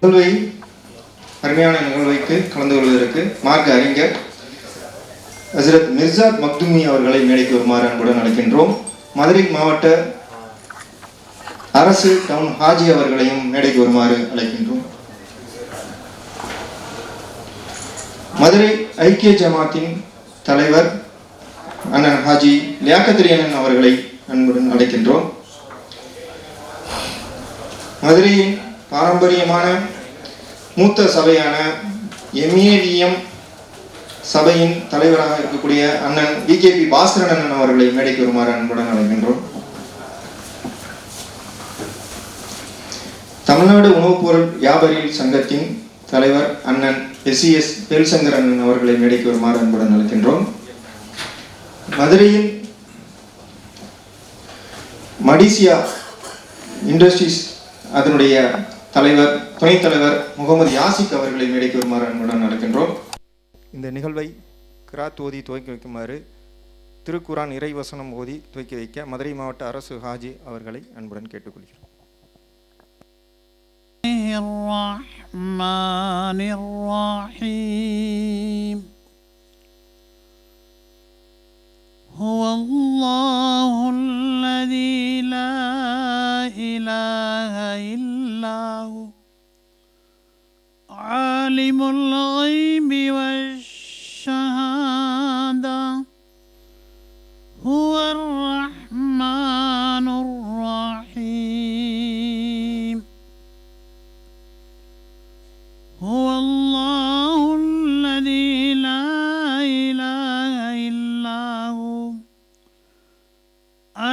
அருமையான நிகழ்வைக்கு கலந்து கொள்வதற்கு மார்க்க அறிஞர் ஹசரத் மிர்சாத் மக்துமி அவர்களை மேடைக்கு வருமாறு அன்புடன் அழைக்கின்றோம். மதுரை மாவட்ட அரசு டவுன் ஹாஜி அவர்களையும் மேடைக்கு வருமாறு அழைக்கின்றோம். மதுரை ஐக்கிய ஜமாத்தின் தலைவர் அண்ணன் ஹாஜி லியாக்கத் அண்ணன் அவர்களை அன்புடன் அழைக்கின்றோம். மதுரையின் பாரம்பரியமான மூத்த சபையான எம்ஏவிஎம் சபையின் தலைவராக இருக்கக்கூடிய அண்ணன் பிகேபி பாஸ்கரன் அண்ணன் அவர்களை மேடைக்கு வருமாறு அன்புடன் அழைக்கின்றோம். தமிழ்நாடு உணவுப் பொருள் வியாபாரிகள் சங்கத்தின் தலைவர் அண்ணன் SES வேல்சங்கர் அண்ணன் அவர்களை மேடைக்கு வருமாறு அன்புடன் அழைக்கின்றோம். மதுரையின் மடிசியா இண்டஸ்ட்ரீஸ் அதனுடைய தலைவர் துணைத் தலைவர் முகமது யாசிக் அவர்களை மேடைக்கு வருமாறு அன்புடன் அழைக்கின்றோம். இந்த நிகழ்வை கிராத் ஓதி துவக்கி வைக்குமாறு திருக்குரான் இறைவசனம் ஓதி துவக்கி வைக்க மதுரை மாவட்ட அரசு ஹாஜி அவர்களை அன்புடன் கேட்டுக்கொள்கிறோம். هو الله الذي لا إله إلا هو عالم الغيب والشهادة هو الرحمن الرحيم هو الله الذي لا إله إلا هو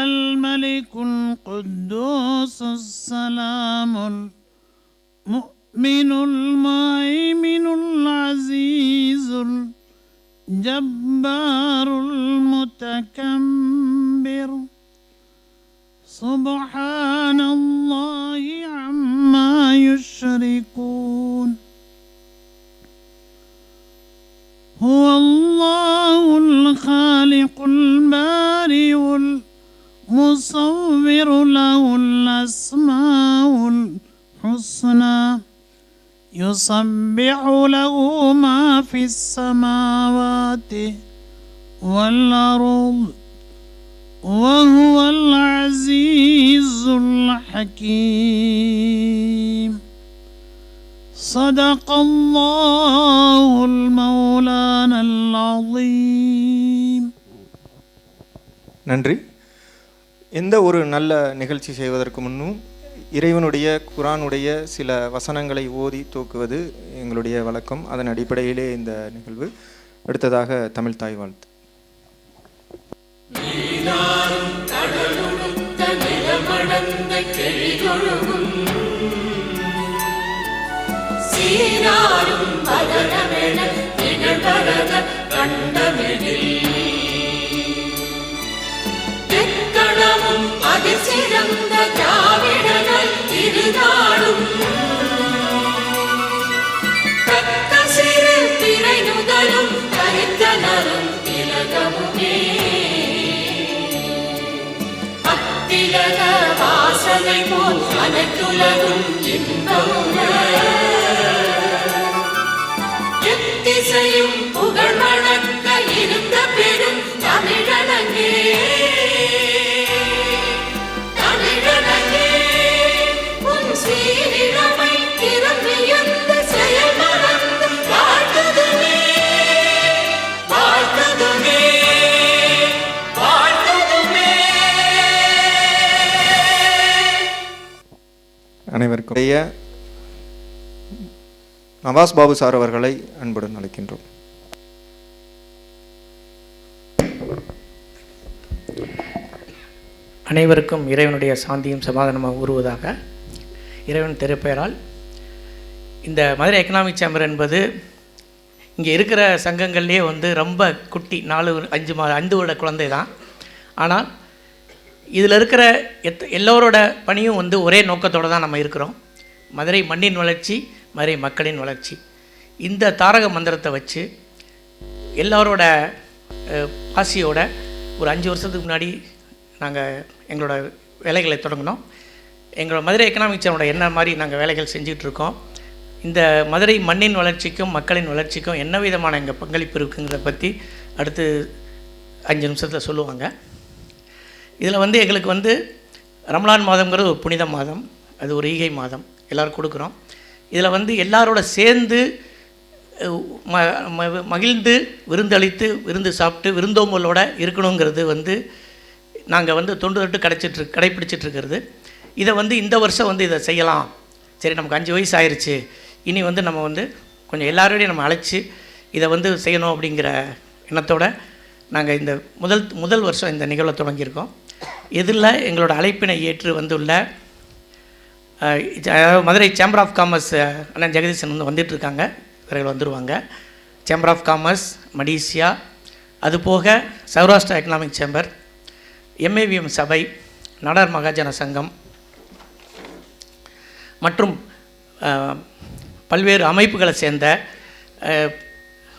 الملك القدوس السلام المؤمن المهيمن العزيز الجبار المتكبر سبحان الله عما يشركون هو الله الخالق البارئ المصور له الأسماء الحسنى يسبح له ما في السماوات والأرض وهو العزيز الحكيم صدق الله المولانا العظيم. நன்றி. எந்த ஒரு நல்ல நிகழ்ச்சி செய்வதற்கு முன்னும் இறைவனுடைய குரானுடைய சில வசனங்களை ஓதி தூக்குவது எங்களுடைய வழக்கம். அதன் அடிப்படையிலே இந்த நிகழ்வு. அடுத்ததாக தமிழ் தாய் வாழ்த்து. அதிசிறந்த திராவிடர்கள் திருநாடும் தக்க சிறு திரை நுதலும் கரித்தனரும் திலகமுமே அத்திலக வாசனை போல் அனைத்துலகும் இன்பமுற எத்திசையும் புகழ் வணக்க இருந்த பெரும் தமிழனங்கே அனைவருக்கும் நவாஸ் பாபு சார் அவர்களை அன்புடன் அழைக்கின்றோம். அனைவருக்கும் இறைவனுடைய சாந்தியும் சமாதானமாக உருவதாக இறைவன் திருப்பெயரால் இந்த மதுரை எக்கனாமிக் சேம்பர் என்பது இங்கே இருக்கிற சங்கங்கள்லேயே ரொம்ப குட்டி 4-5 வருட குழந்தை தான். ஆனால் இதில் இருக்கிற எல்லோரோட பணியும் ஒரே நோக்கத்தோடு தான் நம்ம இருக்கிறோம். மதுரை மண்ணின் வளர்ச்சி, மதுரை மக்களின் வளர்ச்சி. இந்த தாரக மந்திரத்தை வச்சு எல்லோரோட ஆசையோட ஒரு 5 வருஷத்துக்கு முன்னாடி நாங்கள் எங்களோட வேலைகளை தொடங்கினோம். எங்களோட மதுரை எக்கனாமிக் சேனலோட என்ன மாதிரி நாங்கள் வேலைகள் செஞ்சிகிட்ருக்கோம். இந்த மதுரை மண்ணின் வளர்ச்சிக்கும் மக்களின் வளர்ச்சிக்கும் என்ன விதமான எங்கள் பங்களிப்பு இருக்குங்கிறத பற்றி அடுத்து 5 நிமிஷத்தில் சொல்லுவாங்க. இதில் வந்து எங்களுக்கு ரமலான் மாதங்கிறது ஒரு புனித மாதம், அது ஒரு ஈகை மாதம், எல்லோரும் கொடுக்குறோம். இதில் எல்லாரோட சேர்ந்து மகிழ்ந்து விருந்தளித்து விருந்து சாப்பிட்டு விருந்தோம்பலோடு இருக்கணுங்கிறது நாங்கள் தொண்டு தொட்டு கடைப்பிடிச்சிட்ருக்கிறது. இதை இந்த வருஷம் இதை செய்யலாம், சரி நமக்கு 5 வயசு ஆயிடுச்சு, இனி நம்ம கொஞ்சம் எல்லாரோடையும் நம்ம அழைச்சி இதை செய்யணும் அப்படிங்கிற எண்ணத்தோடு நாங்கள் இந்த முதல் வருஷம் இந்த நிகழ்வை தொடங்கியிருக்கோம். இதில் எங்களோட அழைப்பினை ஏற்று உள்ள மதுரை சேம்பர் ஆஃப் காமர்ஸ் அண்ணன் ஜெகதீசன் வந்துட்டுருக்காங்க, இவர்கள் வந்துடுவாங்க. சேம்பர் ஆஃப் காமர்ஸ், மடிசியா, அதுபோக சௌராஷ்டிரா எக்கனாமிக் சேம்பர், எம்ஏவிஎம் சபை, நாடார் மகாஜன சங்கம் மற்றும் பல்வேறு அமைப்புகளை சேர்ந்த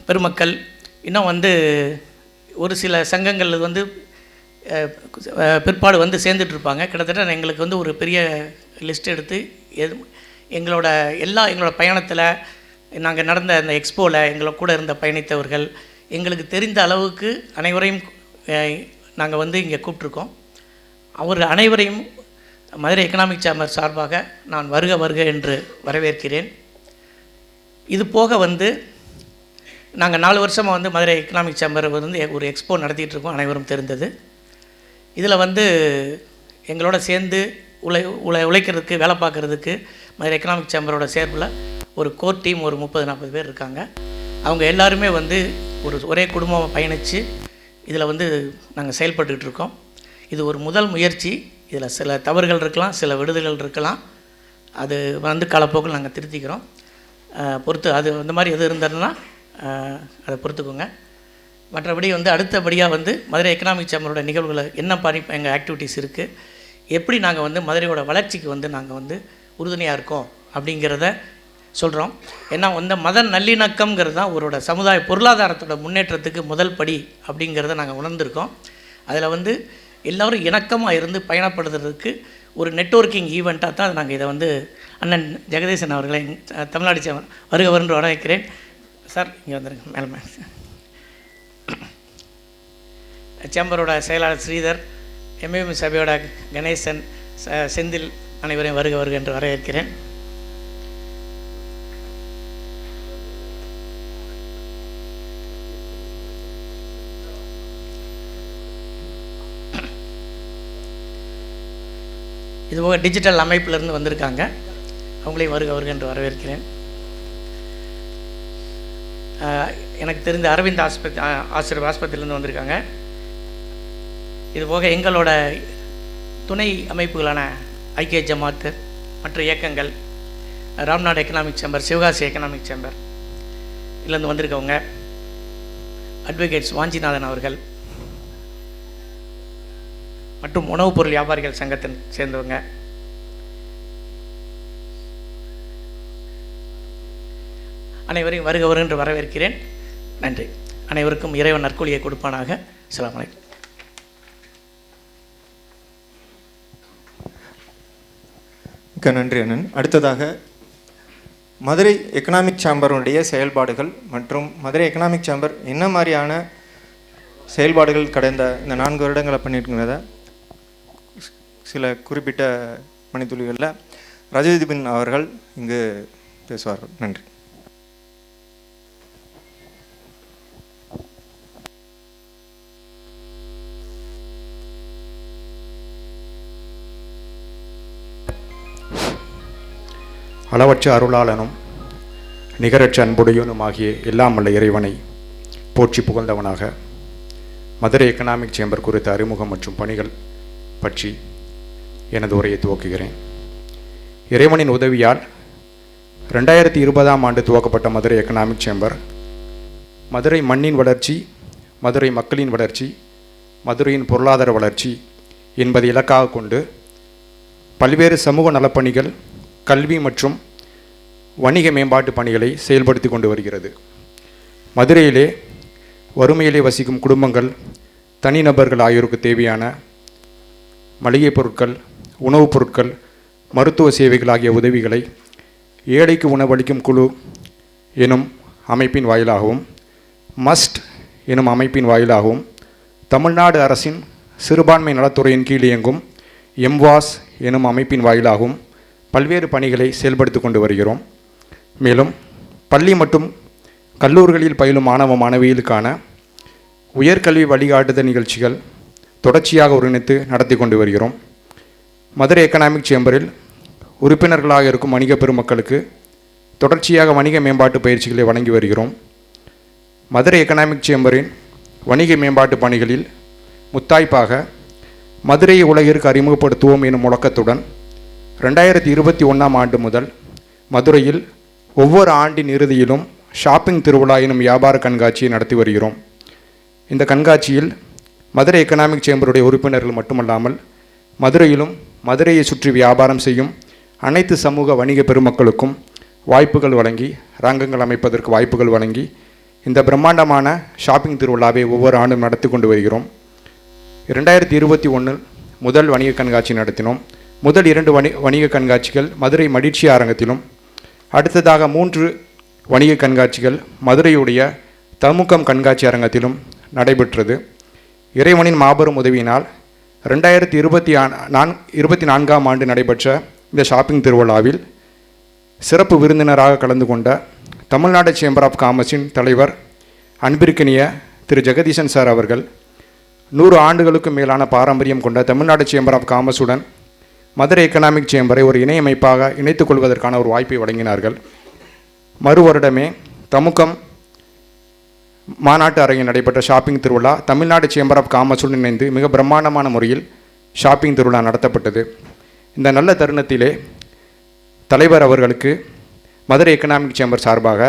பெருமக்கள், இன்னும் ஒரு சில சங்கங்கள் பிற்பாடு சேர்ந்துட்ருப்பாங்க. கிட்டத்தட்ட எங்களுக்கு ஒரு பெரிய லிஸ்ட் எடுத்து எங்களோட பயணத்தில் நாங்கள் நடந்த அந்த எக்ஸ்போவில் எங்களை கூட இருந்த பயணித்தவர்கள், எங்களுக்கு தெரிந்த அளவுக்கு அனைவரையும் நாங்கள் இங்கே கூப்பிட்ருக்கோம். அவர் அனைவரையும் மதுரை எக்கனாமிக் சேம்பர் சார்பாக நான் வருக வருக என்று வரவேற்கிறேன். இது போக நாங்கள் 4 வருஷமாக மதுரை எக்கனாமிக் சேம்பர் ஒரு எக்ஸ்போ நடத்திட்டுருக்கோம், அனைவரும் தெரிந்தது. இதில் எங்களோட சேர்ந்து உழைக்கிறதுக்கு வேலை பார்க்குறதுக்கு மதுரை எக்கனாமிக் சேம்பரோட சேர்ப்பில் ஒரு கோர் டீம் ஒரு 30-40 பேர் இருக்காங்க. அவங்க எல்லாருமே ஒரே குடும்பமாக பயணித்து இதில் நாங்கள் செயல்பட்டுக்கிட்டு இருக்கோம். இது ஒரு முதல் முயற்சி. இதில் சில தவறுகள் இருக்கலாம், சில விடுதல்கள் இருக்கலாம், அது காலப்போக்கில் நாங்கள் திருத்திக்கிறோம். பொறுத்து அது அந்த மாதிரி எது இருந்ததுன்னா அதை பொறுத்துக்கோங்க. மற்றபடி அடுத்தபடியாக மதுரை எக்கனாமிக் சேம்பரோட நிகழ்வுகளை என்ன எங்கள் ஆக்டிவிட்டீஸ் இருக்குது, எப்படி நாங்கள் மதுரையோட வளர்ச்சிக்கு நாங்கள் உறுதுணையாக இருக்கோம் அப்படிங்கிறத சொல்கிறோம். ஏன்னா மத நல்லிணக்கம்ங்கிறது தான் அவரோட சமுதாய பொருளாதாரத்தோட முன்னேற்றத்துக்கு முதல் படி அப்படிங்கிறத நாங்கள் உணர்ந்திருக்கோம். அதில் எல்லோரும் இணக்கமாக இருந்து பயணப்படுத்துறதுக்கு ஒரு நெட்வொர்க்கிங் ஈவெண்ட்டாக தான் நாங்கள் இதை அண்ணன் ஜெகதீசன் அவர்களை தமிழ்நாடு சேம்பர் வருக வருன்று வரவேற்கிறேன். சார் இங்கே வந்துருங்க. மேலே சேம்பரோட செயலாளர் ஸ்ரீதர், எம்ஏஎம் சபையோட கணேசன், செந்தில் அனைவரையும் வருக வருக என்று வரவேற்கிறேன். இதுபோக டிஜிட்டல் அமைப்பிலிருந்து வந்திருக்காங்க, அவங்களையும் வருக வருக என்று வரவேற்கிறேன். எனக்கு தெரிந்த அரவிந்த் ஆஸ்பத்திரியிலேருந்து வந்திருக்காங்க. இதுபோக எங்களோட துணை அமைப்புகளான ஐக்கிய ஜமாத்து, மற்ற இயக்கங்கள், Ramnad economic chamber, Sivakasi economic chamber இதிலேருந்து வந்திருக்கவங்க, அட்வொகேட்ஸ் வாஞ்சிநாதன் அவர்கள் மற்றும் உணவுப் பொருள் வியாபாரிகள் சங்கத்தின் சேர்ந்தவங்க, அனைவரையும் வருக வருக என்று வரவேற்கிறேன். நன்றி. அனைவருக்கும் இறைவன் நற்கூலியை கொடுப்பானாக. அஸ்ஸலாமு அலைக்கும். மிக்க நன்றி அண்ணன். அடுத்ததாக மதுரை எக்கனாமிக் சேம்பருடைய செயல்பாடுகள் மற்றும் மதுரை எக்கனாமிக் சேம்பர் என்ன மாதிரியான செயல்பாடுகள் கடந்த இந்த 4 வருடங்களை பண்ணியிருக்கிறத சில குறிப்பிட்ட மணித்துளிகளில் ரஜதீபின் அவர்கள் இங்கு பேசுவார்கள். நன்றி. அளவற்ற அருளாளனும் நிகரற்ற அன்புடையனுமாகிய எல்லாம் வல்ல இறைவனை போற்றி புகழ்ந்தவனாக மதுரை எக்கனாமிக் சேம்பர் குறித்த அறிமுகம் மற்றும் பணிகள் பற்றி எனது உரையை துவக்குகிறேன். இறைவனின் உதவியால் 2020ஆம் ஆண்டு துவக்கப்பட்ட மதுரை எக்கனாமிக் சேம்பர் மதுரை மண்ணின் வளர்ச்சி, மதுரை மக்களின் வளர்ச்சி, மதுரையின் பொருளாதார வளர்ச்சி என்பதை இலக்காக கொண்டு பல்வேறு சமூக நலப்பணிகள், கல்வி மற்றும் வணிக மேம்பாட்டு பணிகளை செயல்படுத்தி கொண்டு வருகிறது. மதுரையிலே வறுமையிலே வசிக்கும் குடும்பங்கள், தனிநபர்கள் ஆகியோருக்கு தேவையான மளிகை பொருட்கள், உணவுப் பொருட்கள், மருத்துவ சேவைகள் ஆகிய உதவிகளை ஏழைக்கு உணவளிக்கும் குழு எனும் அமைப்பின் வாயிலாகவும், மஸ்ட் எனும் அமைப்பின் வாயிலாகவும், தமிழ்நாடு அரசின் சிறுபான்மை நலத்துறையின் கீழ் இயங்கும் எம்வாஸ் எனும் அமைப்பின் வாயிலாகவும் பல்வேறு பணிகளை செயல்படுத்தி கொண்டு வருகிறோம். மேலும் பள்ளி மற்றும் கல்லூரிகளில் பயிலும் மாணவ மாணவிகளுக்கான உயர்கல்வி வழிகாட்டுதல் நிகழ்ச்சிகள் தொடர்ச்சியாக ஒருங்கிணைத்து நடத்தி கொண்டு வருகிறோம். மதுரை எக்கனாமிக் சேம்பரில் உறுப்பினர்களாக இருக்கும் வணிக பெருமக்களுக்கு தொடர்ச்சியாக வணிக மேம்பாட்டு பயிற்சிகளை வழங்கி வருகிறோம். மதுரை எக்கனாமிக் சேம்பரின் வணிக மேம்பாட்டு பணிகளில் முத்தாய்ப்பாக மதுரையை உலகிற்கு அறிமுகப்படுத்துவோம் எனும் முழக்கத்துடன் 2021ஆம் ஆண்டு முதல் மதுரையில் ஒவ்வொரு ஆண்டின் இறுதியிலும் ஷாப்பிங் திருவிழா எனும் வியாபார கண்காட்சியை நடத்தி வருகிறோம். இந்த கண்காட்சியில் மதுரை எக்கனாமிக் சேம்பருடைய உறுப்பினர்கள் மட்டுமல்லாமல் மதுரையிலும் மதுரையை சுற்றி வியாபாரம் செய்யும் அனைத்து சமூக வணிக பெருமக்களுக்கும் வாய்ப்புகள் வழங்கி, ரங்கங்கள் அமைப்பதற்கு வாய்ப்புகள் வழங்கி இந்த பிரம்மாண்டமான ஷாப்பிங் திருவிழாவை ஒவ்வொரு ஆண்டும் நடத்தி கொண்டு வருகிறோம். 2021 முதல் வணிக கண்காட்சி நடத்தினோம். முதல் 2 வணிக கண்காட்சிகள் மதுரை மகிழ்ச்சி அரங்கத்திலும், அடுத்ததாக 3 வணிக கண்காட்சிகள் மதுரையுடைய தமுக்கம் கண்காட்சி அரங்கத்திலும் நடைபெற்றது. இறைவனின் மாபெரும் உதவியினால் 2024ஆம் ஆண்டு நடைபெற்ற இந்த ஷாப்பிங் திருவிழாவில் சிறப்பு விருந்தினராக கலந்து கொண்ட தமிழ்நாடு சேம்பர் ஆஃப் காமர்ஸின் தலைவர் அன்பிற்கினிய திரு ஜெகதீசன் சார் அவர்கள் 100 ஆண்டுகளுக்கும் மேலான பாரம்பரியம் கொண்ட தமிழ்நாடு சேம்பர் ஆஃப் காமர்ஸுடன் மதுரை எக்கனாமிக் சேம்பரை ஒரு இணையமைப்பாக இணைத்துக் கொள்வதற்கான ஒரு வாய்ப்பை வழங்கினார்கள். மறு வருடமே தமுக்கம் மாநாட்டு அரங்கில் நடைபெற்ற ஷாப்பிங் திருவிழா தமிழ்நாடு சேம்பர் ஆஃப் காமர்ஸுடன் இணைந்து மிக பிரம்மாண்டமான முறையில் ஷாப்பிங் திருவிழா நடத்தப்பட்டது. இந்த நல்ல தருணத்திலே தலைவர் அவர்களுக்கு மதுரை எக்கனாமிக் சேம்பர் சார்பாக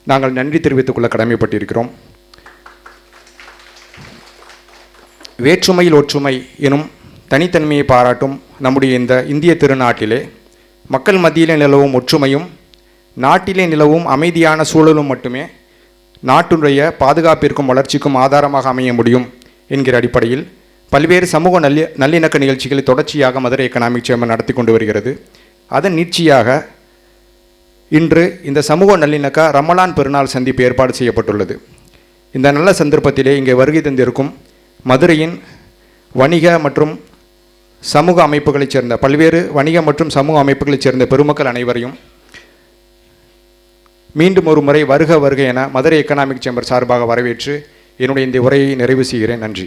நாங்கள் நன்றி தெரிவித்துக் கொள்ள கடமைப்பட்டிருக்கிறோம். வேற்றுமையில் ஒற்றுமை எனும் தனித்தன்மையை பாராட்டும் நம்முடைய இந்த இந்திய திருநாட்டிலே மக்கள் மத்தியிலே நிலவும் ஒற்றுமையும் நாட்டிலே நிலவும் அமைதியான சூழலும் மட்டுமே நாட்டுடைய பாதுகாப்பிற்கும் வளர்ச்சிக்கும் ஆதாரமாக அமைய முடியும் என்கிற அடிப்படையில் பல்வேறு சமூக நல்லிணக்க நிகழ்ச்சிகளை தொடர்ச்சியாக மதுரை எக்கனாமிக் சேம்பர் நடத்தி கொண்டு வருகிறது. அதன் நீட்சியாக இன்று இந்த சமூக நல்லிணக்க ரமலான் பெருநாள் சந்திப்பு ஏற்பாடு செய்யப்பட்டுள்ளது. இந்த நல்ல சந்தர்ப்பத்திலே இங்கே வருகை தந்திருக்கும் மதுரையின் வணிக மற்றும் சமூக அமைப்புகளைச் சேர்ந்த பல்வேறு வணிக மற்றும் சமூக அமைப்புகளைச் சேர்ந்த பெருமக்கள் அனைவரையும் மீண்டும் ஒரு முறை வருக வருக என மதுரை எக்கனாமிக் சேம்பர் சார்பாக வரவேற்று என்னுடைய இந்த உரையை நிறைவு செய்கிறேன். நன்றி.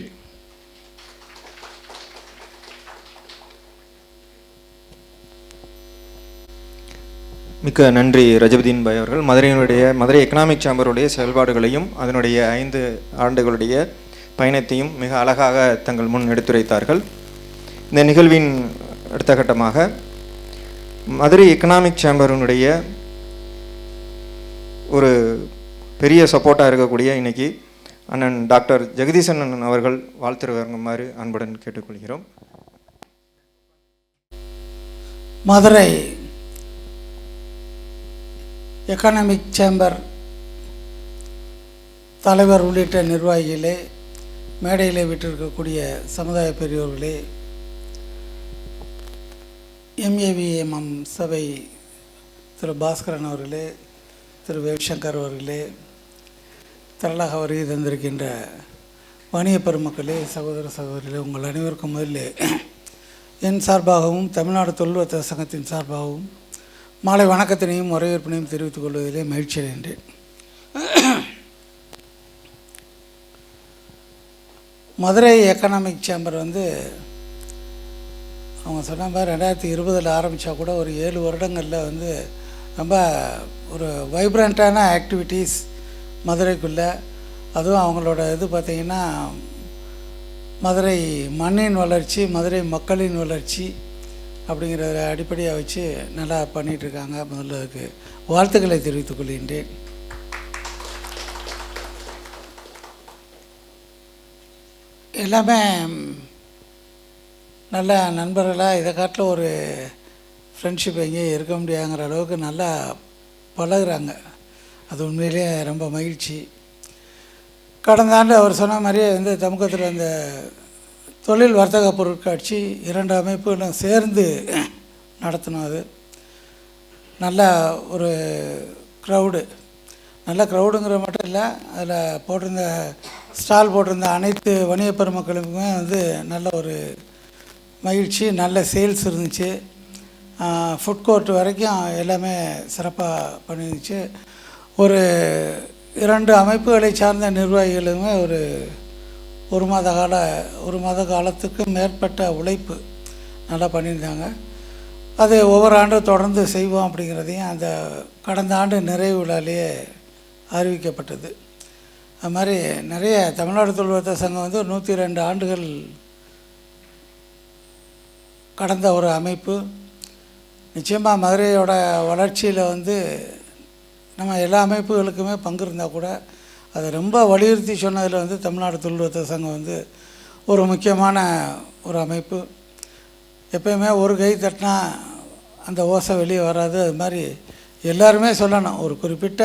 மிக்க நன்றி ரஜபுதீன் பாய் அவர்கள். மதுரை எக்கனாமிக் சேம்பருடைய செயல்பாடுகளையும் அதனுடைய 5 ஆண்டுகளுடைய பயணத்தையும் மிக அழகாக தங்கள் முன் எடுத்துரைத்தார்கள். இந்த நிகழ்வின் அடுத்த கட்டமாக மதுரை எக்கனாமிக் சேம்பருடைய ஒரு பெரிய சப்போர்ட்டாக இருக்கக்கூடிய இன்னைக்கு அண்ணன் டாக்டர் ஜெகதீசன் அண்ணன் அவர்கள் வாழ்த்து வழங்குமாறு அன்புடன் கேட்டுக்கொள்கிறோம். மதுரை எக்கனாமிக் சேம்பர் தலைவர் உள்ளிட்ட நிர்வாகிகளே, மேடையிலே விட்டிருக்கக்கூடிய சமுதாய பெரியோர்களே, எம்ஏவிஎம்எம் சபை திரு பாஸ்கரன் அவர்களே, திரு வேவ்சங்கர் அவர்களே, திரளாக வருகை தந்திருக்கின்ற வணிக பெருமக்களே, சகோதர சகோதரிகளே, உங்கள் அனைவருக்கும் முதலில் என் சார்பாகவும் தமிழ்நாடு தொழில் வர்த்தக சங்கத்தின் சார்பாகவும் மாலை வணக்கத்தினையும் வரவேற்பினையும் தெரிவித்துக் கொள்வதிலே மகிழ்ச்சி அடைகின்றேன். மதுரை எக்கனாமிக் சேம்பர் அவங்க சொன்ன மாதிரி 2020 ஆரம்பித்தா கூட ஒரு 7 வருடங்களில் ரொம்ப ஒரு வைப்ரண்ட்டான ஆக்டிவிட்டீஸ் மதுரைக்குள்ளே, அதுவும் அவங்களோட பார்த்திங்கன்னா மதுரை மண்ணின் வளர்ச்சி, மதுரை மக்களின் வளர்ச்சி அப்படிங்கிறத அடிப்படையாக வச்சு நல்லா பண்ணிகிட்ருக்காங்க. முதல்ல அதுக்கு வாழ்த்துக்களை தெரிவித்துக் கொள்கின்றேன். எல்லாமே நல்ல நண்பர்களாக இதை காட்டில் ஒரு ஃப்ரெண்ட்ஷிப் எங்கேயும் இருக்க முடியாங்கிற அளவுக்கு நல்லா பழகுறாங்க. அது உண்மையிலேயே ரொம்ப மகிழ்ச்சி. கடந்த ஆண்டு அவர் சொன்ன மாதிரியே தமுக்கத்தில் அந்த தொழில் வர்த்தக, பொருட்காட்சி 2 அமைப்புகளும் சேர்ந்து நடத்தினோம். அது நல்ல ஒரு க்ரௌடு, நல்ல க்ரௌடுங்கிற மட்டும் இல்லை, அதில் போட்டிருந்த ஸ்டால் போட்டிருந்த அனைத்து வணிக பெருமக்களுக்குமே வந்து நல்ல ஒரு மகிழ்ச்சி, நல்ல சேல்ஸ் இருந்துச்சு. ஃபுட் கோர்ட் வரைக்கும் எல்லாமே சிறப்பாக பண்ணிருந்துச்சு. ஒரு 2 அமைப்புகளை சார்ந்த நிர்வாகிகளுமே ஒரு மாத காலத்துக்கு மேற்பட்ட உழைப்பு நல்லா பண்ணியிருந்தாங்க. அது ஒவ்வொரு ஆண்டும் தொடர்ந்து செய்வோம் அப்படிங்கிறதையும் அந்த கடந்த ஆண்டு நிறைவு விழாலேயே அறிவிக்கப்பட்டது. அது மாதிரி நிறைய தமிழ்நாடு தொழில்வர்த்தக சங்கம் வந்து 102 ஆண்டுகள் கடந்த ஒரு அமைப்பு. நிச்சயமாக மதுரையோட வளர்ச்சியில் வந்து நம்ம எல்லா அமைப்புகளுக்குமே பங்கு இருந்தால் கூட அதை ரொம்ப வலியுறுத்தி சொன்னதில் வந்து தமிழ்நாடு தொழில்வர்த்தக சங்கம் வந்து ஒரு முக்கியமான ஒரு அமைப்பு. எப்பயுமே ஒரு கை தட்டினா அந்த ஓசை வெளியே வராது. அது மாதிரி எல்லாருமே சொல்லணும். ஒரு குறிப்பிட்ட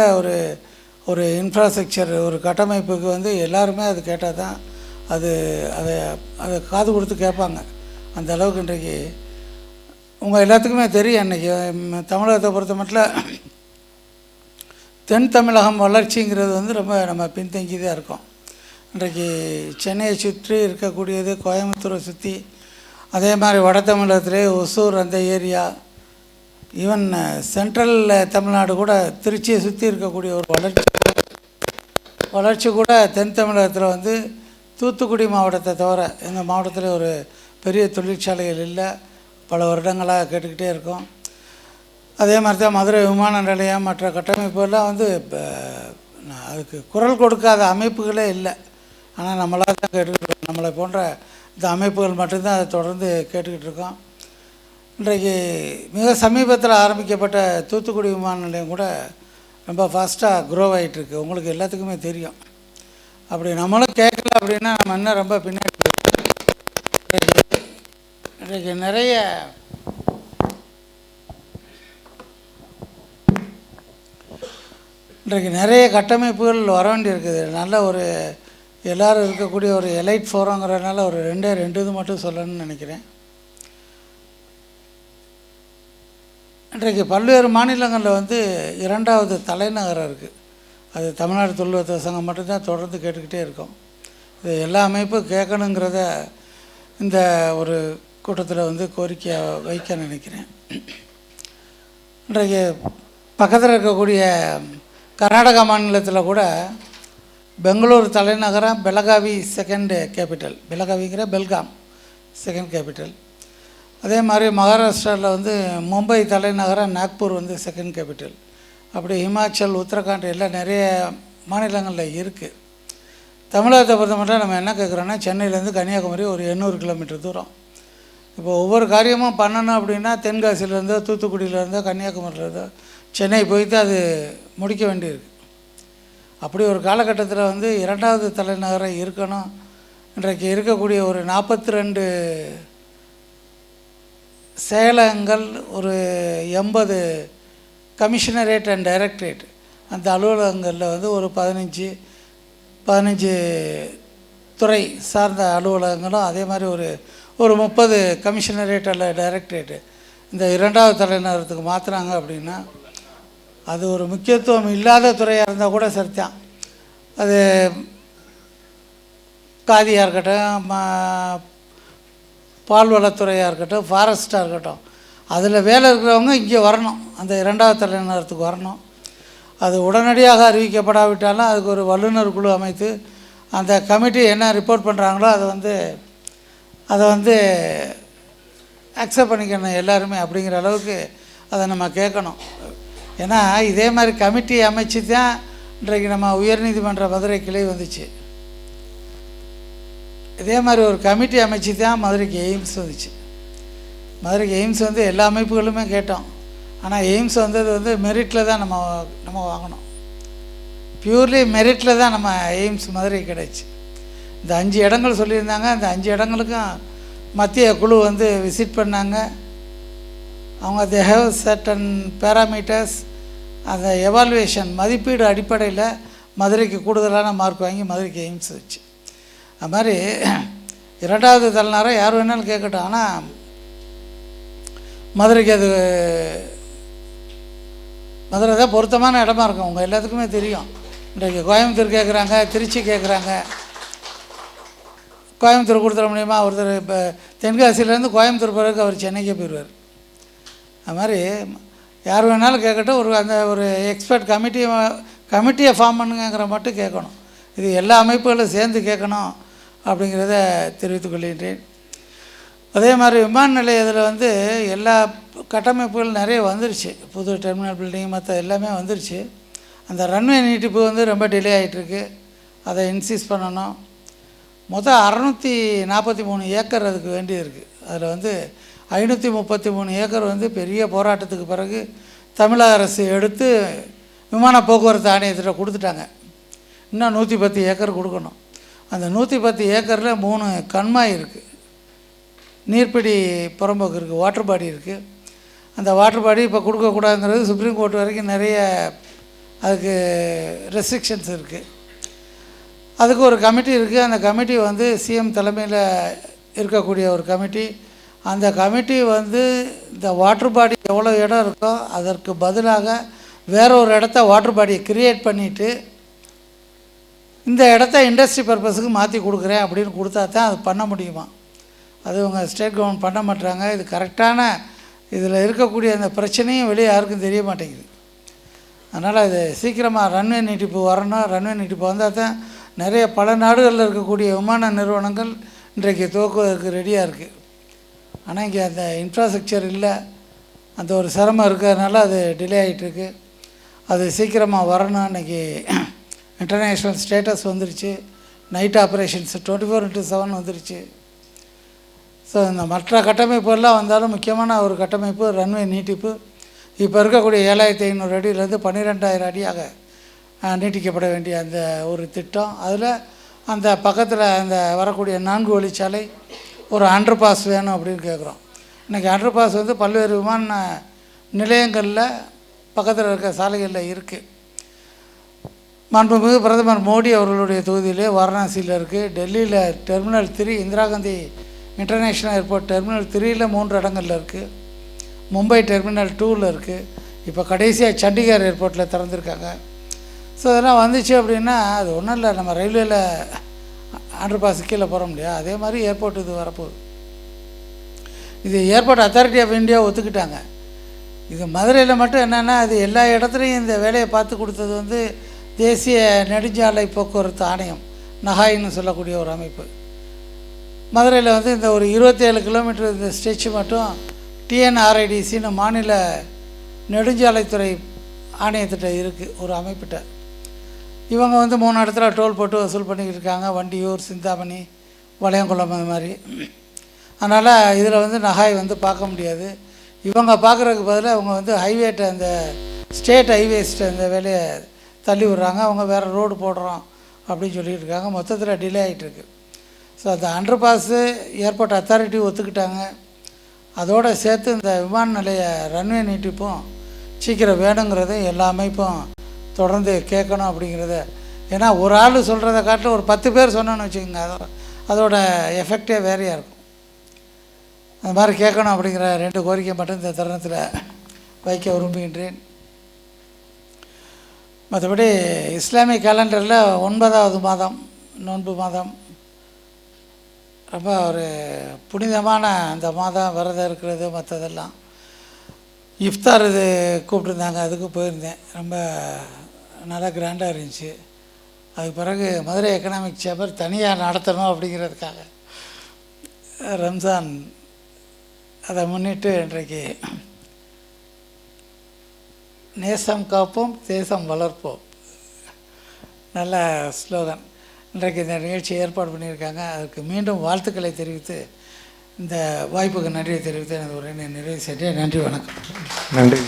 ஒரு இன்ஃப்ராஸ்ட்ரக்சர், ஒரு கட்டமைப்புக்கு வந்து எல்லாருமே அது கேட்டால் தான் அதை காது கொடுத்து கேட்பாங்க. அந்த அளவுக்கு இன்றைக்கு உங்கள் எல்லாத்துக்குமே தெரியும், இன்றைக்கி தமிழகத்தை பொறுத்த மட்டும் தென் தமிழகம் வளர்ச்சிங்கிறது வந்து ரொம்ப நம்ம பின்தங்கி தான் இருக்கோம். இன்றைக்கு சென்னையை சுற்றி இருக்கக்கூடியது, கோயம்புத்தூரை சுற்றி, அதே மாதிரி வட தமிழகத்திலே ஒசூர் அந்த ஏரியா, ஈவன் சென்ட்ரல் தமிழ்நாடு கூட திருச்சியை சுற்றி இருக்கக்கூடிய ஒரு வளர்ச்சி கூட தென் தமிழகத்தில் வந்து தூத்துக்குடி மாவட்டத்தை தவிர எங்கள் மாவட்டத்தில் ஒரு பெரிய தொழிற்சாலைகள் இல்லை. பல வருடங்களாக கேட்டுக்கிட்டே இருக்கோம். அதே மாதிரி தான் மதுரை விமான நிலையம், மற்ற கட்டமைப்புகள்லாம் வந்து அதுக்கு குரல் கொடுக்காத அமைப்புகளே இல்லை. ஆனால் நம்மளாக தான் கேட்டுக்கிட்டு இருக்கோம். நம்மளை போன்ற இந்த அமைப்புகள் மட்டும்தான் அதை தொடர்ந்து கேட்டுக்கிட்டு இருக்கோம். இன்றைக்கு மிக சமீபத்தில் ஆரம்பிக்கப்பட்ட தூத்துக்குடி விமான நிலையம் கூட ரொம்ப ஃபாஸ்ட்டாக க்ரோ ஆகிட்டுருக்கு. உங்களுக்கு எல்லாத்துக்குமே தெரியும். அப்படி நம்மளும் கேட்கல அப்படின்னா நம்ம இன்னும் ரொம்ப பின்னாடி. இன்றைக்கு நிறைய கட்டமைப்புகள் வர வேண்டியிருக்குது. நல்ல ஒரு எல்லோரும் இருக்கக்கூடிய ஒரு எலைட் ஃபோரங்கிறதுனால ஒரு 2 இது மட்டும் சொல்லணும்னு நினைக்கிறேன். இன்றைக்கு பல்வேறு மாநிலங்களில் வந்து 2வது தலைநகரம் இருக்குது. அது தமிழ்நாடு தொழில்வர்த்தக சங்கம் மட்டும்தான் தொடர்ந்து கேட்டுக்கிட்டே இருக்கோம். இது எல்லா அமைப்பும் கேட்கணுங்கிறத இந்த ஒரு கூட்டத்தில் வந்து கோரிக்கையை வைக்க நினைக்கிறேன். இன்றைக்கு பக்கத்தில் இருக்கக்கூடிய கர்நாடகா மாநிலத்தில் கூட பெங்களூர் தலைநகரம் பெலகாவி செகண்ட் கேபிட்டல், பெலகாவிங்கிற பெல்காம் செகண்ட் கேபிட்டல். அதே மாதிரி மகாராஷ்டிராவில் வந்து மும்பை தலைநகரம் நாக்பூர் வந்து செகண்ட் கேபிட்டல். அப்படி ஹிமாச்சல், உத்தரகாண்ட் எல்லாம் நிறைய மாநிலங்களில் இருக்குது. தமிழகத்தை பொறுத்த மட்டும் நம்ம என்ன கேட்குறோன்னா, சென்னையிலேருந்து கன்னியாகுமரி ஒரு 800 கிலோமீட்டர் தூரம். இப்போ ஒவ்வொரு காரியமும் பண்ணணும் அப்படின்னா தென்காசியிலேருந்தோ, தூத்துக்குடியிலேருந்தோ, கன்னியாகுமரியிலேருந்தோ சென்னை போய்ட்டு அது முடிக்க வேண்டியிருக்கு. அப்படி ஒரு காலகட்டத்தில் வந்து 2வது தலைநகரம் இருக்கணும். இன்றைக்கு இருக்கக்கூடிய ஒரு 42 செயலகங்கள், ஒரு 80 கமிஷனரேட் அண்ட் டைரக்டரேட், அந்த அலுவலகங்களில் வந்து ஒரு 15 துறை சார்ந்த அலுவலகங்களும், அதே மாதிரி ஒரு 30 கமிஷனரேட் அல்ல டைரக்டரேட்டு இந்த 2வது தலைநகரத்துக்கு மாற்றுறாங்க அப்படின்னா அது ஒரு முக்கியத்துவம் இல்லாத துறையாக இருந்தால் கூட சரித்தான். அது காதியாக இருக்கட்டும், பால்வளத்துறையாக இருக்கட்டும், ஃபாரஸ்ட்டாக இருக்கட்டும், அதில் வேலை இருக்கிறவங்க இங்கே வரணும், அந்த 2வது தலைநகரத்துக்கு வரணும். அது உடனடியாக அறிவிக்கப்படாவிட்டாலும் அதுக்கு ஒரு வல்லுநர் குழு அமைத்து அந்த கமிட்டி என்ன ரிப்போர்ட் பண்ணுறாங்களோ அதை வந்து அக்செப்ட் பண்ணிக்கணும் எல்லாருமே, அப்படிங்கிற அளவுக்கு அதை நம்ம கேட்கணும். ஏன்னா இதே மாதிரி கமிட்டி அமைச்சு தான் இன்றைக்கு நம்ம உயர்நீதிமன்ற மதுரை கிளை வந்துச்சு. இதே மாதிரி ஒரு கமிட்டி அமைச்சு தான் மதுரைக்கு எய்ம்ஸ் வந்துச்சு. மதுரைக்கு எய்ம்ஸ் வந்து எல்லா அமைப்புகளுமே கேட்டோம். ஆனால் எய்ம்ஸ் வந்தது வந்து மெரிட்டில் தான் நம்ம வாங்கினோம். பியூர்லி மெரிட்டில் தான் நம்ம எய்ம்ஸ் மதுரை கிடைச்சி. இந்த 5 இடங்கள் சொல்லியிருந்தாங்க. அந்த 5 இடங்களுக்கும் மத்திய குழு வந்து விசிட் பண்ணாங்க. அவங்க தே ஹேவ் சர்டன் பேராமீட்டர்ஸ், அந்த எவால்வேஷன் மதிப்பீடு அடிப்படையில் மதுரைக்கு கூடுதலான மார்க் வாங்கி மதுரைக்கு எய்ம்ஸ் வச்சு. அது மாதிரி 2வது தலைநகரம் யார் வேணாலும் கேட்கட்டும், ஆனால் மதுரைக்கு அது மதுரை தான் பொருத்தமான இடமா இருக்கும். உங்கள் எல்லாத்துக்குமே தெரியும். இன்றைக்கு கோயம்புத்தூர் கேட்குறாங்க, திருச்சி கேட்குறாங்க. கோயம்புத்தூர் கொடுத்துட முடியுமா? ஒருத்தர் இப்போ தென்காசியிலேருந்து கோயம்புத்தூர் பிறகு அவர் சென்னைக்கே போயிடுவார். அது மாதிரி யார் வேணாலும் கேட்கட்டும். அந்த ஒரு எக்ஸ்பர்ட் கமிட்டியை ஃபார்ம் பண்ணுங்கிற மட்டும் கேட்கணும். இது எல்லா அமைப்புகளும் சேர்ந்து கேட்கணும் அப்படிங்கிறத தெரிவித்துக் கொள்கின்றேன். அதே மாதிரி விமான நிலையத்தில் வந்து எல்லா கட்டமைப்புகள் நிறைய வந்துருச்சு. புது டெர்மினல் பில்டிங் மற்ற எல்லாமே வந்துருச்சு. அந்த ரன்வே நீட்டிப்பு வந்து ரொம்ப டிலே ஆகிட்டுருக்கு. அதை இன்சீஸ் பண்ணணும். மொத்தம் 643 ஏக்கர் அதுக்கு வேண்டியிருக்கு. அதில் வந்து 533 ஏக்கர் வந்து பெரிய போராட்டத்துக்கு பிறகு தமிழக அரசு எடுத்து விமான போக்குவரத்து ஆணையத்திட்ட கொடுத்துட்டாங்க. இன்னும் 110 ஏக்கர் கொடுக்கணும். அந்த 110 ஏக்கரில் 3 கண்மாய் இருக்குது, நீர்ப்பிடி புறம்போக்கு இருக்குது, வாட்டர் பாடி இருக்குது. அந்த வாட்டர் பாடி இப்போ கொடுக்கக்கூடாதுங்கிறது சுப்ரீம் கோர்ட் வரைக்கும் நிறைய அதுக்கு ரெஸ்ட்ரிக்ஷன்ஸ் இருக்குது. அதுக்கு ஒரு கமிட்டி இருக்குது. அந்த கமிட்டி வந்து சிஎம் தலைமையில் இருக்கக்கூடிய ஒரு கமிட்டி. அந்த கமிட்டி வந்து இந்த வாட்டர் பாடி எவ்வளோ இடம் இருக்கோ அதற்கு பதிலாக வேற ஒரு இடத்த வாட்டர் பாடியை கிரியேட் பண்ணிவிட்டு இந்த இடத்த இண்டஸ்ட்ரி பர்பஸுக்கு மாற்றி கொடுக்குறேன் அப்படின்னு கொடுத்தா தான் அது பண்ண முடியுமா. அது உங்கள் ஸ்டேட் கவர்மெண்ட் பண்ண மாட்டாங்க. இது கரெக்டான இதில் இருக்கக்கூடிய அந்த பிரச்சனையும் வெளியே யாருக்கும் தெரிய மாட்டேங்குது. அதனால் இது சீக்கிரமாக ரன்வே நீட்டிப்பு வரணும். ரன்வே நீட்டிப்பு வந்தால் தான் நிறைய பல நாடுகளில் இருக்கக்கூடிய விமான நிறுவனங்கள் இன்றைக்கு துவக்குவதற்கு ரெடியாக இருக்குது. ஆனால் இங்கே அந்த இன்ஃப்ராஸ்ட்ரக்சர் இல்லை, அந்த ஒரு சிரமம் இருக்கிறதுனால அது டிலே ஆகிட்டுருக்கு. அது சீக்கிரமாக வரணும். இன்றைக்கி இன்டர்நேஷ்னல் ஸ்டேட்டஸ் வந்துருச்சு. நைட் ஆப்ரேஷன்ஸ் 24/7 வந்துருச்சு. ஸோ இந்த மற்ற கட்டமைப்புலாம் வந்தாலும் முக்கியமான ஒரு கட்டமைப்பு ரன்வே நீட்டிப்பு. இப்போ இருக்கக்கூடிய 7500 அடியிலேருந்து 12000 அடியாக நீட்டிக்கப்பட வேண்டிய அந்த ஒரு திட்டம். அதில் அந்த பக்கத்தில் அந்த வரக்கூடிய 4 வழிச்சாலை ஒரு அண்டர் பாஸ் வேணும் அப்படின்னு கேட்குறோம். இன்றைக்கி அண்டர் பாஸ் வந்து பல்வேறு விமான நிலையங்களில் பக்கத்தில் இருக்க சாலைகளில் இருக்குது. மாண்புமிகு பிரதமர் மோடி அவர்களுடைய தொகுதியிலே வாரணாசியில் இருக்குது. டெல்லியில் terminal 3 Indira Gandhi international airport terminal 3ல் 3 இடங்களில் இருக்குது. மும்பை டெர்மினல் 2ல் இருக்குது. இப்போ கடைசியாக சண்டிகர் ஏர்போர்ட்டில் திறந்துருக்காங்க. ஸோ இதெல்லாம் வந்துச்சு அப்படின்னா அது ஒன்றும் இல்லை, நம்ம ரயில்வேயில் அண்டர் பாஸ் கீழே போகிற முடியாது. அதே மாதிரி ஏர்போர்ட் இது வரப்போகுது. இது ஏர்போர்ட் அத்தாரிட்டி ஆஃப் இந்தியா ஒத்துக்கிட்டாங்க. இது மதுரையில் மட்டும் என்னென்னா அது எல்லா இடத்துலையும் இந்த வேலையை பார்த்து கொடுத்தது வந்து தேசிய நெடுஞ்சாலை போக்குவரத்து ஆணையம், நகாயின்னு சொல்லக்கூடிய ஒரு அமைப்பு. மதுரையில் வந்து இந்த ஒரு 27 கிலோமீட்டர் இந்த ஸ்ட்ரெச் மட்டும் டிஎன்ஆர்ஐடிசின்னு மாநில நெடுஞ்சாலைத்துறை ஆணையத்திட்ட இருக்குது, ஒரு அமைப்பிட்ட. இவங்க வந்து 3 இடத்துல டோல் போட்டு வசூல் பண்ணிக்கிட்டு இருக்காங்க. வண்டியூர், சிந்தாமணி, வளையங்குளம் அது மாதிரி. அதனால் இதில் வந்து நகாய் வந்து பார்க்க முடியாது. இவங்க பார்க்குறதுக்கு பதிலாக அவங்க வந்து ஹைவேட்ட அந்த ஸ்டேட் ஹைவேஸ்ட்டு அந்த வேலையை தள்ளி விட்றாங்க. அவங்க வேறு ரோடு போடுறோம் அப்படின்னு சொல்லிகிட்டு இருக்காங்க. மொத்தத்தில் டிலே ஆகிட்டுருக்கு. ஸோ அந்த அண்டர் பாஸு ஏர்போர்ட் அத்தாரிட்டி ஒத்துக்கிட்டாங்க. அதோடு சேர்த்து இந்த விமான நிலைய ரன்வே நீட்டிப்பும் சீக்கிரம் வேணுங்கிறத எல்லா அமைப்பும் தொடர்ந்து கேட்கணும் அப்படிங்கிறத. ஏன்னா ஒரு ஆள் சொல்கிறத காட்டில் ஒரு 10 பேர் சொன்னோன்னு வச்சுக்கோங்க, அதோட எஃபெக்டே வேறையாக இருக்கும். அந்த மாதிரி கேட்கணும் அப்படிங்கிற 2 கோரிக்கை மட்டும் இந்த தருணத்தில் வைக்க விரும்புகின்றேன். மற்றபடி இஸ்லாமிய கேலண்டரில் 9வது மாதம் நோன்பு மாதம், ரொம்ப ஒரு புனிதமான அந்த மாதம், விரதம் இருக்கிறது மற்றதெல்லாம். இஃப்தார் இது கூப்பிட்டுருந்தாங்க, அதுக்கு போயிருந்தேன். ரொம்ப நல்லா கிராண்டாக இருந்துச்சு. அதுக்கு பிறகு மதுரை எக்கனாமிக் சேம்பர் தனியாக நடத்தணும் அப்படிங்கிறதுக்காக ரம்ஜான் அதை முன்னிட்டு இன்றைக்கு நேசம் காப்போம் தேசம் வளர்ப்போம், நல்ல ஸ்லோகன். இன்றைக்கு இந்த நிகழ்ச்சி ஏற்பாடு பண்ணியிருக்காங்க. அதுக்கு மீண்டும் வாழ்த்துக்களை தெரிவித்து இந்த வாய்ப்புக்கு நன்றியை தெரிவித்து எனது உரையை நிறைவு செய்கிறேன். நன்றி, வணக்கம். நன்றி.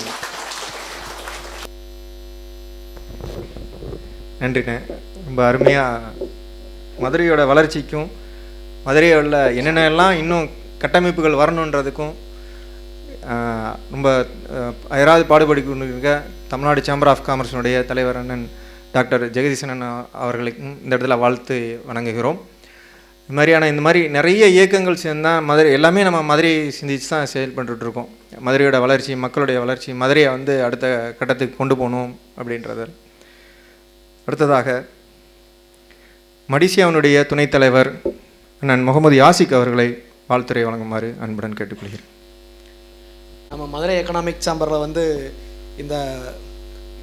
நன்றிண்ணே. ரொம்ப அருமையாக மதுரையோட வளர்ச்சிக்கும் மதுரையோட என்னென்னலாம் இன்னும் கட்டமைப்புகள் வரணுன்றதுக்கும் ரொம்ப அயராது பாடுபடி கொண்டு இருக்க தமிழ்நாடு சேம்பர் ஆஃப் காமர்ஸினுடைய தலைவர் அண்ணன் டாக்டர் ஜெகதீசன் அவர்களுக்கும் இந்த இடத்துல வாழ்த்து வணங்குகிறோம். இந்த மாதிரி நிறைய இயக்கங்கள் சேர்ந்தால் மதுரை எல்லாமே நம்ம மதுரையை சிந்திச்சு தான் செயல்பட்டுருக்கோம். மதுரையோட வளர்ச்சி, மக்களுடைய வளர்ச்சி, மதுரையை வந்து அடுத்த கட்டத்துக்கு கொண்டு போகணும் அப்படின்றது. அடுத்ததாக மடிசியாவினுடைய துணைத் தலைவர் அண்ணன் முகமது யாசிக் அவர்களை வாழ்த்துரை வழங்குமாறு அன்புடன் கேட்டுக்கொள்கிறேன். நம்ம மதுரை எக்கனாமிக் சேம்பரில் வந்து இந்த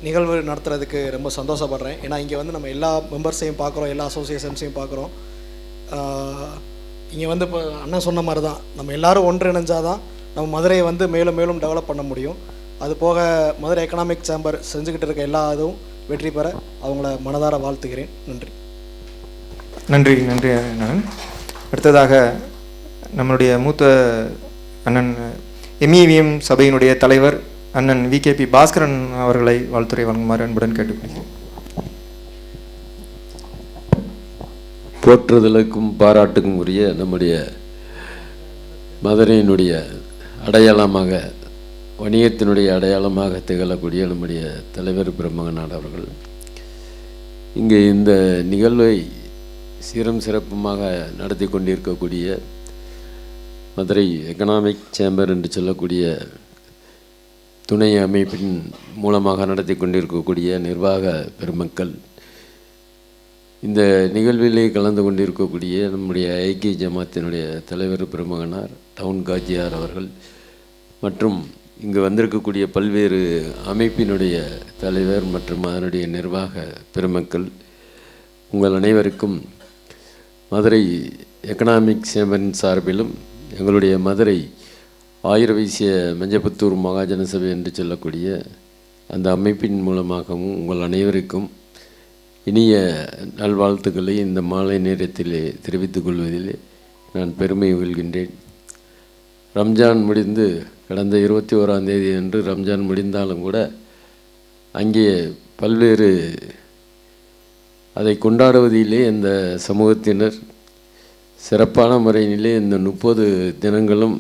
நிகழ்வு நடத்துறதுக்கு ரொம்ப சந்தோஷப்படுறேன். ஏன்னா இங்கே வந்து நம்ம எல்லா மெம்பர்ஸையும் பார்க்குறோம், எல்லா அசோசியேஷன்ஸையும் பார்க்குறோம். இங்கே வந்து இப்போ அண்ணன் சொன்ன மாதிரி தான் நம்ம எல்லோரும் ஒன்றிணைஞ்சால் தான் நம்ம மதுரையை வந்து மேலும் மேலும் டெவலப் பண்ண முடியும். அது போக மதுரை எக்கனாமிக் சேம்பர் செஞ்சுக்கிட்டு இருக்க எல்லா இதுவும் வெற்றி பெற அவங்கள மனதார வாழ்த்துகிறேன். நன்றி. நன்றி நன்றி அண்ணன். அடுத்ததாக நம்மளுடைய மூத்த அண்ணன் எம்இவிஎம் சபையினுடைய தலைவர் அண்ணன் விகேபி பாஸ்கரன் அவர்களை வாழ்த்துரை வழங்குமாறு அன்புடன் கேட்டுக்கொள்கிறேன். போற்றுதலுக்கும் பாராட்டுக்கும் உரிய நம்முடைய மதுரையினுடைய அடையாளமாக, வணிகத்தினுடைய அடையாளமாக திகழக்கூடிய நம்முடைய தலைவர் பிரம்மகநாத் அவர்கள் இங்கே இந்த நிகழ்வை சீரும் சிறப்புமாக நடத்தி கொண்டிருக்கக்கூடிய மதுரை எக்கனாமிக் சேம்பர் என்று சொல்லக்கூடிய துணை அமைப்பின் மூலமாக நடத்தி கொண்டிருக்கக்கூடிய நிர்வாக பெருமக்கள், இந்த நிகழ்விலே கலந்து கொண்டிருக்கக்கூடிய நம்முடைய ஐக்கிய ஜமாத்தினுடைய தலைவர் பிரமுகனார் டவுன் காஜியார் அவர்கள் மற்றும் இங்கு வந்திருக்கக்கூடிய பல்வேறு அமைப்பினுடைய தலைவர் மற்றும் அதனுடைய நிர்வாக பெருமக்கள், உங்கள் அனைவருக்கும் மதுரை எக்கனாமிக் சேம்பரின் சார்பிலும் எங்களுடைய மதுரை ஆயிர வைசிய மஞ்சப்புத்தூர் மகாஜன சபை என்று சொல்லக்கூடிய அந்த அமைப்பின் மூலமாகவும் உங்கள் அனைவருக்கும் இனிய நல்வாழ்த்துக்களை இந்த மாலை நேரத்திலே தெரிவித்துக் கொள்வதிலே நான் பெருமை கொள்கின்றேன். ரம்ஜான் முடிந்து கடந்த 21ஆம் தேதி அன்று ரம்ஜான் முடிந்தாலும் கூட அங்கே பல்வேறு அதை கொண்டாடுவதிலே இந்த சமூகத்தினர் சிறப்பான முறையிலே இந்த 30 தினங்களும்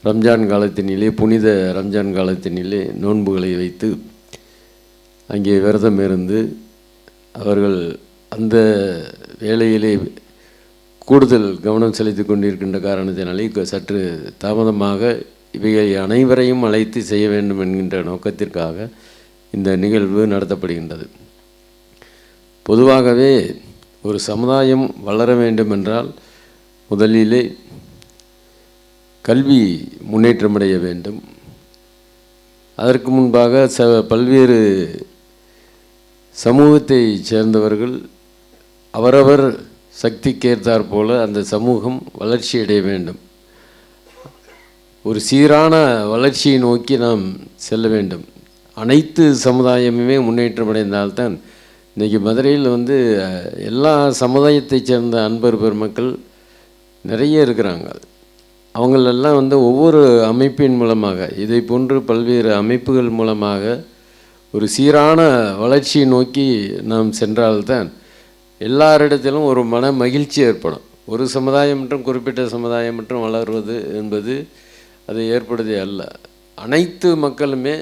ரம்ஜான் காலத்தினிலே, புனித ரம்ஜான் காலத்தினிலே நோன்புகளை வைத்து அங்கே விரதம் இருந்து அவர்கள் அந்த வேளையிலே கூடுதல் கவனம் செலுத்தி கொண்டிருக்கின்ற காரணத்தினாலே சற்று தாமதமாக இவைகளை அனைவரையும் அழைத்து செய்ய வேண்டும் என்கின்ற நோக்கத்திற்காக இந்த நிகழ்வு நடத்தப்படுகின்றது. பொதுவாகவே ஒரு சமுதாயம் வளர வேண்டும் என்றால் முதலிலே கல்வி முன்னேற்றமடைய வேண்டும். அதற்கு முன்பாக பல்வேறு சமூகத்தை சேர்ந்தவர்கள் அவரவர் சக்திக்கேற்றாற் போல அந்த சமூகம் வளர்ச்சியடைய வேண்டும். ஒரு சீரான வளர்ச்சியை நோக்கி நாம் செல்ல வேண்டும். அனைத்து சமுதாயமுமே முன்னேற்றமடைந்தால்தான் இன்றைக்கி மதுரையில் வந்து எல்லா சமுதாயத்தைச் சேர்ந்த அன்பர் பெருமக்கள் நிறைய இருக்கிறாங்க. அவங்களெல்லாம் வந்து ஒவ்வொரு அமைப்பின் மூலமாக, இதை போன்று பல்வேறு அமைப்புகள் மூலமாக ஒரு சீரான வளர்ச்சியை நோக்கி நாம் சென்றால்தான் எல்லாரிடத்திலும் ஒரு மன மகிழ்ச்சி ஏற்படும். ஒரு சமுதாயம் மற்றும் குறிப்பிட்ட சமுதாயம் மற்றும் வளர்வது என்பது அது ஏற்படுவதே அல்ல. அனைத்து மக்களுமே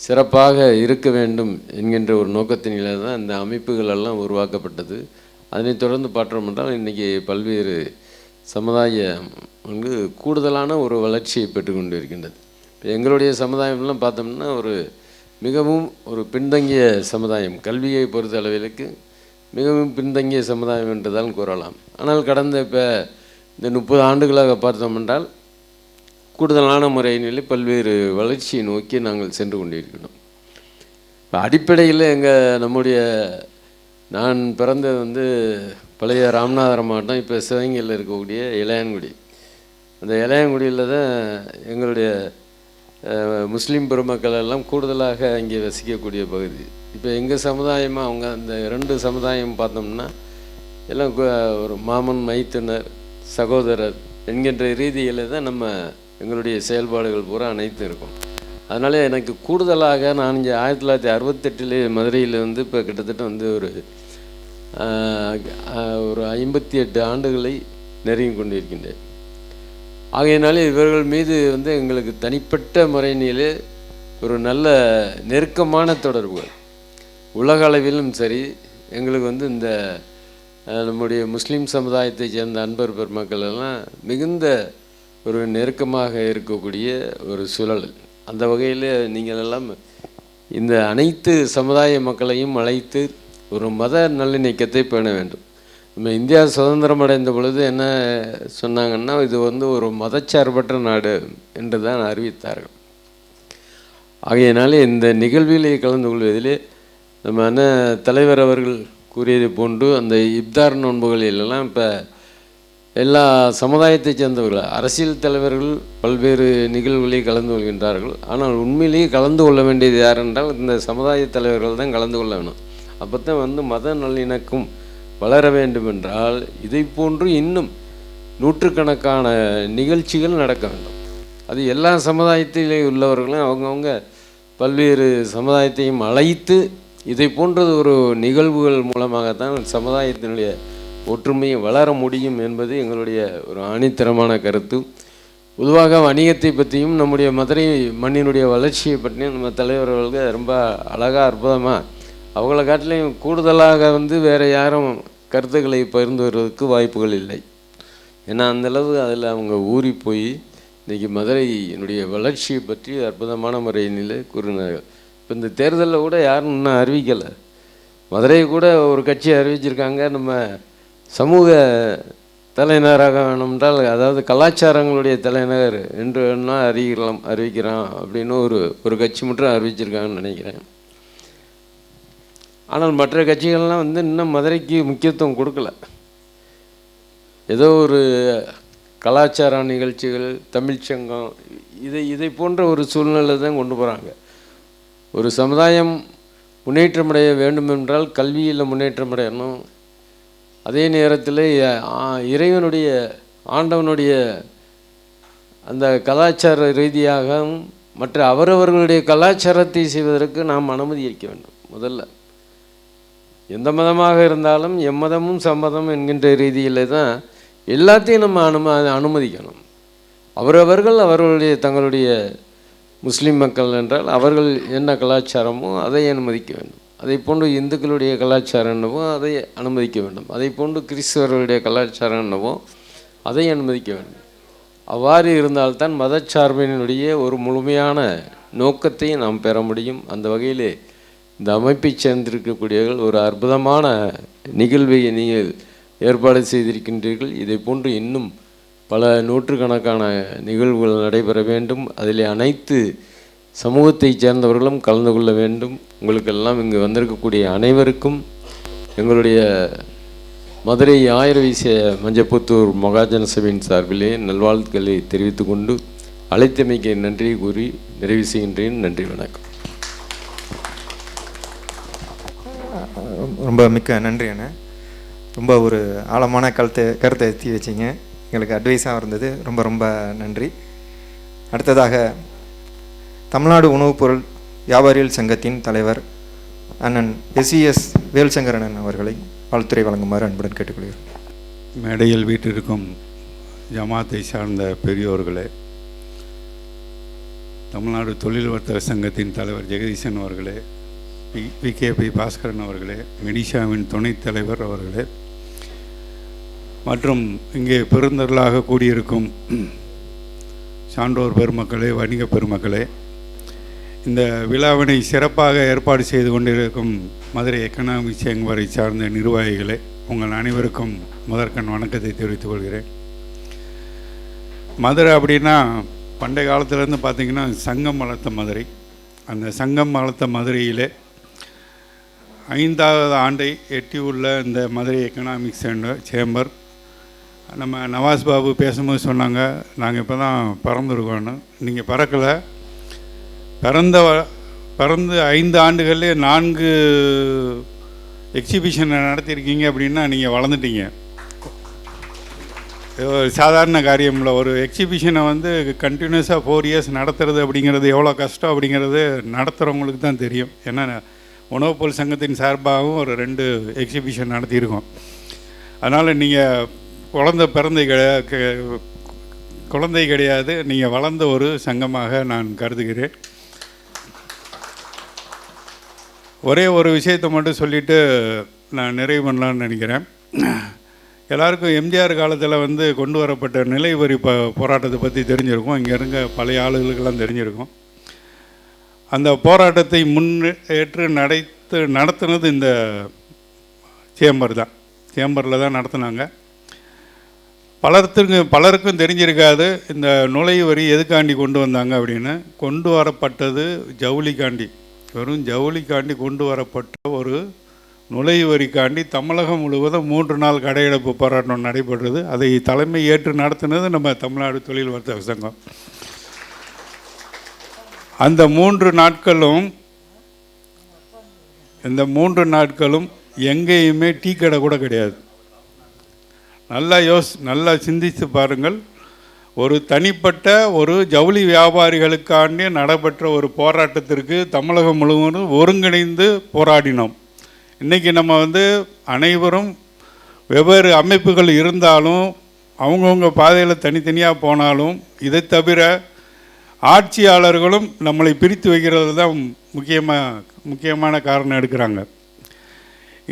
சிறப்பாக இருக்க வேண்டும் என்கின்ற ஒரு நோக்கத்தினிலே தான் இந்த அமைப்புகள் எல்லாம் உருவாக்கப்பட்டது. அதனைத் தொடர்ந்து பார்த்தோம் என்றால் இன்றைக்கி பல்வேறு சமுதாயம் வந்து கூடுதலான ஒரு வளர்ச்சியை பெற்றுக்கொண்டு இருக்கின்றது. இப்போ எங்களுடைய சமுதாயம்லாம் பார்த்தோம்னா மிகவும் ஒரு பின்தங்கிய சமுதாயம், கல்வியை பொறுத்த அளவிற்கு மிகவும் பின்தங்கிய சமுதாயம் என்றுதான் கூறலாம். ஆனால் கடந்த இப்போ இந்த 30 ஆண்டுகளாக பார்த்தோம் என்றால் கூடுதலான முறையிலே பல்வேறு வளர்ச்சியை நோக்கி நாங்கள் சென்று கொண்டிருக்கிறோம். இப்போ அடிப்படையில் நான் பிறந்தது வந்து பழைய ராமநாதபுரம் மாவட்டம், இப்போ சிவகங்கையில் இருக்கக்கூடிய இளையான்குடி. அந்த இளையான்குடியில் தான் எங்களுடைய முஸ்லீம் பெருமக்கள் எல்லாம் கூடுதலாக இங்கே வசிக்கக்கூடிய பகுதி. இப்போ எங்கள் சமுதாயமாக அவங்க அந்த 2 சமுதாயம் பார்த்தோம்னா எல்லாம் ஒரு மாமன் மைத்துனர் சகோதரர் என்கின்ற ரீதியில் தான் எங்களுடைய செயல்பாடுகள் பூரா அனைத்தும் இருக்கும். அதனால் எனக்கு கூடுதலாக நான் இங்கே 1968 மதுரையில் வந்து இப்போ கிட்டத்தட்ட வந்து ஒரு 58 ஆண்டுகளை நெருங்கி கொண்டிருக்கின்றேன். ஆகையினாலே இவர்கள் மீது வந்து எங்களுக்கு தனிப்பட்ட முறையிலே ஒரு நல்ல நெருக்கமான தொடர்புகள், உலக அளவிலும் சரி எங்களுக்கு வந்து இந்த நம்முடைய முஸ்லீம் சமுதாயத்தை சேர்ந்த அன்பர் பெருமக்கள் எல்லாம் மிகுந்த ஒரு நெருக்கமாக இருக்கக்கூடிய ஒரு சூழல். அந்த வகையில் நீங்கள் எல்லாம் இந்த அனைத்து சமுதாய மக்களையும் அழைத்து ஒரு மத நல்லிணக்கத்தை பேண வேண்டும். நம்ம இந்தியா சுதந்திரம் அடைந்த பொழுது என்ன சொன்னாங்கன்னா, இது ஒரு மதச்சார்பற்ற நாடு என்று தான் அறிவித்தார்கள். ஆகையினாலே இந்த நிகழ்விலே கலந்து கொள்வதிலே நம்ம அண்ணன் தலைவர் அவர்கள் கூறியதை போன்று அந்த இப்தார் நோன்புகளிலெல்லாம் இப்போ எல்லா சமுதாயத்தை சேர்ந்தவர்கள், அரசியல் தலைவர்கள் பல்வேறு நிகழ்வுகளில் கலந்து கொள்கின்றார்கள். ஆனால் உண்மையிலேயே கலந்து கொள்ள வேண்டியது யார் என்றால் இந்த சமுதாய தலைவர்கள் தான் கலந்து கொள்ள வேணும். அப்போ தான் மத நல்லிணக்கம் வளர வேண்டும் என்றால் இதை போன்று இன்னும் நூற்றுக்கணக்கான நிகழ்ச்சிகள் நடக்க வேண்டும். அது எல்லா சமுதாயத்திலே உள்ளவர்களும் அவங்கவுங்க பல்வேறு சமுதாயத்தையும் அழைத்து இதை போன்றது ஒரு நிகழ்வுகள் மூலமாகத்தான் சமுதாயத்தினுடைய ஒற்றுமையை வளர முடியும் என்பது எங்களுடைய ஒரு ஆணித்தரமான கருத்து. பொதுவாக வணிகத்தை பற்றியும் நம்முடைய மதுரை மண்ணினுடைய வளர்ச்சியை பற்றியும் நம்ம தலைவர்கள் ரொம்ப அழகாக அற்புதமாக அவங்கள காட்டிலையும் கூடுதலாக வேறு யாரும் கருத்துக்களை பகிர்ந்து வருவதற்கு வாய்ப்புகள் இல்லை. ஏன்னா அந்தளவு அதில் அவங்க ஊறி போய் இன்றைக்கி மதுரையினுடைய வளர்ச்சியை பற்றி அற்புதமான முறையில் கூறினார்கள். இப்போ இந்த தேர்தலில் கூட யாரும் இன்னும் அறிவிக்கலை. மதுரையை கூட ஒரு கட்சி அறிவிச்சிருக்காங்க, நம்ம சமூக தலைநகராக வேணும்ன்றால், அதாவது கலாச்சாரங்களுடைய தலைநகர் என்று வேணும்னா அறிவிக்கிறோம் அப்படின்னு ஒரு கட்சி மட்டும் அறிவிச்சிருக்காங்கன்னு நினைக்கிறேன். ஆனால் மற்ற கட்சிகள்லாம் இன்னும் மதுரைக்கு முக்கியத்துவம் கொடுக்கல. ஏதோ ஒரு கலாச்சார நிகழ்ச்சிகள், தமிழ்ச்சங்கம், இதை போன்ற ஒரு சூழ்நிலை தான் கொண்டு போகிறாங்க. ஒரு சமுதாயம் முன்னேற்றமடைய வேண்டுமென்றால் கல்வியில் முன்னேற்றமடையணும். அதே நேரத்தில் இறைவனுடைய ஆண்டவனுடைய அந்த கலாச்சார ரீதியாகவும் மற்ற அவரவர்களுடைய கலாச்சாரத்தை செய்வதற்கு நாம் அனுமதி அளிக்க வேண்டும். முதல்ல எந்த மதமாக இருந்தாலும் எம்மதமும் சம்மதம் என்கின்ற ரீதியில் தான் எல்லாத்தையும் நம்ம அனுமதிக்கணும். அவர்களுடைய தங்களுடைய முஸ்லீம் மக்கள் என்றால் அவர்கள் என்ன கலாச்சாரமோ அதை அனுமதிக்க வேண்டும். அதை போன்று இந்துக்களுடைய கலாச்சாரம் என்னவோ அதை அனுமதிக்க வேண்டும். அதை போன்று கிறிஸ்தவர்களுடைய கலாச்சாரம் என்னவோ அதை அனுமதிக்க வேண்டும். அவ்வாறு இருந்தால்தான் மதச்சார்பினுடைய ஒரு முழுமையான நோக்கத்தை நாம் பெற முடியும். அந்த வகையிலே இந்த அமைப்பை சேர்ந்திருக்கக்கூடியவர்கள் ஒரு அற்புதமான நிகழ்வை நீங்கள் ஏற்பாடு செய்திருக்கின்றீர்கள். இதை போன்று இன்னும் பல நூற்றுக்கணக்கான நிகழ்வுகள் நடைபெற வேண்டும். அதில் அனைத்து சமூகத்தை சேர்ந்தவர்களும் கலந்து கொள்ள வேண்டும். உங்களுக்கெல்லாம் இங்கு வந்திருக்கக்கூடிய அனைவருக்கும் எங்களுடைய மதுரை ஆயிர வீசிய மஞ்சப்புத்தூர் மகாஜன சபையின் சார்பிலே நல்வாழ்த்துக்களை தெரிவித்து கொண்டு அழைத்தமைக்கு நன்றி கூறி நிறைவு செய்கின்றேன். நன்றி, வணக்கம். ரொம்ப மிக்க நன்றி அண்ணா. ரொம்ப ஒரு ஆழமான கருத்தை எத்தி வச்சிங்க, எங்களுக்கு அட்வைஸாக இருந்தது. ரொம்ப ரொம்ப நன்றி. அடுத்ததாக தமிழ்நாடு உணவுப் பொருள் வியாபாரிகள் சங்கத்தின் தலைவர் அண்ணன் SES வேல்சங்கர் அண்ணன் அவர்களை வாழ்த்துரை வழங்குமாறு அன்புடன் கேட்டுக்கொள்கிறேன். மேடையில் வீட்டிற்கும் ஜமாத்தை சார்ந்த பெரியோர்களே, தமிழ்நாடு தொழில் வர்த்தக சங்கத்தின் தலைவர் ஜெகதீசன் அவர்களே, PKP பாஸ்கரன் அவர்களே, மெடிஷாவின் துணைத் தலைவர் அவர்களே, மற்றும் இங்கே பெருந்தர்களாக கூடியிருக்கும் சான்றோர் பெருமக்களே, வணிக பெருமக்களே, இந்த விழாவினை சிறப்பாக ஏற்பாடு செய்து கொண்டிருக்கும் மதுரை எக்கனாமிக் சேம்பரை சார்ந்த நிர்வாகிகளே, உங்கள் அனைவருக்கும் முதற்கண் வணக்கத்தை தெரிவித்துக் கொள்கிறேன். மதுரை அப்படின்னா பண்டைய காலத்திலேருந்து பார்த்திங்கன்னா சங்கம் வளர்த்த மதுரை. அந்த சங்கம் வளர்த்த மதுரையிலே 5வது ஆண்டை எட்டியுள்ள இந்த மதுரை எக்கனாமிக் சேம்பர், நம்ம நவாஸ் பாபு பேசும்போது சொன்னாங்க, நாங்கள் இப்போ தான் பிறந்திருக்கோன்னு. நீங்கள் பிறக்கலை, பிறந்து 5 ஆண்டுகள்லேயே 4 எக்ஸிபிஷனை நடத்தியிருக்கீங்க. அப்படின்னா நீங்கள் வளர்ந்துட்டீங்க. ஒரு சாதாரண காரியம் இல்லை. ஒரு எக்ஸிபிஷனை கண்டினியூஸாக 4 இயர்ஸ் நடத்துறது அப்படிங்கிறது எவ்வளோ கஷ்டம் அப்படிங்கிறது நடத்துகிறவங்களுக்கு தான் தெரியும். ஏன்னா உணவுப் பொருள் சங்கத்தின் சார்பாகவும் ஒரு 2 எக்ஸிபிஷன் நடத்தியிருக்கோம். அதனால் நீங்கள் குழந்தை கிடையாது, நீங்கள் வளர்ந்த ஒரு சங்கமாக நான் கருதுகிறேன். ஒரே ஒரு விஷயத்தை மட்டும் சொல்லிவிட்டு நான் நிறைவு பண்ணலான்னு நினைக்கிறேன். எல்லாருக்கும் எம்ஜிஆர் காலத்தில் வந்து கொண்டு வரப்பட்ட நிலை வரி போராட்டத்தை பற்றி தெரிஞ்சிருக்கும். இங்கே இருக்க பழைய ஆளுகளுக்கெல்லாம் தெரிஞ்சிருக்கும். அந்த போராட்டத்தை முன்னேற்று நடத்துனது இந்த சேம்பரில் தான் நடத்துனாங்க. பலருக்கும் தெரிஞ்சிருக்காது இந்த நுழைவு வரி எதுக்காண்டி கொண்டு வந்தாங்க அப்படின்னு. கொண்டு வரப்பட்டது ஜவுளிக்காண்டி, வெறும் ஜவுளிக்காண்டி கொண்டு வரப்பட்ட ஒரு நுழைவு வரிக்காண்டி தமிழகம் முழுவதும் 3 நாள் கடையடைப்பு போராட்டம் நடைபெற்றது. அதை தலைமை ஏற்று நடத்தினது நம்ம தமிழ்நாடு தொழில் வர்த்தக சங்கம். அந்த 3 நாட்களும் எங்கேயுமே டீ கடை கூட கிடையாது. நல்லா சிந்தித்து பாருங்கள். ஒரு தனிப்பட்ட ஒரு ஜவுளி வியாபாரிகளுக்காண்டி நடைபெற்ற ஒரு போராட்டத்திற்கு தமிழகம் முழுவதும் ஒருங்கிணைந்து போராடினோம். இன்றைக்கி நம்ம வந்து அனைவரும் வெவ்வேறு அமைப்புகள் இருந்தாலும் அவங்கவுங்க பாதையில் தனித்தனியாக போனாலும் இதை தவிர ஆட்சியாளர்களும் நம்மளை பிரித்து வைக்கிறது தான் முக்கியமான காரணம் எடுக்கிறாங்க.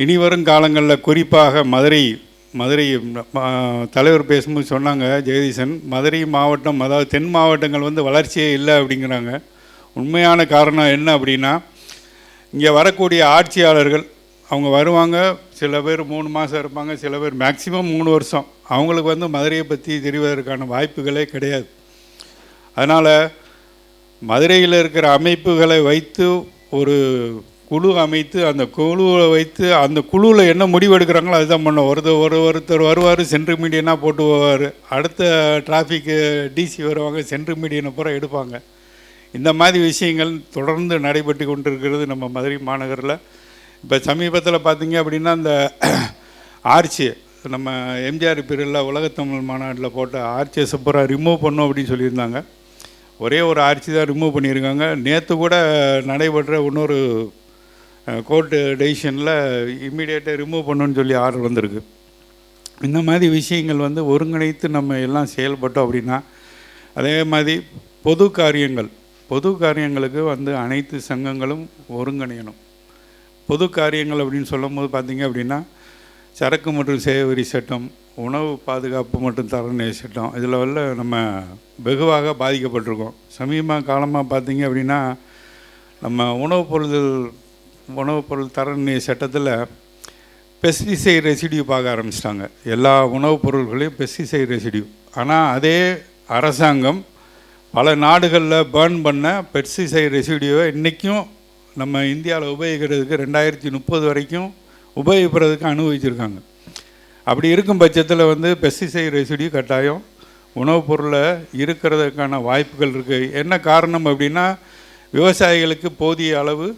இனி வரும் காலங்களில் குறிப்பாக மதுரை தலைவர் பேசும்போது சொன்னாங்க ஜெகதீசன், மதுரை மாவட்டம் அதாவது தென் மாவட்டங்கள் வந்து வளர்ச்சியே இல்லை அப்படிங்கிறாங்க. உண்மையான காரணம் என்ன அப்படின்னா, இங்கே வரக்கூடிய ஆட்சியாளர்கள் அவங்க வருவாங்க, சில பேர் 3 மாதம் இருப்பாங்க, சில பேர் மேக்சிமம் 3 வருஷம். அவங்களுக்கு வந்து மதுரையை பற்றி தெரிவதற்கான வாய்ப்புகளே கிடையாது. அதனால் மதுரையில் இருக்கிற அமைப்புகளை வைத்து ஒரு குழு அமைத்து அந்த குழுவை வைத்து அந்த குழுவில் என்ன முடிவு எடுக்கிறாங்களோ அதுதான் பண்ணோம். ஒருத்தர் வருவார், சென்ட்ரல் மீடியனாக போட்டு போவார். அடுத்த டிராஃபிக்கு டிசி வருவாங்க, சென்ட்ரல் மீடியனை பூரா எடுப்பாங்க. இந்த மாதிரி விஷயங்கள் தொடர்ந்து நடைபெற்று கொண்டிருக்கிறது நம்ம மதுரை மாநகரில். இப்போ சமீபத்தில் பார்த்திங்க அப்படின்னா அந்த ஆர்ச்சி நம்ம எம்ஜிஆர் பீரியடில் உலகத்தமிழ் மாநாட்டில் போட்ட ஆர்ச்சியை பூரா ரிமூவ் பண்ணோம் அப்படின்னு சொல்லியிருந்தாங்க. ஒரே ஒரு ஆர்ச்சி தான் ரிமூவ் பண்ணியிருக்காங்க. நேற்று கூட நடைபெற்ற இன்னொரு கோர்ட்டு டெசிஷனில் இம்மிடியேட்டாக ரிமூவ் பண்ணணுன்னு சொல்லி ஆர்டர் வந்திருக்கு. இந்த மாதிரி விஷயங்கள் வந்து ஒருங்கிணைத்து நம்ம எல்லாம் செயல்பட்டோம் அப்படின்னா, அதே மாதிரி பொது காரியங்களுக்கு வந்து அனைத்து சங்கங்களும் ஒருங்கிணையணும். பொது காரியங்கள் அப்படின்னு சொல்லும் போது பார்த்திங்க அப்படின்னா, சரக்கு மற்றும் சேவை வரி சட்டம், உணவு பாதுகாப்பு மற்றும் தரநிலை சட்டம், இதில் வந்து நம்ம வெகுவாக பாதிக்கப்பட்டிருக்கோம். சமீப காலமாக பார்த்திங்க அப்படின்னா, நம்ம உணவுப் பொருள் தரநிலை சட்டத்தில் பெஸ்டிசைட் ரெசிடியூ பார்க்க ஆரம்பிச்சிட்டாங்க. எல்லா உணவுப் பொருள்களையும் பெஸ்டிசைட் ரெசிடியூ. ஆனால் அதே அரசாங்கம் பல நாடுகளில் பேர்ன் பண்ண பெஸ்டிசைட் ரெசிடியூவை இன்றைக்கும் நம்ம இந்தியாவில் உபயோகிக்கிறதுக்கு 2030 வரைக்கும் உபயோகிக்கிறதுக்கு அனுபவிச்சிருக்காங்க. அப்படி இருக்கும் பட்சத்தில் வந்து பெஸ்டிசைட் ரெசிடியூ கட்டாயம் உணவுப் பொருளில் இருக்கிறதுக்கான வாய்ப்புகள் இருக்குது. என்ன காரணம் அப்படின்னா, விவசாயிகளுக்கு போதிய அளவு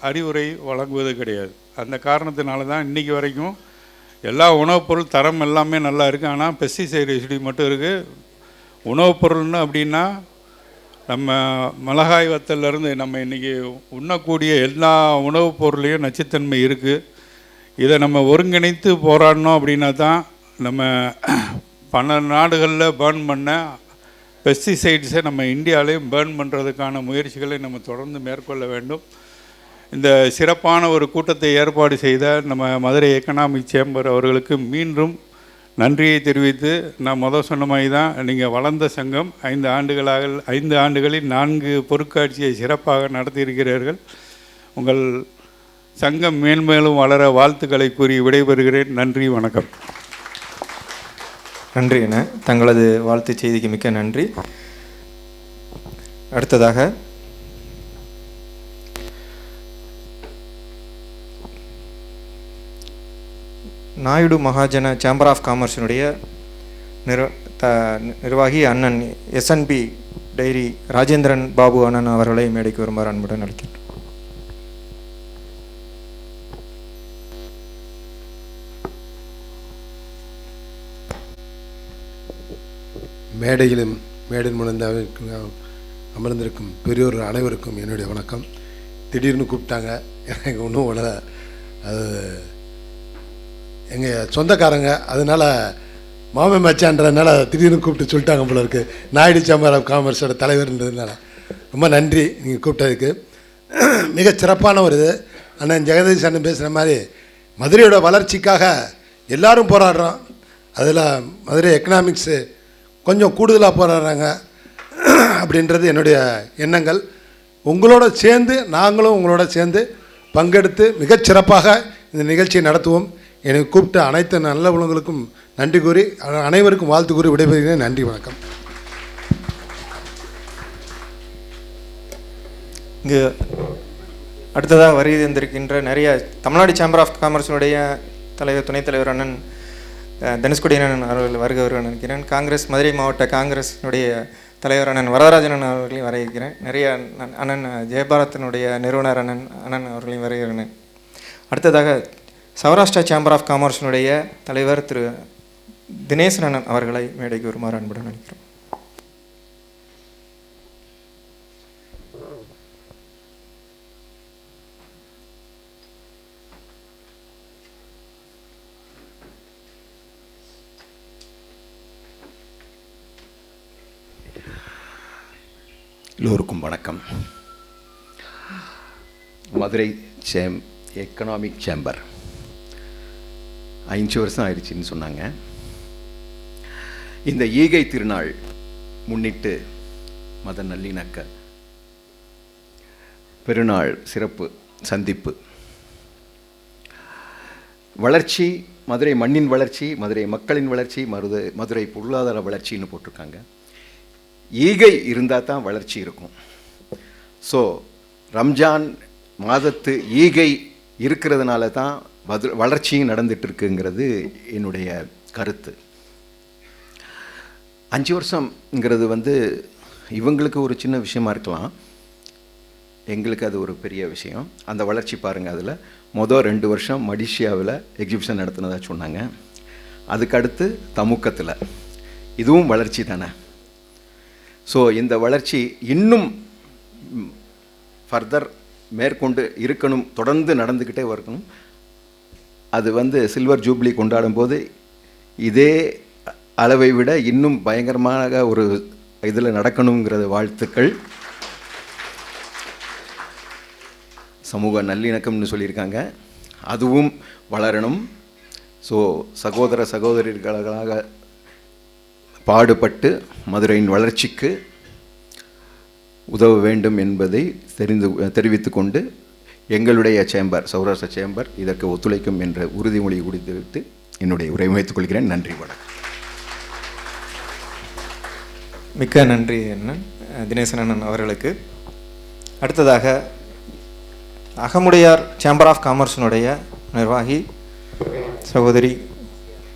அறிவுரை வழங்குவது கிடையாது. அந்த காரணத்தினால தான் இன்றைக்கி வரைக்கும் எல்லா உணவுப் பொருள் தரம் எல்லாமே நல்லா இருக்குது, ஆனால் பெஸ்டிசைட் ரெசிடியூ மட்டும் இருக்குது. உணவுப் பொருள்னு அப்படின்னா நம்ம மிளகாய் வத்தல்லேருந்து நம்ம இன்றைக்கி உண்ணக்கூடிய எல்லா உணவுப் பொருளையும் நச்சுத்தன்மை இருக்குது. இதை நம்ம ஒருங்கிணைத்து போராடணும் அப்படின்னா தான் நம்ம 12 நாடுகளில் பேர்ன் பண்ண பெஸ்டிசைட்ஸை நம்ம இந்தியாவிலையும் பேர்ன் பண்ணுறதுக்கான முயற்சிகளை நம்ம தொடர்ந்து மேற்கொள்ள வேண்டும். இந்த சிறப்பான ஒரு கூட்டத்தை ஏற்பாடு செய்த நம்ம மதுரை எக்கனாமிக் சேம்பர் அவர்களுக்கு மீண்டும் நன்றியை தெரிவித்து, நான் சொன்ன மாதிரி தான், நீங்கள் வளர்ந்த சங்கம் 5 ஆண்டுகளில் 4 பொருட்காட்சியை சிறப்பாக நடத்தியிருக்கிறீர்கள். உங்கள் சங்கம் மேன்மேலும் வளர வாழ்த்துக்களை கூறி விடைபெறுகிறேன். நன்றி, வணக்கம். நன்றி என தங்களது வாழ்த்து செய்திக்கு மிக்க நன்றி. அடுத்ததாக நாயுடு மகாஜன சேம்பர் ஆஃப் காமர்ஸினுடைய நிர்வாகி அண்ணன் SNB டைரி ராஜேந்திரன் பாபு அண்ணன் அவர்களை மேடைக்கு வருமாறு அன்புடன் அழைக்கின்றோம். மேடையிலும் மேடை அமர்ந்திருக்கும் பெரியோர் அனைவருக்கும் என்னுடைய வணக்கம். திடீர்னு கூப்பிட்டாங்க, எனக்கு ஒன்றும் உடல, அது எங்கள் சொந்தக்காரங்க, அதனால் மாமன் மச்சான்றதுனால திடீர்னு கூப்பிட்டு சொல்லிட்டாங்க போல இருக்குது. நாயுடு சேம்பர் ஆஃப் காமர்ஸோட தலைவர்ன்றதுனால ரொம்ப நன்றி நீங்கள் கூப்பிட்டதுக்கு. மிக சிறப்பான ஒரு இது. அண்ணன் ஜெகதீஷ் அண்ணன் பேசுகிற மாதிரி மதுரையோட வளர்ச்சிக்காக எல்லாரும் போராடுறோம். அதில் மதுரை எக்கனாமிக்ஸு கொஞ்சம் கூடுதலாக போராடுறாங்க அப்படின்றது என்னுடைய எண்ணங்கள். உங்களோட சேர்ந்து நாங்களும் உங்களோட சேர்ந்து பங்கெடுத்து மிகச்சிறப்பாக இந்த நிகழ்ச்சியை நடத்துவோம். எனக்கு கூப்பிட்ட அனைத்து நல்ல உள்ளவங்களுக்கும் நன்றி கூறி அனைவருக்கும் வாழ்த்து கூறி விடைபெறுகிறேன். நன்றி, வணக்கம். இங்கு அடுத்ததாக வருகை தந்திருக்கின்ற நிறைய தமிழ்நாடு சேம்பர் ஆஃப் காமர்ஸினுடைய தலைவர், துணைத் தலைவர் அண்ணன் தனுஷ்கோடி அண்ணன் அவர்கள் வருகிறவர்கள் நினைக்கிறேன். காங்கிரஸ் மதுரை மாவட்ட காங்கிரஸினுடைய தலைவர் அண்ணன் வரதராஜன் அண்ணன் அவர்களையும் வரைகிறேன். நிறைய அண்ணன் ஜெயபாரத்தினுடைய நிறுவனர் அண்ணன் அவர்களையும் வரைகிறேன். அடுத்ததாக சௌராஷ்டிரா சேம்பர் ஆஃப் காமர்ஸினுடைய தலைவர் திரு தினேசன் அண்ணன் அவர்களை மேடைக்கு வருமாறு அன்புடன் நினைக்கிறோம். எல்லோருக்கும் வணக்கம். மதுரை எக்கனாமிக் சேம்பர் 5 வருஷம் ஆயிடுச்சுன்னு சொன்னாங்க. இந்த ஈகை திருநாள் முன்னிட்டு மத நல்லிணக்க பெருநாள் சிறப்பு சந்திப்பு, வளர்ச்சி, மதுரை மண்ணின் வளர்ச்சி, மதுரை மக்களின் வளர்ச்சி, மதுரை பொருளாதார வளர்ச்சின்னு போட்டிருக்காங்க. ஈகை இருந்தால் தான் வளர்ச்சி இருக்கும். ஸோ ரம்ஜான் மாதத்து ஈகை இருக்கிறதுனால தான் வளர்ச்சியும் நடந்துகிட்ருக்குங்கிறது என்னுடைய கருத்து. 5 வருஷங்கிறது இவங்களுக்கு ஒரு சின்ன விஷயமா இருக்கலாம், எங்களுக்கு அது ஒரு பெரிய விஷயம். அந்த வளர்ச்சி பாருங்கள். அதில் மொதல் 2 வருஷம் மடிஷியாவில் எக்ஸிபிஷன் நடத்தினதாக சொன்னாங்க. அதுக்கடுத்து தமுக்கத்தில், இதுவும் வளர்ச்சி தானே. ஸோ இந்த வளர்ச்சி இன்னும் ஃபர்தர் மேற்கொண்டு இருக்கணும், தொடர்ந்து நடந்துக்கிட்டே இருக்கணும். அது சில்வர் ஜூப்ளி கொண்டாடும் போது இதே அளவை விட இன்னும் பயங்கரமாக ஒரு இதில் நடக்கணுங்கிறது வாழ்த்துக்கள். சமூக நல்லிணக்கம்னு சொல்லியிருக்காங்க, அதுவும் வளரணும். ஸோ சகோதர சகோதரிகளாக பாடுபட்டு மதுரையின் வளர்ச்சிக்கு உதவ வேண்டும் என்பதை தெரிவித்து கொண்டு எங்களுடைய சேம்பர், சௌராஷ்டிரா சேம்பர் இதற்கு ஒத்துழைக்கும் என்ற உறுதிமொழி கொடுத்துவிட்டு என்னுடைய உரை வைத்துக் கொள்கிறேன். நன்றி, வணக்கம். மிக்க நன்றி அண்ணன் தினேசன் அண்ணன் அவர்களுக்கு. அடுத்ததாக அகமுடையார் சேம்பர் ஆஃப் காமர்ஸினுடைய நிர்வாகி சகோதரி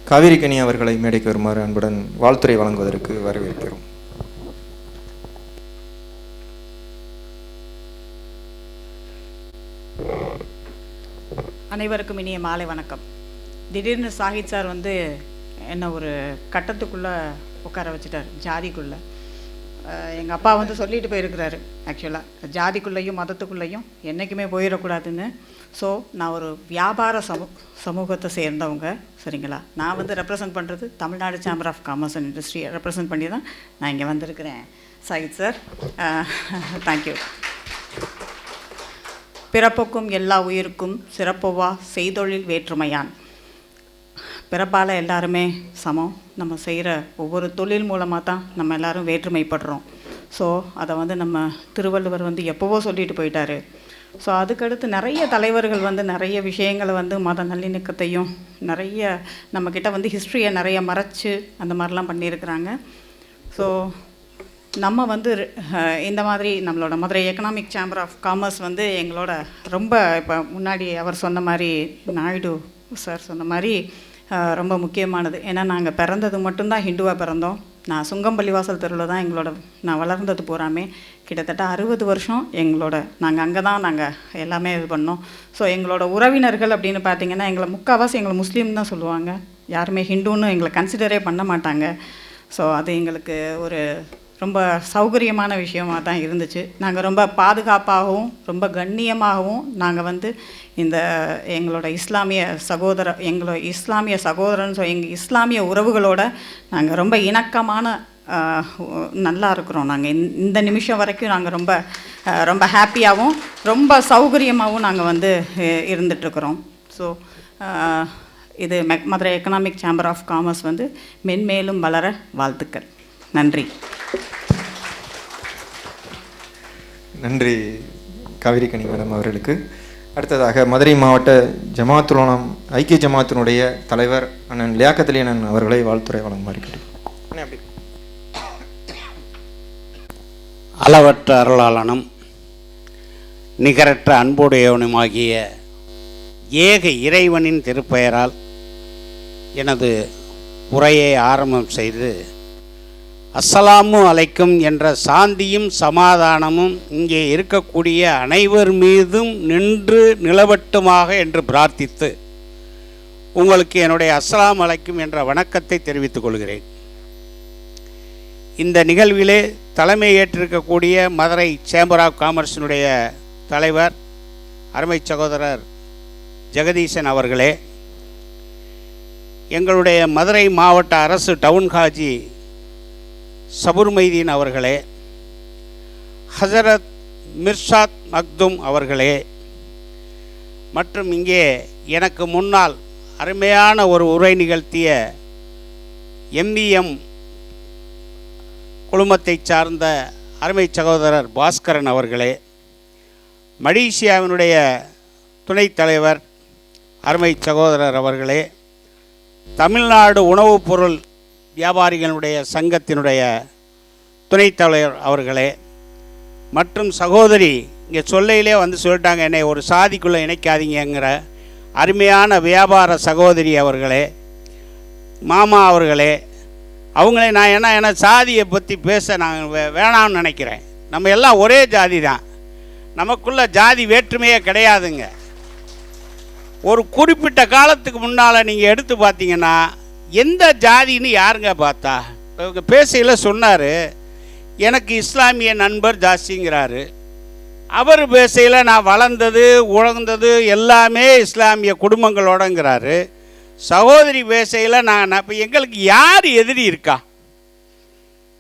காவேரி கனி அவர்களை மேடைக்கு வருமாறு அன்புடன் வாழ்த்துரை வழங்குவதற்கு வரவேற்கிறோம். அனைவருக்கும் இனிய மாலை வணக்கம். திடீர்னு சாஹித் சார் என்ன ஒரு கட்டத்துக்குள்ளே உட்கார வச்சுட்டார், ஜாதிக்குள்ளே. எங்கள் அப்பா சொல்லிட்டு போயிருக்கிறாரு, ஆக்சுவலாக ஜாதிக்குள்ளேயும் மதத்துக்குள்ளேயும் என்றைக்குமே போயிடக்கூடாதுன்னு. ஸோ நான் ஒரு வியாபார சமூகத்தை சேர்ந்தவங்க, சரிங்களா. நான் ரெப்ரசன்ட் பண்ணுறது Tamil Nadu chamber of commerce and இண்டஸ்ட்ரியை ரெப்ரசன்ட் பண்ணி தான் நான் இங்கே வந்திருக்கிறேன். Sahid sir, thank you. பிறப்புக்கும் எல்லா உயிருக்கும் சிறப்புவா செய்தொழில் வேற்றுமையான். பிறப்பால் எல்லாருமே சமம். நம்ம செய்கிற ஒவ்வொரு தொழில் மூலமாக தான் நம்ம எல்லோரும் வேற்றுமைப்படுறோம். ஸோ அதை நம்ம திருவள்ளுவர் எப்போவோ சொல்லிட்டு போயிட்டார். ஸோ அதுக்கடுத்து நிறைய தலைவர்கள் நிறைய விஷயங்களை மத நல்லிணக்கத்தையும் நிறைய நம்மக்கிட்ட ஹிஸ்ட்ரியை நிறைய மறைச்சு அந்த மாதிரிலாம் பண்ணியிருக்கிறாங்க. ஸோ நம்ம இந்த மாதிரி நம்மளோட Madurai economic chamber of commerce எங்களோட ரொம்ப இப்போ முன்னாடி அவர் சொன்ன மாதிரி, நாயுடு சார் சொன்ன மாதிரி ரொம்ப முக்கியமானது. ஏன்னா நாங்கள் பிறந்தது மட்டும்தான் ஹிந்துவாக பிறந்தோம். நான் சுங்கம்பள்ளிவாசல் தெருவில் தான் நான் வளர்ந்தது பூராமே. கிட்டத்தட்ட 60 வருஷம் நாங்கள் அங்கே தான் எல்லாமே இது பண்ணோம். ஸோ எங்களோட உறவினர்கள் அப்படின்னு பார்த்திங்கன்னா எங்களை முக்கால்வாசி எங்களை முஸ்லீம் தான் சொல்லுவாங்க. யாருமே ஹிந்துன்னு எங்களை கன்சிடரே பண்ண மாட்டாங்க. ஸோ அது எங்களுக்கு ஒரு ரொம்ப சௌகரியமான விஷயமாக தான் இருந்துச்சு. நாங்கள் ரொம்ப பாதுகாப்பாகவும் ரொம்ப கண்ணியமாகவும் நாங்கள் இந்த எங்களோட இஸ்லாமிய சகோதரன் எங்கள் இஸ்லாமிய உறவுகளோட நாங்கள் ரொம்ப இணக்கமான நல்லா இருக்கிறோம். நாங்கள் இந்த நிமிஷம் வரைக்கும் நாங்கள் ரொம்ப ரொம்ப ஹாப்பியாகவும் ரொம்ப சௌகரியமாகவும் நாங்கள் இருந்துகிட்ருக்குறோம். ஸோ இது Madurai economic chamber of commerce வந்து மென்மேலும் வளர வாழ்த்துக்கள். நன்றி. நன்றி காவிரி கனி மேடம் அவர்களுக்கு. அடுத்ததாக மதுரை மாவட்ட ஜமாத்துலோனம் ஐக்கிய ஜமாத்தினுடைய தலைவர் அண்ணன் லியாக்கத் அலி அண்ணன் அவர்களை வாழ்த்துறை வழங்குமாறு கேட்டு. அளவற்ற அருளாளனும் நிகரற்ற அன்புடையவனுமாகிய ஏக இறைவனின் திருப்பெயரால் எனது உரையை ஆரம்பம் செய்து, அஸ்ஸலாமு அலைக்கும் என்ற சாந்தியும் சமாதானமும் இங்கே இருக்கக்கூடிய அனைவர் மீதும் நின்று நிலவட்டுமாக என்று பிரார்த்தித்து உங்களுக்கு என்னுடைய அஸ்ஸலாமு அலைக்கும் என்ற வணக்கத்தை தெரிவித்துக் கொள்கிறேன். இந்த நிகழ்விலே தலைமை ஏற்றிருக்கக்கூடிய மதுரை சேம்பர் ஆஃப் காமர்ஸினுடைய தலைவர் அருமை சகோதரர் ஜெகதீசன் அவர்களே, எங்களுடைய மதுரை மாவட்ட அரசு டவுன் ஹாஜி சபுர் மைதீன் அவர்களே, ஹசரத் மிர்ஷாத் மக்தும் அவர்களே, மற்றும் இங்கே எனக்கு முன்னால் அருமையான ஒரு உரை நிகழ்த்திய எம்பிஎம் குழுமத்தை சார்ந்த அருமை சகோதரர் பாஸ்கரன் அவர்களே, மலேசியாவினுடைய துணைத் தலைவர் அருமை சகோதரர் அவர்களே, தமிழ்நாடு உணவுப் பொருள் வியாபாரிகளுடைய சங்கத்தினுடைய துணைத் தலைவர் அவர்களே, மற்றும் சகோதரி இங்கே சொல்லையிலே வந்து சொல்லிட்டாங்க, என்னை ஒரு சாதிக்குள்ளே இணைக்காதீங்கிற அருமையான வியாபார சகோதரி அவர்களே, மாமா அவர்களே, அவங்களே நான் என்ன சாதியை பற்றி பேச நான் வேணாம்னு நினைக்கிறேன். நம்ம எல்லாம் ஒரே ஜாதி தான், நமக்குள்ள ஜாதி வேற்றுமையே கிடையாதுங்க. ஒரு குறிப்பிட்ட காலத்துக்கு முன்னால் நீங்கள் எடுத்து பார்த்தீங்கன்னா எந்த ஜாதின்னு யாருங்க பார்த்தா? இவங்க பேசையில் சொன்னார், எனக்கு இஸ்லாமிய நண்பர் ஜாஸ்திங்கிறாரு. அவர் பேசையில் நான் வளர்ந்தது உழந்தது எல்லாமே இஸ்லாமிய குடும்பங்களோடங்கிறாரு. சகோதரி பேசையில் நான் இப்போ எங்களுக்கு யார் எதிரி இருக்கா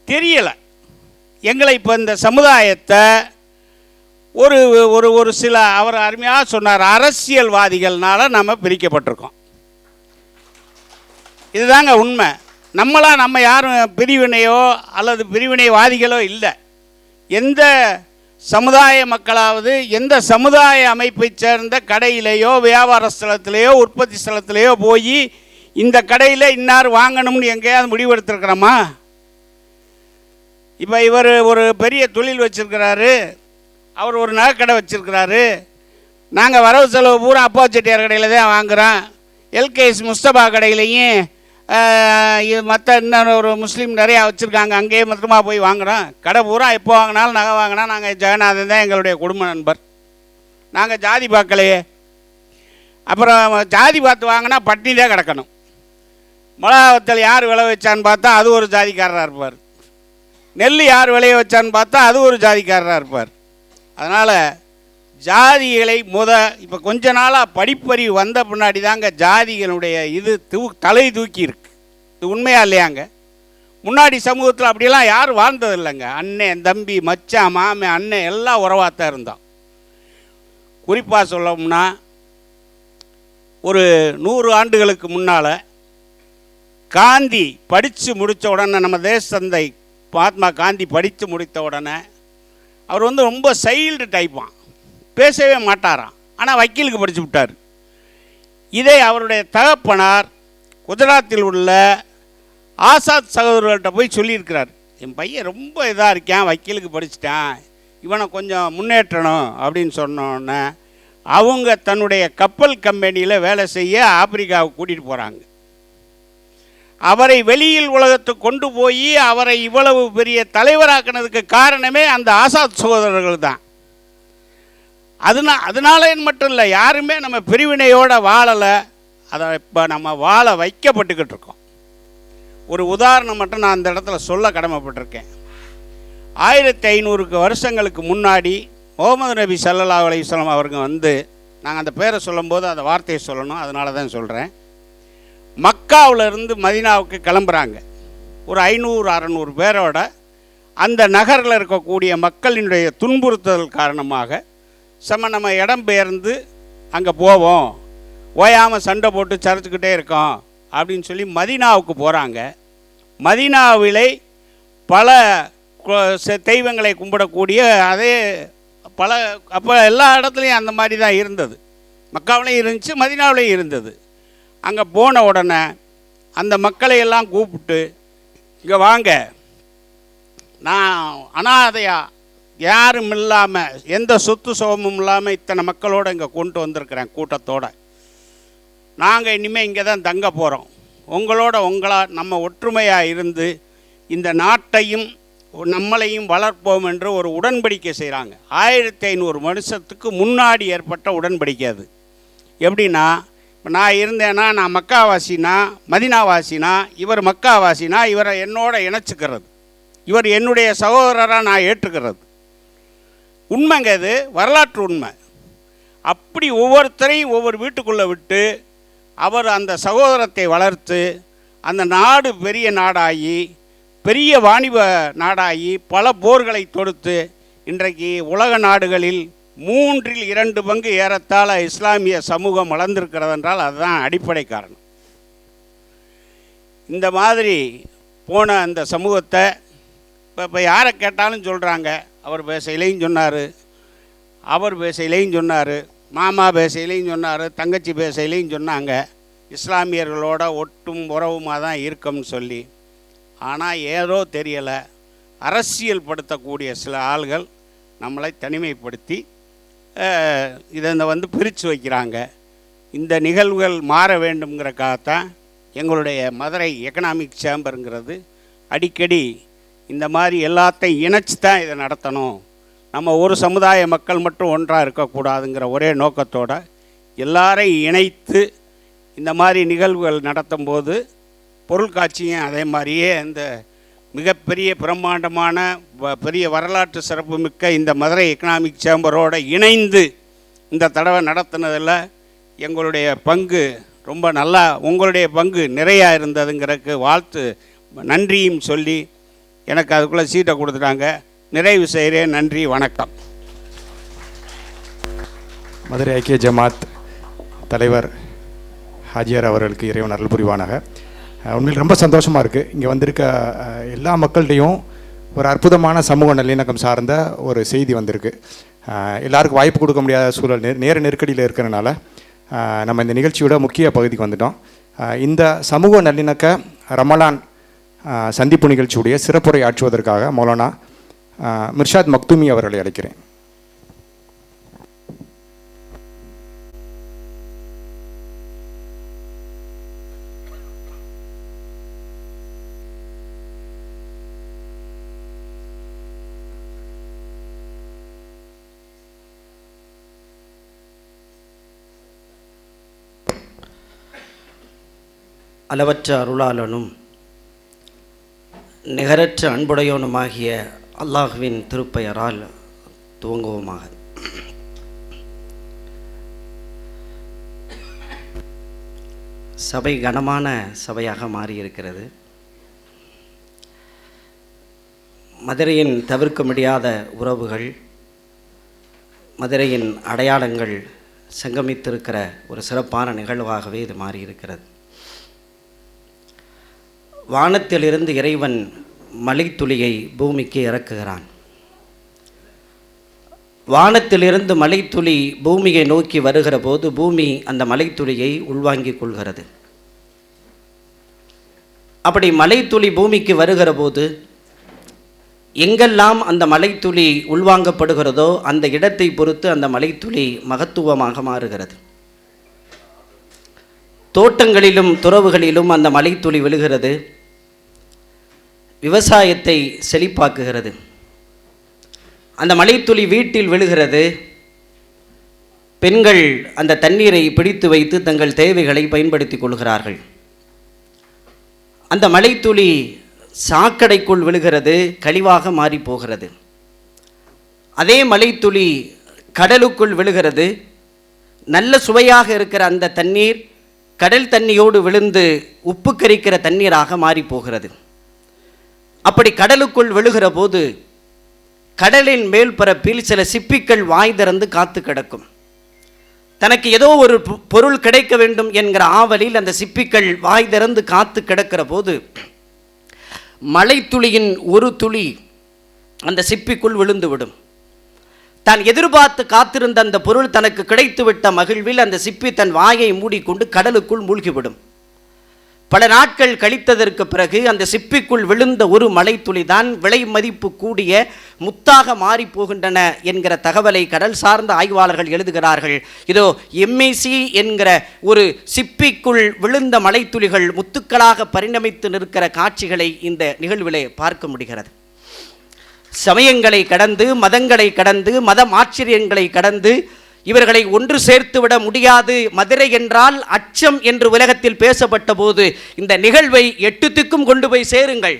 தெரியலை. எங்களை இப்போ இந்த சமுதாயத்தை ஒரு ஒரு ஒரு சில அவர் அருமையாக சொன்னார், அரசியல்வாதிகள்னால நம்ம பிரிக்கப்பட்டிருக்கோம். இதுதாங்க உண்மை. நம்ம யாரும் பிரிவினையோ அல்லது பிரிவினைவாதிகளோ இல்லை. எந்த சமுதாய மக்களாவது எந்த சமுதாய அமைப்பை சேர்ந்த கடையிலேயோ வியாபார ஸ்தலத்திலேயோ உற்பத்தி ஸ்தலத்திலேயோ போய் இந்த கடையில் இன்னார் வாங்கணும்னு எங்கேயாவது முடிவெடுத்துருக்கிறோமா? இப்போ இவர் ஒரு பெரிய தொழில் வச்சுருக்கிறாரு, அவர் ஒரு நகைக்கடை வச்சுருக்கிறாரு, நாங்கள் வரவு செலவு பூரா அப்பா செட்டியார் கடையில் தான் வாங்குகிறோம், எல்கேஎஸ் முஸ்தபா கடையிலையும் மற்ற இன்னொரு முஸ்லீம் நிறையா வச்சுருக்காங்க, அங்கேயே மொத்தமாக போய் வாங்குகிறோம். கடை பூரா எப்போ வாங்கினாலும் நகை வாங்கினா நாங்கள் ஜெகநாதன் தான் எங்களுடைய குடும்ப நண்பர், நாங்கள் ஜாதி பார்க்கலையே. அப்புறம் ஜாதி பார்த்து வாங்கினா பட்டினி தான் கிடக்கணும். மிளகாவத்தல் யார் விளை வச்சான்னு பார்த்தா அது ஒரு ஜாதிக்காரராக இருப்பார், நெல் யார் விளைய வச்சான்னு பார்த்தா அது ஒரு ஜாதிக்காரராக இருப்பார். அதனால் ஜாதிகளை இப்போ கொஞ்ச நாளாக படிப்பறிவு வந்த பின்னாடி தாங்க ஜாதிகளுடைய இது தலை தூக்கி இருக்கு. இது உண்மையா இல்லையாங்க? முன்னாடி சமூகத்தில் அப்படியெல்லாம் யாரும் வாழ்ந்தது இல்லைங்க. அண்ணன் தம்பி மச்சான் மாமன் அண்ணன் எல்லாம் உறவாத்தான் இருந்தோம். குறிப்பாக சொல்லணும்னா ஒரு 100 ஆண்டுகளுக்கு முன்னால் காந்தி படித்து முடித்த உடனே, நம்ம தேச தந்தை மகாத்மா காந்தி படித்து முடித்த உடனே அவர் வந்து ரொம்ப சைல்டு டைப்பான், பேசவே மாட்டாராம். ஆனால் வக்கீலுக்கு படித்து விட்டார். இதை அவருடைய தகப்பனார் குஜராத்தில் உள்ள ஆசாத் சகோதரர்கள்ட்ட போய் சொல்லியிருக்கிறார், என் பையன் ரொம்ப இதாக இருக்கான், வக்கீலுக்கு படிச்சுட்டான், இவனை கொஞ்சம் முன்னேற்றணும் அப்படின்னு சொன்னோன்னே அவங்க தன்னுடைய கப்பல் கம்பெனியில் வேலை செய்ய ஆப்பிரிக்காவுக்கு கூட்டிகிட்டு போகிறாங்க. அவரை வெளியில் உலகத்துக்கு கொண்டு போய் அவரை இவ்வளவு பெரிய தலைவராக்கினதுக்கு காரணமே அந்த ஆசாத் சகோதரர்கள் தான். அதனால மட்டும் இல்லை, யாருமே நம்ம பிரிவினையோடு வாழலை, அதை இப்போ நம்ம வாழ வைக்கப்பட்டுக்கிட்டு இருக்கோம். ஒரு உதாரணம் மட்டும் நான் அந்த இடத்துல சொல்ல கடமைப்பட்டிருக்கேன். 1500 வருஷங்களுக்கு முன்னாடி முகமது நபி ஸல்லல்லாஹு அலைஹி வஸல்லம் அவருங்க வந்து, நாங்கள் அந்த பேரை சொல்லும்போது அந்த வார்த்தையை சொல்லணும், அதனால தான் சொல்கிறேன். மக்காவிலிருந்து மதீனாவுக்கு கிளம்புறாங்க. ஒரு 500-600 பேரோட அந்த நகரில் இருக்கக்கூடிய மக்களினுடைய துன்புறுத்தல் காரணமாக நம்ம இடம் பெயர்ந்து அங்கே போவோம், ஓயாமல் சண்டை போட்டு சரிச்சுக்கிட்டே இருக்கோம் அப்படின்னு சொல்லி மதீனாவுக்கு போகிறாங்க. மதீனாவிலே பல தெய்வங்களை கும்பிடக்கூடிய அதே பல அப்போ எல்லா இடத்துலையும் அந்த மாதிரி தான் இருந்தது. மக்காவிலையும் இருந்துச்சு, மதீனாவிலையும் இருந்தது. அங்கே போன உடனே அந்த மக்களை எல்லாம் கூப்பிட்டு, இங்கே வாங்க, நான் அனாதையா யாரும் இல்லாமல் எந்த சொத்து சுகமும் இல்லாமல் இத்தனை மக்களோடு இங்கே கொண்டு வந்திருக்கிறேன் கூட்டத்தோடு. நாங்கள் இனிமேல் இங்கே தான் தங்க போகிறோம். நம்ம ஒற்றுமையாக இருந்து இந்த நாட்டையும் நம்மளையும் வளர்ப்போம் என்று ஒரு உடன்படிக்கை செய்கிறாங்க. 1500 வருஷத்துக்கு முன்னாடி ஏற்பட்ட உடன்படிக்கை அது. எப்படின்னா, இப்போ நான் இருந்தேன்னா நான் மக்காவாசினா மதினாவாசினா இவர் மக்காவாசினா இவரை என்னோட இணைச்சிக்கிறது, இவர் என்னுடைய சகோதரராக நான் ஏற்றுக்கிறது. உண்மைங்க, இது வரலாற்று உண்மை. அப்படி ஒவ்வொருத்தரையும் ஒவ்வொரு வீட்டுக்குள்ளே விட்டு அவர் அந்த சகோதரத்தை வளர்த்து அந்த நாடு பெரிய நாடாகி பெரிய வாணிப நாடாகி பல போர்களை தொடுத்து இன்றைக்கு உலக நாடுகளில் 2/3 பங்கு ஏறத்தாழ இஸ்லாமிய சமூகம் வளர்ந்திருக்கிறது என்றால் அதுதான் அடிப்படை காரணம். இந்த மாதிரி போன அந்த சமூகத்தை இப்போ யாரை கேட்டாலும் சொல்கிறாங்க, அவர் பேசையிலையும் சொன்னார், அவர் பேசையிலையும் சொன்னார், மாமா பேசையிலையும் சொன்னார், தங்கச்சி பேசையிலையும் சொன்னாங்க, இஸ்லாமியர்களோட ஒட்டும் உறவுமாக தான் இருக்கோம்னு சொல்லி. ஆனால் ஏதோ தெரியலை, அரசியல் படுத்தக்கூடிய சில ஆள்கள் நம்மளை தனிமைப்படுத்தி இதை பிரித்து வைக்கிறாங்க. இந்த நிகழ்வுகள் மாற வேண்டும்ங்கிறக்காகத்தான் எங்களுடைய மதுரை எக்கனாமிக் சேம்பருங்கிறது அடிக்கடி இந்த மாதிரி எல்லாத்தையும் இணைச்சி தான் இதை நடத்தணும், நம்ம ஒரு சமுதாய மக்கள் மட்டும் ஒன்றாக இருக்கக்கூடாதுங்கிற ஒரே நோக்கத்தோடு எல்லாரையும் இணைத்து இந்த மாதிரி நிகழ்வுகள் நடத்தும் போது பொருட்காட்சியும் அதே மாதிரியே இந்த மிகப்பெரிய பிரம்மாண்டமான பெரிய வரலாற்று சிறப்புமிக்க இந்த மதுரை எக்கனாமிக் சேம்பரோடு இணைந்து இந்த தடவை நடத்தினதில் எங்களுடைய பங்கு ரொம்ப நல்லா, உங்களுடைய பங்கு நிறையா இருந்ததுங்கிறதுக்கு வாழ்த்து நன்றியும் சொல்லி எனக்கு அதுக்குள்ளே சீட்டை கொடுத்துட்டாங்க. நிறைவு செய்கிறேன். நன்றி, வணக்கம். மதுரை ஐக்கிய ஜமாத் தலைவர் ஹாஜியார் அவர்களுக்கு இறைவன் அருள் புரிவானாக. உண்மையில் ரொம்ப சந்தோஷமாக இருக்குது. இங்கே வந்திருக்க எல்லா மக்கள்கிட்டையும் ஒரு அற்புதமான சமூக நல்லிணக்கம் சார்ந்த ஒரு செய்தி வந்திருக்கு. எல்லாருக்கும் வாய்ப்பு கொடுக்க முடியாத சூழல், நேர நெருக்கடியில் இருக்கிறனால நம்ம இந்த நிகழ்ச்சியோட முக்கிய பகுதிக்கு வந்துட்டோம். இந்த சமூக நல்லிணக்க ரமலான் சந்திப்பு நிகழ்ச்சியுடைய சிறப்புரை ஆற்றுவதற்காக மௌலானா மிர்ஷாத் மக்தூமி அவர்களை அழைக்கிறேன். அளவற்ற அருளாளனும் நிகரற்ற அன்புடையோனுமாகிய அல்லாஹுவின் திருப்பெயரால் துவங்குவோமாக. சபை கனமான சபையாக மாறியிருக்கிறது. மதுரையின் தவிர்க்க முடியாத உறவுகள், மதுரையின் அடையாளங்கள் சங்கமித்திருக்கிற ஒரு சிறப்பான நிகழ்வாகவே இது மாறியிருக்கிறது. வானத்திலிருந்து இறைவன் மலைத்துளியை பூமிக்கு இறக்குகிறான். வானத்திலிருந்து மலைத்துளி பூமியை நோக்கி வருகிற போது பூமி அந்த மலைத்துளியை உள்வாங்கிக் கொள்கிறது. அப்படி மலைத்துளி பூமிக்கு வருகிற போது எங்கெல்லாம் அந்த மலைத்துளி உள்வாங்கப்படுகிறதோ அந்த இடத்தை பொறுத்து அந்த மலைத்துளி மகத்துவமாக மாறுகிறது. தோட்டங்களிலும் துறவுகளிலும் அந்த மலைத்துளி விழுகிறது, விவசாயத்தை செழிப்பாக்குகிறது. அந்த மலைத்துளி வீட்டில் விழுகிறது, பெண்கள் அந்த தண்ணீரை பிடித்து வைத்து தங்கள் தேவைகளை பயன்படுத்தி கொள்கிறார்கள். அந்த மலைத்துளி சாக்கடைக்குள் விழுகிறது, கழிவாக மாறி போகிறது. அதே மலைத்துளி கடலுக்குள் விழுகிறது, நல்ல சுவையாக இருக்கிற அந்த தண்ணீர் கடல் தண்ணியோடு விழுந்து உப்பு கரிக்கிற தண்ணீராக மாறி போகிறது. அப்படி கடலுக்குள் விழுகிற போது கடலின் மேல் பரப்பில் சில சிப்பிக்கள் வாய் திறந்து காத்து கிடக்கும். தனக்கு ஏதோ ஒரு பொருள் கிடைக்க வேண்டும் என்கிற ஆவலில் அந்த சிப்பிகள் வாய் திறந்து காத்து கிடக்கிற போது மழைத்துளியின் ஒரு துளி அந்த சிப்பிக்குள் விழுந்துவிடும். தான் எதிர்பார்த்து காத்திருந்த அந்த பொருள் தனக்கு கிடைத்துவிட்ட மகிழ்வில் அந்த சிப்பி தன் வாயை மூடிக்கொண்டு கடலுக்குள் மூழ்கிவிடும். பல நாட்கள் கழித்ததற்கு பிறகு அந்த சிப்பிக்குள் விழுந்த ஒரு மழைத்துளி தான் விலை மதிப்பு கூடிய முத்தாக மாறி போகின்றன என்கிற தகவலை கடல் சார்ந்த ஆய்வாளர்கள் எழுதுகிறார்கள். இதோ எம்ஏசி என்கிற ஒரு சிப்பிக்குள் விழுந்த மழைத்துளிகள் முத்துக்களாக பரிணமித்து நிற்கிற காட்சிகளை இந்த நிகழ்விலே பார்க்க முடிகிறது. சமயங்களை கடந்து, மதங்களை கடந்து, மத ஆச்சரியங்களை கடந்து இவர்களை ஒன்று சேர்த்துவிட முடியாது. மதுரை என்றால் அச்சம் என்று உலகத்தில் பேசப்பட்ட போது இந்த நிகழ்வை 8 திக்கும் கொண்டு போய் சேருங்கள்.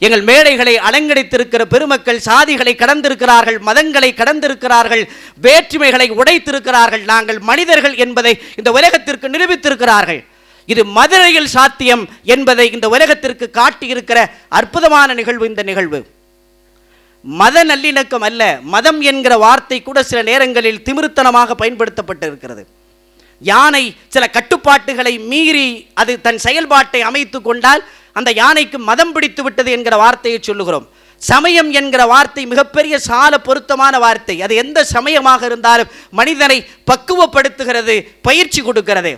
எங்கள் மேடைகளை அலங்கரித்திருக்கிற பெருமக்கள் சாதிகளை கடந்திருக்கிறார்கள், மதங்களை கடந்திருக்கிறார்கள், வேற்றுமைகளை உடைத்திருக்கிறார்கள். நாங்கள் மனிதர்கள் என்பதை இந்த உலகத்திற்கு நிரூபித்திருக்கிறார்கள். இது மதுரையில் சாத்தியம் என்பதை இந்த உலகத்திற்கு காட்டியிருக்கிற அற்புதமான நிகழ்வு இந்த நிகழ்வு. மத நல்லிணக்கம் அல்ல, மதம் என்கிற வார்த்தை கூட சில நேரங்களில் திமிருத்தனமாக பயன்படுத்தப்பட்டிருக்கிறது. யானை சில கட்டுப்பாட்டுகளை மீறி அது தன் செயல்பாட்டை அமைத்து கொண்டால் அந்த யானைக்கு மதம் பிடித்து விட்டது என்கிற வார்த்தையை சொல்லுகிறோம். சமயம் என்கிற வார்த்தை மிகப்பெரிய சால பொருத்தமான வார்த்தை. அது எந்த சமயமாக இருந்தாலும் மனிதனை பக்குவப்படுத்துகிறது, பயிற்சி கொடுக்கிறது.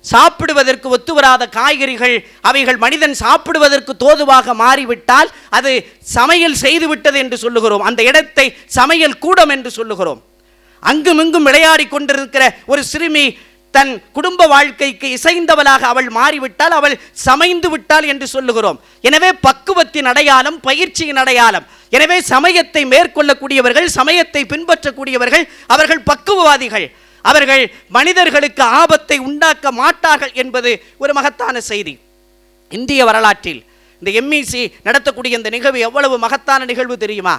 சாப்பிடுவதற்கு ஒத்து வராத காய்கறிகள் அவைகள் மனிதன் சாப்பிடுவதற்கு தோதுவாக மாறிவிட்டால் அது சமையல் செய்துவிட்டது என்று சொல்லுகிறோம். அந்த இடத்தை சமையல் கூடம் என்று சொல்லுகிறோம். அங்குமிங்கும் விளையாடி கொண்டிருக்கிற ஒரு சிறுமி தன் குடும்ப வாழ்க்கைக்கு இசைந்தவளாக அவள் மாறிவிட்டால் அவள் சமைந்து விட்டாள் என்று சொல்லுகிறோம். எனவே பக்குவத்தின் அடையாளம், பயிற்சியின் அடையாளம். எனவே சமயத்தை மேற்கொள்ளக்கூடியவர்கள், சமயத்தை பின்பற்றக்கூடியவர்கள் அவர்கள் பக்குவவாதிகள். அவர்கள் மனிதர்களுக்கு ஆபத்தை உண்டாக்க மாட்டார்கள் என்பது ஒரு மகத்தான செய்தி. இந்திய வரலாற்றில் இந்த எம்இசி நடத்தக்கூடிய இந்த நிகழ்வு எவ்வளவு மகத்தான நிகழ்வு தெரியுமா?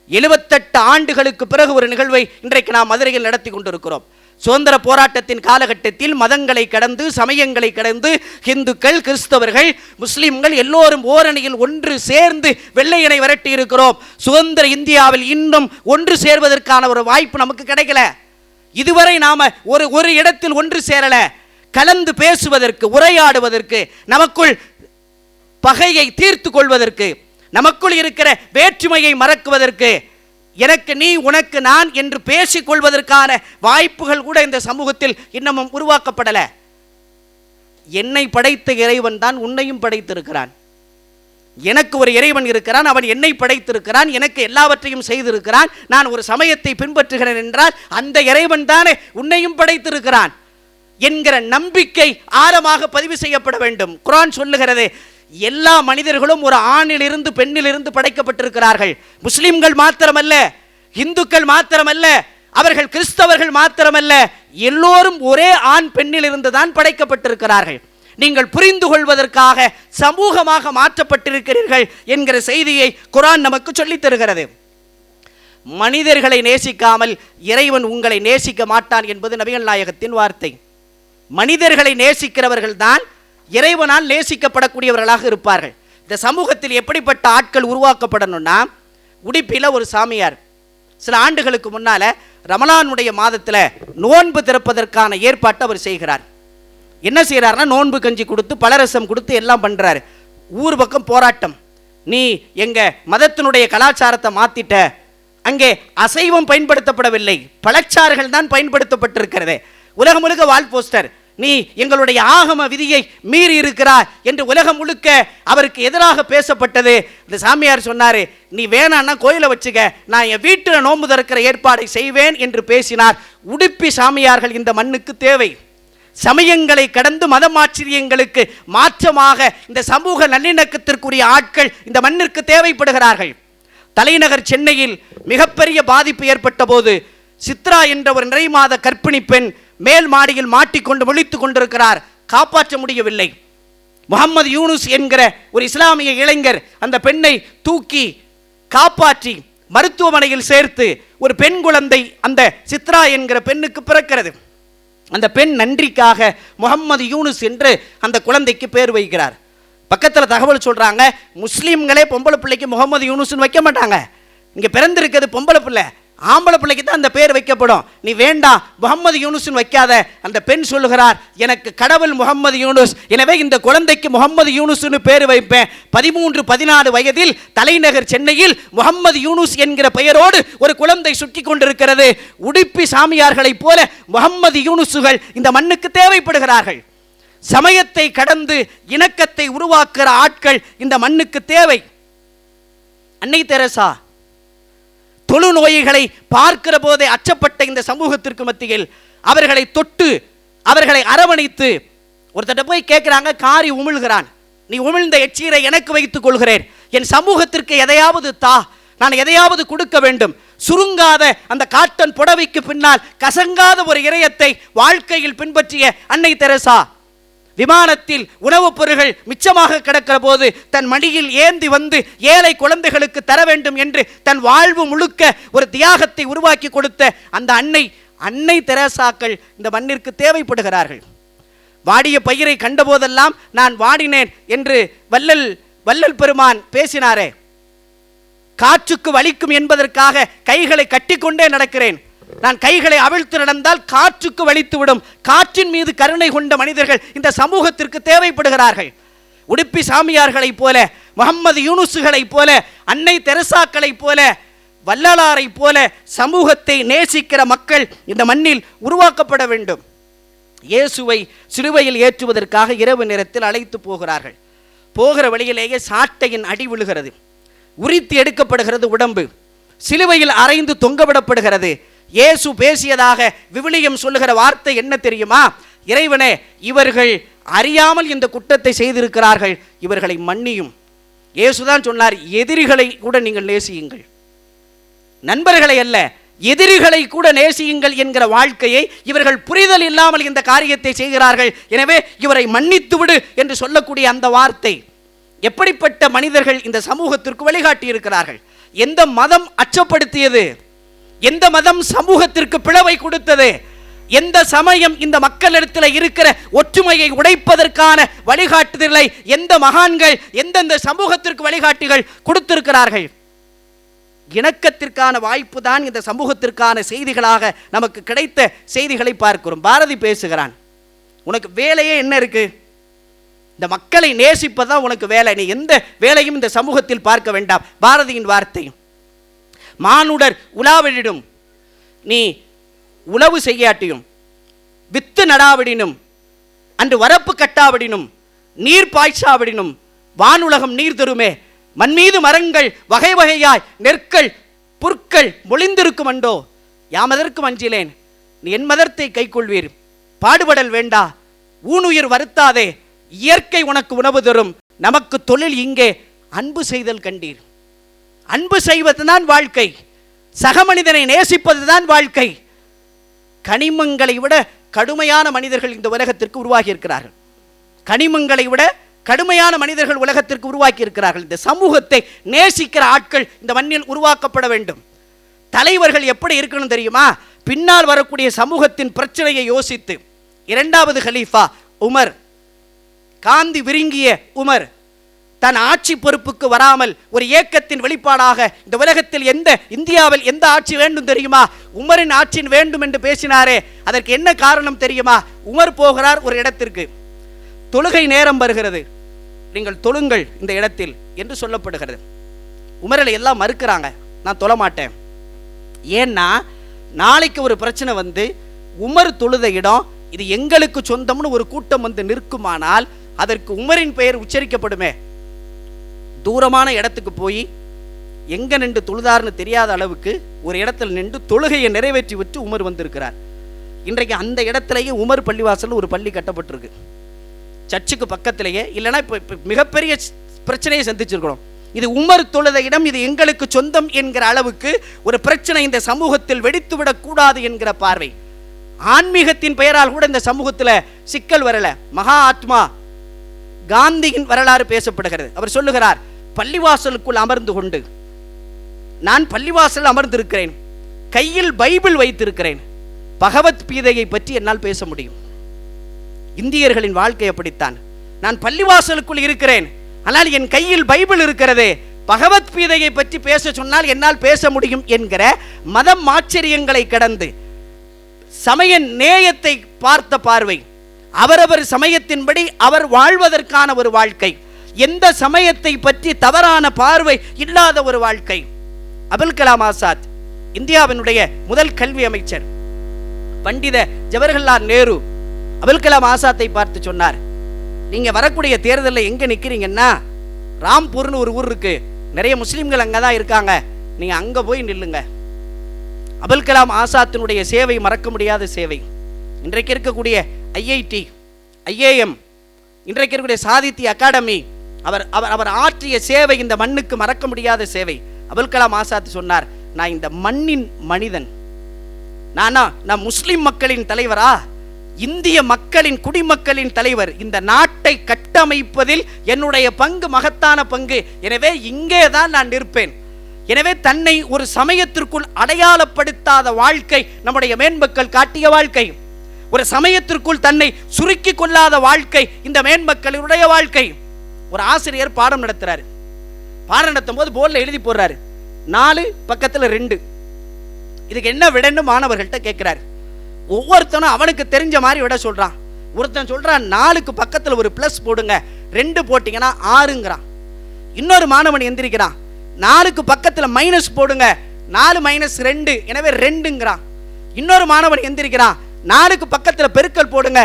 78 ஆண்டுகளுக்கு பிறகு ஒரு நிகழ்வை இன்றைக்கு நாம் மதுரையில் நடத்தி கொண்டிருக்கிறோம். சுதந்திர போராட்டத்தின் காலகட்டத்தில் மதங்களை கடந்து, சமயங்களை கடந்து, இந்துக்கள், கிறிஸ்தவர்கள், முஸ்லிம்கள் எல்லோரும் ஓரணியில் ஒன்று சேர்ந்து வெள்ளையனை விரட்டி இருக்கிறோம். சுதந்திர இந்தியாவில் இன்னும் ஒன்று சேர்வதற்கான ஒரு வாய்ப்பு நமக்கு கிடைக்கல. இதுவரை நாம ஒரு இடத்தில் ஒன்று சேரல. கலந்து பேசுவதற்கு, உரையாடுவதற்கு, நமக்குள் பகையை தீர்த்து கொள்வதற்கு, நமக்குள் இருக்கிற வேற்றுமையை மறக்குவதற்கு, எனக்கு நீ உனக்கு நான் என்று பேசிக் கொள்வதற்கான வாய்ப்புகள் கூட இந்த சமூகத்தில் இன்னமும் உருவாக்கப்படல. என்னை படைத்த இறைவன் தான் உன்னையும் படைத்திருக்கிறான். எனக்கு ஒரு இறைவன் இருக்கிறான், அவன் என்னை படைத்திருக்கிறான், எனக்கு எல்லாவற்றையும் செய்திருக்கிறான். நான் ஒரு சமயத்தை பின்பற்றுகிறேன் என்றால் அந்த இறைவன் தானே உன்னையும் படைத்திருக்கிறான் என்கிற நம்பிக்கை ஆழமாக பதிவு செய்யப்பட வேண்டும். குர்ஆன் சொல்லுகிறது, எல்லா மனிதர்களும் ஒரு ஆணிலிருந்து பெண்ணிலிருந்து படைக்கப்பட்டிருக்கிறார்கள். முஸ்லிம்கள் மாத்திரமல்ல, இந்துக்கள் மாத்திரமல்ல, அவர்கள் கிறிஸ்தவர்கள் மாத்திரமல்ல, எல்லோரும் ஒரே ஆண் பெண்ணிலிருந்து தான் படைக்கப்பட்டிருக்கிறார்கள். நீங்கள் புரிந்து கொள்வதற்காக சமூகமாக மாற்றப்பட்டிருக்கிறீர்கள் என்கிற செய்தியை குர்ஆன் நமக்கு சொல்லித் தருகிறது. மனிதர்களை நேசிக்காமல் இறைவன் உங்களை நேசிக்க மாட்டான் என்பது நபிகள் நாயகத்தின் வார்த்தை. மனிதர்களை நேசிக்கிறவர்கள் தான் இறைவனால் நேசிக்கப்படக்கூடியவர்களாக இருப்பார்கள். இந்த சமூகத்தில் எப்படிப்பட்ட ஆட்கள் உருவாக்கப்படணும்னா, உடுப்பியில் ஒரு சாமியார் சில ஆண்டுகளுக்கு முன்னால ரமலானுடைய மாதத்தில் நோன்பு திறப்பதற்கான ஏற்பாட்டை அவர் செய்கிறார். என்ன செய்கிறாருன்னா, நோன்பு கஞ்சி கொடுத்து பலரசம் கொடுத்து எல்லாம் பண்ணுறாரு. ஊர் பக்கம் போராட்டம், நீ எங்கள் மதத்தினுடைய கலாச்சாரத்தை மாற்றிட்ட, அங்கே அசைவம் பயன்படுத்தப்படவில்லை, பழச்சாறுகள் தான் பயன்படுத்தப்பட்டிருக்கிறது. உலகம் முழுக்க வால் போஸ்டர், நீ எங்களுடைய ஆகம விதியை மீறி இருக்கிறாய் என்று உலகம் முழுக்க அவருக்கு எதிராக பேசப்பட்டது. இந்த சாமியார் சொன்னார், நீ வேணான்னா கோயிலை வச்சுக்க, நான் என் வீட்டில் நோன்பு திறக்கிற ஏற்பாடை செய்வேன் என்று பேசினார். உடுப்பி சாமியார்கள் இந்த மண்ணுக்கு தேவை. சமயங்களை கடந்து மதமாச்சரியங்களுக்கு மாற்றமாக இந்த சமூக நல்லிணக்கத்திற்குரிய ஆட்கள் இந்த மண்ணிற்கு தேவைப்படுகிறார்கள். தலைநகர் சென்னையில் மிகப்பெரிய பாதிப்பு ஏற்பட்ட போது சித்ரா என்ற ஒரு நிறை மாத கர்ப்பிணி பெண் மேல் மாடியில் மாட்டிக்கொண்டு முழித்துக் கொண்டிருக்கிறார். காப்பாற்ற முடியவில்லை. முகமது யூனுஸ் என்கிற ஒரு இஸ்லாமிய இளைஞர் அந்த பெண்ணை தூக்கி காப்பாற்றி மருத்துவமனையில் சேர்த்து ஒரு பெண் குழந்தை அந்த சித்ரா என்கிற பெண்ணுக்கு பிறக்கிறது. அந்த பெண் நன்றிக்காக முகமது யூனுஸ் என்று அந்த குழந்தைக்கு பேர் வைக்கிறார். பக்கத்தில் தகவல் சொல்கிறாங்க, முஸ்லீம்களே பொம்பளை பிள்ளைக்கு முகமது யூனுஸ்னு வைக்க மாட்டாங்க. இங்கே பிறந்திருக்கிறது பொம்பளை பிள்ளை, ஆம்பளை பிள்ளைக்கு தான் அந்த பேர் வைக்கப்படும். நீ வேண்டாம் முகமது யூனுஸ்னு வைக்காத. அந்த பெண் சொல்லுகிறார், எனக்கு கடவுள் முகமது யூனுஸ், எனவே இந்த குழந்தைக்கு முகமது யூனுஸ்னு பேர் வைப்பேன். 13-14 வயதில் தலைநகர் சென்னையில் முகமது யூனுஸ் என்கிற பெயரோடு ஒரு குழந்தை சுற்றி கொண்டிருக்கிறது. உடுப்பி சாமியார்களைப் போல முகமது யூனுசுகள் இந்த மண்ணுக்கு தேவைப்படுகிறார்கள். சமயத்தை கடந்து இணக்கத்தை உருவாக்குகிற ஆட்கள் இந்த மண்ணுக்கு தேவை. அன்னை தெரசா தொழுநோய்களை பார்க்கிற போதே அச்சப்பட்ட இந்த சமூகத்திற்கு மத்தியில் அவர்களை தொட்டு அவர்களை அரவணைத்து ஒருத்தட்ட போய் கேட்குறாங்க, காரி உமிழ்கிறான், நீ உமிழ்ந்த எச்சீரை எனக்கு வைத்துக் கொள்கிறேன், என் சமூகத்திற்கு எதையாவது தா, நான் எதையாவது கொடுக்க வேண்டும். சுருங்காத அந்த காட்டன் புடவைக்கு பின்னால் கசங்காத ஒரு இதயத்தை வாழ்க்கையில் பின்பற்றிய அன்னை தெரசா விமானத்தில் உணவுப் பொருட்கள் மிச்சமாக கிடக்கிற போது தன் மடியில் ஏந்தி வந்து ஏழை குழந்தைகளுக்கு தர வேண்டும் என்று தன் வாழ்வு முழுக்க ஒரு தியாகத்தை உருவாக்கி கொடுத்த அந்த அன்னை தெரசாக்கள் இந்த மண்ணிற்கு தேவைப்படுகிறார்கள். வாடிய பயிரை கண்டபோதெல்லாம் நான் வாடினேன் என்று வள்ளல் பெருமான் பேசினாரே, காற்றுக்கு வலிக்கும் என்பதற்காக கைகளை கட்டிக்கொண்டே நடக்கிறேன், நான் கைகளை அவிழ்த்து நடந்தால் காற்றுக்கு வலித்துவிடும். காற்றின் மீது கருணை கொண்ட மனிதர்கள் இந்த சமூகத்திற்கு தேவைப்படுகிறார்கள். உடுப்பி சாமியார்களைப் போல, முகமது யூனுசுகளைப் போல, அன்னை தெரசாக்களைப் போல, வள்ளலாரைப் போல சமூகத்தை நேசிக்கிற மக்கள் இந்த மண்ணில் உருவாக்கப்பட வேண்டும். இயேசுவை சிலுவையில் ஏற்றுவதற்காக இரவு நேரத்தில் அழைத்து போகிறார்கள். போகிற வழியிலேயே சாட்டையின் அடி விழுகிறது, உரித்து எடுக்கப்படுகிறது உடம்பு, சிலுவையில் அறைந்து தொங்கவிடப்படுகிறது. இயேசு பேசியதாக விவிலியம் சொல்லுகிற வார்த்தை என்ன தெரியுமா? இறைவனே, இவர்கள் அறியாமல் இந்த குற்றத்தை செய்திருக்கிறார்கள், இவர்களை மன்னியும். இயேசுதான் சொன்னார், எதிரிகளை கூட நீங்கள் நேசியுங்கள், நண்பர்களை அல்ல எதிரிகளை கூட நேசியுங்கள் என்கிற வாழ்க்கையை இவர்கள் புரிதல் இல்லாமல் இந்த காரியத்தை செய்கிறார்கள், எனவே இவரை மன்னித்து விடு என்று சொல்லக்கூடிய அந்த வார்த்தை எப்படிப்பட்ட மனிதர்கள் இந்த சமூகத்திற்கு வழிகாட்டி இருக்கிறார்கள்? எந்த மதம் அச்சப்படுத்தியது? எந்த மதம் சமூகத்திற்கு பிளவை கொடுத்தது? எந்த சமயம் இந்த மக்களிடத்தில் இருக்கிற ஒற்றுமையை உடைப்பதற்கான வழிகாட்டுதலை எந்த மகான்கள் எந்தெந்த சமூகத்திற்கு வழிகாட்டிகள் கொடுத்திருக்கிறார்கள்? இணக்கத்திற்கான வாய்ப்பு தான் இந்த சமூகத்திற்கான செய்திகளாக நமக்கு கிடைத்த செய்திகளை பார்க்கிறோம். பாரதி பேசுகிறான், உனக்கு வேலையே என்ன இருக்கு? இந்த மக்களை நேசிப்பதான் உனக்கு வேலை, நீ எந்த வேலையும் இந்த சமூகத்தில் பார்க்க வேண்டாம். பாரதியின் வார்த்தை, மானுடர் உலாவிடினும் நீ உழவு செய்யாட்டியும், வித்து நடாவிடினும், அன்று வரப்பு கட்டாவிடினும், நீர் பாய்ச்சாவிடினும், வானுலகம் நீர் தருமே, மண்மீது மரங்கள் வகை வகையாய் நெற்கள் புற்கள் மொழிந்திருக்கும் அண்டோ, யாமதற்கு அஞ்சிலேன், நீ என் மதத்தை கை கொள்வீர், பாடுபடல் வேண்டா, ஊனுயிர் வருத்தாதே, இயற்கை உனக்கு உணவு தரும், நமக்கு தொழில் இங்கே அன்பு செய்தல் கண்டீர். அன்பு செய்வதுதான் வாழ்க்கை, சக மனிதனை நேசிப்பதுதான் வாழ்க்கை. கனிமங்களை விட கடுமையான மனிதர்கள் இந்த உலகத்திற்கு உருவாகி இருக்கிறார்கள். கனிமங்களை விட கடுமையான மனிதர்கள் உலகத்திற்கு உருவாக்கி இருக்கிறார்கள். இந்த சமூகத்தை நேசிக்கிற ஆட்கள் இந்த மண்ணில் உருவாக்கப்பட வேண்டும். தலைவர்கள் எப்படி இருக்கணும் தெரியுமா? பின்னால் வரக்கூடிய சமூகத்தின் பிரச்சனையை யோசித்து, இரண்டாவது கலீஃபா உமர், காந்தி விருங்கிய உமர், தன் ஆட்சி பொறுப்புக்கு வராமல் ஒரு இயக்கத்தின் வெளிப்பாடாக இந்த உலகத்தில் இந்தியாவில் எந்த ஆட்சி வேண்டும் தெரியுமா? உமரின் ஆட்சியின் வேண்டும் என்று பேசினாரே, அதற்கு என்ன காரணம் தெரியுமா? உமர் போகிறார் ஒரு இடத்திற்கு, தொழுகை நேரம் வருகிறது, நீங்கள் தொழுங்கள் இந்த இடத்தில் என்று சொல்லப்படுகிறது. உமரில் எல்லாம் மறுக்கிறாங்க, நான் தொழ மாட்டேன். ஏன்னா நாளைக்கு ஒரு பிரச்சனை வந்து உமர் தொழுத இடம் இது எங்களுக்கு சொந்தம்னு ஒரு கூட்டம் வந்து நிற்குமானால் அதற்கு உமரின் பெயர் உச்சரிக்கப்படுமே. தூரமான இடத்துக்கு போய் எங்க நின்று தொழுதார்னு தெரியாத அளவுக்கு ஒரு இடத்துல நின்று தொழுகையை நிறைவேற்றி விட்டு உமர் வந்திருக்கிறார். இன்றைக்கு அந்த இடத்திலேயே உமர் பள்ளிவாசல் ஒரு பள்ளி கட்டப்பட்டிருக்கு, சர்ச்சுக்கு பக்கத்திலேயே. இல்லைன்னா இப்போ மிகப்பெரிய பிரச்சனையை சந்திச்சிருக்கிறோம். இது உமர் தொழுத இடம், இது எங்களுக்கு சொந்தம் என்கிற அளவுக்கு ஒரு பிரச்சனை இந்த சமூகத்தில் வெடித்துவிடக் கூடாது என்கிற பார்வை. ஆன்மீகத்தின் பெயரால் கூட இந்த சமூகத்தில் சிக்கல் வரல. மகா ஆத்மா காந்தியின் வரலாறு பேசப்படுகிறது. அவர் சொல்லுகிறார், பள்ளிவாசலுக்குள் அமர்ந்து கொண்டு நான் பள்ளிவாசல் அமர்ந்திருக்கிறேன், கையில் பைபிள் வைத்திருக்கிறேன், பகவத்கீதையை பற்றி என்னால் பேச முடியும். இந்தியர்களின் வாழ்க்கை அப்படித்தான். நான் பள்ளிவாசலுக்குள் இருக்கிறேன், ஆனால் என் கையில் பைபிள் இருக்கிறது, பகவத்கீதையை பற்றி பேச சொன்னால் என்னால் பேச முடியும் என்கிற மதம் ஆச்சரியங்களை கடந்து சமய நேயத்தை பார்த்த பார்வை, அவரவர் சமயத்தின்படி அவர் வாழ்வதற்கான ஒரு வாழ்க்கை, எந்த சமயத்தை பற்றி தவறான பார்வை இல்லாத ஒரு வாழ்க்கை. அபுல் கலாம் ஆசாத் இந்தியாவினுடைய முதல் கல்வி அமைச்சர் பண்டித ஜவஹர்லால் நேரு அபுல் கலாம் ஆசாத்தை பார்த்து சொன்னார், நீங்க வரக்கூடிய தேர்தலில் எங்க நிக்கிறீங்கன்னா ராம்பூர்னு ஒரு ஊர் இருக்கு, நிறைய முஸ்லிம்கள் அங்கதான் இருக்காங்க, நீங்க அங்க போய் நில்லுங்க. அபுல் கலாம் ஆசாத்தினுடைய சேவை மறக்க முடியாத சேவை. இன்றைக்கு இருக்கக்கூடிய ஐஐடி, ஐஏஎம், இன்றைக்கு இருக்கக்கூடிய சாகித்ய அகாடமி, அவர் அவர் அவர் ஆற்றிய சேவை இந்த மண்ணுக்கு மறக்க முடியாத சேவை. அபுல் கலாம் ஆசாத் சொன்னார், நான் இந்த மண்ணின் மனிதன், நான் முஸ்லிம் மக்களின் தலைவரா, இந்திய மக்களின் குடிமக்களின் தலைவர், இந்த நாட்டை கட்டமைப்பதில் என்னுடைய பங்கு மகத்தான பங்கு, எனவே இங்கே தான் நான் நிற்பேன். எனவே தன்னை ஒரு சமயத்திற்குள் அடையாளப்படுத்தாத வாழ்க்கை நம்முடைய மேன்மக்கள் காட்டிய வாழ்க்கை. ஒரு சமயத்திற்குள் தன்னை சுருக்கி கொள்ளாத வாழ்க்கை இந்த மேன்மக்களுடைய வாழ்க்கை. ஒரு ஆசிரியர் பாடம் நடத்துறாரு, பாடம் நடத்தும் போது போர்டில் எழுதி போடுறாரு 4 பக்கத்தில் 2. இதுக்கு என்ன விடன்னு மாணவர்கள்ட்ட கேட்கிறாரு. ஒவ்வொருத்தனும் அவனுக்கு தெரிஞ்ச மாதிரி விட சொல்றான். ஒருத்தன் சொல்றான் 4க்கு பக்கத்தில் ஒரு பிளஸ் போடுங்க, 2 போட்டீங்கன்னா 6ங்கிறான். இன்னொரு மாணவன் எந்திரிக்கிறான், 4க்கு பக்கத்தில் மைனஸ் போடுங்க, 4 - 2 எனவே 2ங்கிறான். இன்னொரு மாணவன் எந்திரிக்கிறான், 4க்கு பக்கத்தில் பெருக்கல் போடுங்க,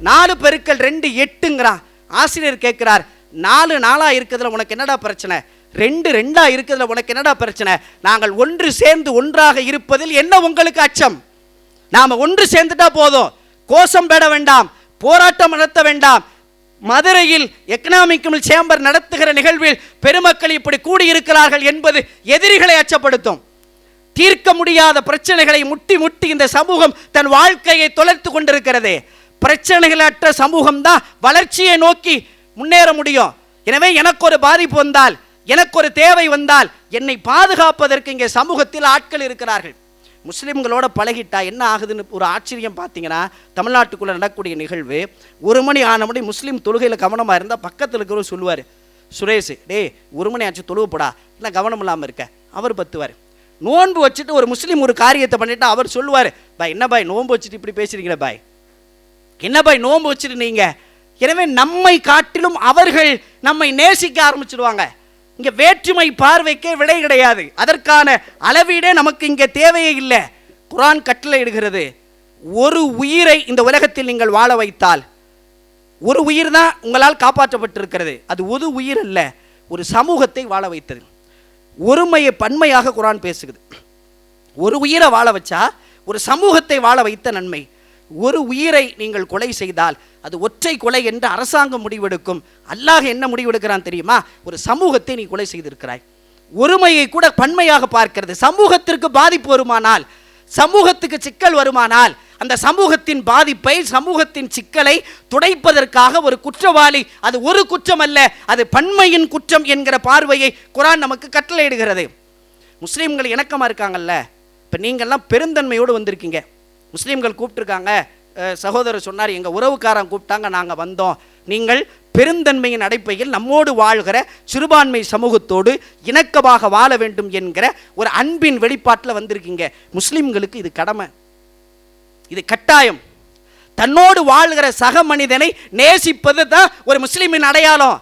4 × 2 8ங்கிறான். ஆசிரியர் கேட்கிறார், 4 4 இருக்கிறதுல உனக்கு என்னடா பிரச்சனை, 2 2 இருக்கிறதுல உனக்கு என்னடா பிரச்சனை, நாங்கள் ஒன்று சேர்ந்து ஒன்றாக இருப்பதில் என்ன உங்களுக்கு அச்சம்? நாம ஒன்று சேர்ந்துட்டா போதும், கோஷம் பெற வேண்டாம், போராட்டம் நடத்த வேண்டாம். மதுரையில் எக்கனாமிக் சேம்பர் நடத்துகிற நிகழ்வில் பெருமக்கள் இப்படி கூடியிருக்கிறார்கள் என்பது எதிரிகளை அச்சப்படுத்தும். தீர்க்க முடியாத பிரச்சனைகளை முட்டி முட்டி இந்த சமூகம் தன் வாழ்க்கையை தொலைத்து கொண்டிருக்கிறது. பிரச்சனைகளற்ற சமூகம் தான் வளர்ச்சியை நோக்கி முன்னேற முடியும். எனவே எனக்கு ஒரு பாதிப்பு வந்தால், எனக்கு ஒரு தேவை வந்தால், என்னை பாதுகாப்பதற்கு இங்கே சமூகத்தில் ஆட்கள் இருக்கிறார்கள். முஸ்லீம்களோட பழகிட்டா என்ன ஆகுதுன்னு ஒரு ஆச்சரியம் பார்த்தீங்கன்னா, தமிழ்நாட்டுக்குள்ளே நடக்கக்கூடிய நிகழ்வு, 1 மணி ஆனபடி முஸ்லீம் தொழுகையில் கவனமாக இருந்தால் பக்கத்தில் இருக்கிறவர் சொல்லுவார், சுரேஷ் டேய் 1 மணி ஆச்சு தொழுவுப்படா, இல்லை கவனம் இல்லாமல் இருக்க, அவர் பத்துவார். நோன்பு வச்சுட்டு ஒரு முஸ்லீம் ஒரு காரியத்தை பண்ணிட்டு அவர் சொல்லுவார், பாய் என்ன பாய் நோன்பு வச்சுட்டு இப்படி பேசுறீங்களே பாய், என்ன பாய் நோன்பு வச்சுட்டு நீங்க. எனவே நம்மை காட்டிலும் அவர்கள் நம்மை நேசிக்க ஆரம்பிச்சிடுவாங்க. இங்க வேற்றுமை பார்வைக்கே விடை கிடையாது, அதற்கான அளவீடே நமக்கு இங்கே தேவையே இல்லை. குர்ஆன் கட்டளை இடுகிறது, ஒரு உயிரை இந்த உலகத்தில் நீங்கள் வாழ வைத்தால், ஒரு உயிர் தான் உங்களால் காப்பாற்றப்பட்டிருக்கிறது, அது ஒரு உயிர் அல்ல, ஒரு சமூகத்தை வாழ வைத்தது. ஒருமையை பன்மையாக குர்ஆன் பேசுகிறது. ஒரு உயிரை வாழ வச்சா ஒரு சமூகத்தை வாழ வைத்த நன்மை. ஒரு உயிரை நீங்கள் கொலை செய்தால் அது ஒற்றை கொலை என்று அரசாங்கம் முடிவெடுக்கும். அல்லாஹ் என்ன முடிவெடுக்கிறான் தெரியுமா? ஒரு சமூகத்தை நீ கொலை செய்திருக்கிறாய். ஒருமையை கூட பன்மையாக பார்க்கிறது. சமூகத்திற்கு பாதிப்பு வருமானால், சமூகத்துக்கு சிக்கல் வருமானால், அந்த சமூகத்தின் பாதிப்பை, சமூகத்தின் சிக்கலை துடைப்பதற்காக ஒரு குற்றவாளி, அது ஒரு குற்றம் அல்ல, அது பன்மையின் குற்றம் என்கிற பார்வையை குர்ஆன் நமக்கு கட்டளையிடுகிறது. முஸ்லீம்கள் இணக்கமாக இருக்காங்கல்ல, இப்போ நீங்கள்லாம் பெருந்தன்மையோடு வந்திருக்கீங்க. முஸ்லீம்கள் கூப்பிட்டுருக்காங்க, சகோதரர் சொன்னார் எங்கள் உறவுக்காரன் கூப்பிட்டாங்க நாங்கள் வந்தோம். நீங்கள் பெருந்தன்மையின் அடிப்படையில் நம்மோடு வாழ்கிற சிறுபான்மை சமூகத்தோடு இணக்கமாக வாழ வேண்டும் என்கிற ஒரு அன்பின் வெளிப்பாட்டில் வந்திருக்கீங்க. முஸ்லீம்களுக்கு இது கடமை, இது கட்டாயம். தன்னோடு வாழ்கிற சக மனிதனை நேசிப்பது தான் ஒரு முஸ்லீமின் அடையாளம்.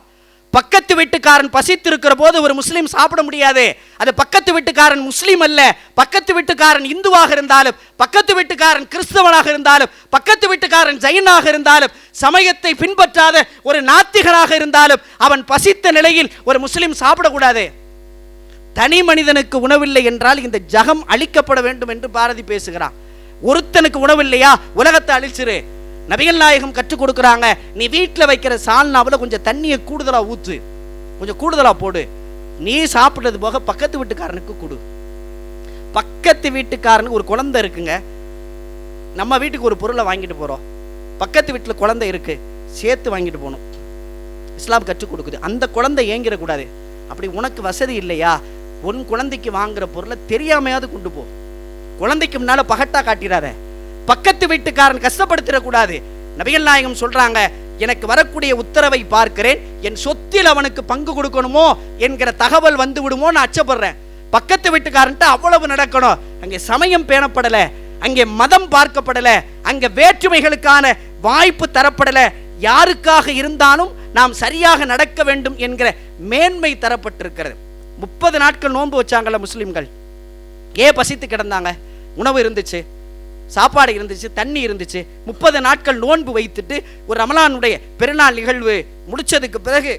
பக்கத்து வீட்டுக்காரன் பசித்திருக்கிற போது ஒரு முஸ்லீம் சாப்பிட முடியாது. அது பக்கத்து வீட்டுக்காரன் முஸ்லீம் அல்ல, பக்கத்து வீட்டுக்காரன் இந்துவாக இருந்தாலும், பக்கத்து வீட்டுக்காரன் கிறிஸ்தவனாக இருந்தாலும், பக்கத்து வீட்டுக்காரன் ஜைனாக இருந்தாலும், சமயத்தை பின்பற்றாத ஒரு நாத்திகராக இருந்தாலும், அவன் பசித்த நிலையில் ஒரு முஸ்லீம் சாப்பிடக்கூடாது. தனி மனிதனுக்கு உணவில்லை என்றால் இந்த ஜகம் அழிக்கப்பட வேண்டும் என்று பாரதி பேசுகிறான். ஒருத்தனுக்கு உணவில்லையா, உலகத்தை அழிச்சிரு. நபிகள் நாயகம் கற்றுக் கொடுக்குறாங்க, நீ வீட்டில் வைக்கிற சால்னாவில் கொஞ்சம் தண்ணியை கூடுதலாக ஊற்று, கொஞ்சம் கூடுதலாக போடு, நீ சாப்பிட்றது போக பக்கத்து வீட்டுக்காரனுக்கு கொடு. பக்கத்து வீட்டுக்காரனுக்கு ஒரு குழந்தை இருக்குங்க, நம்ம வீட்டுக்கு ஒரு பொருளை வாங்கிட்டு போகிறோம், பக்கத்து வீட்டில் குழந்தை இருக்கு, சேர்த்து வாங்கிட்டு போகணும். இஸ்லாம் கற்றுக் கொடுக்குது. அந்த குழந்தை ஏங்கிடக்கூடாது. அப்படி உனக்கு வசதி இல்லையா, உன் குழந்தைக்கு வாங்குற பொருளை தெரியாமையாவது கொண்டு போ. குழந்தைக்கு முன்னால் பகட்டா காட்டிடாத. பக்கத்து வீட்டுக்காரன் கஷ்டப்படுத்திடக்கூடாது. நபிகள் நாயகம் சொல்றாங்க, எனக்கு வரக்கூடிய உத்தரவை பார்க்கிறேன், என் சொத்தில் அவனுக்கு பங்கு கொடுக்கணுமோ என்கிற தகவல் வந்து விடுமோ நான் அச்சப்படுறேன். பக்கத்து வீட்டுக்காரன்ட்டு அவ்வளவு நடக்கணும். அங்கே சமயம் பேணப்படல, அங்கே மதம் பார்க்கப்படல, அங்கே வேற்றுமைகளுக்கான வாய்ப்பு தரப்படல. யாருக்காக இருந்தாலும் நாம் சரியாக நடக்க வேண்டும் என்கிற மேன்மை தரப்பட்டிருக்கிறது. 30 நாட்கள் நோன்பு வச்சாங்கல்ல முஸ்லிம்கள். ஏன் பசித்து கிடந்தாங்க? உணவு இருந்துச்சு, சாப்பாடு இருந்துச்சு, தண்ணி இருந்துச்சு. 30 நாட்கள் நோன்பு வைத்துட்டு ஒரு ரமலானுடைய பெருநாள் நிகழ்வு முடிச்சதுக்கு பிறகு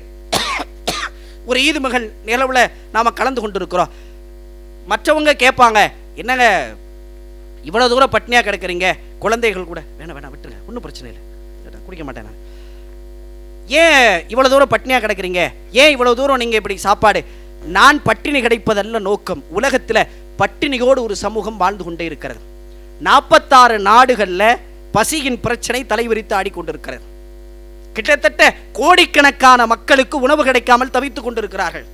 ஒரு ஈது மகள் நிகழ்வுல நாம கலந்து கொண்டிருக்கிறோம். மற்றவங்க கேட்பாங்க, என்னங்க இவ்வளவு தூரம் பட்னியா கிடக்குறீங்க, குழந்தைகள் கூட வேணாம் விட்டுருங்க, ஒன்றும் பிரச்சனை இல்லை, குடிக்க மாட்டேன் நான். ஏன் இவ்வளவு தூரம் பட்னியா கிடக்குறீங்க, ஏன் இவ்வளவு தூரம் நீங்க இப்படி சாப்பாடு? நான் பட்டினி கிடைப்பதல்ல நோக்கம். உலகத்துல பட்டினியோடு ஒரு சமூகம் வாழ்ந்து கொண்டே இருக்கிறது. 46 நாடுகள்ல பசியின் பிரச்சனை தலைவிரித்து ஆடிக்கொண்டிருக்கிறது. கிட்டத்தட்ட கோடிக்கணக்கான மக்களுக்கு உணவு கிடைக்காமல் தவித்துக் கொண்டிருக்கிறார்கள்.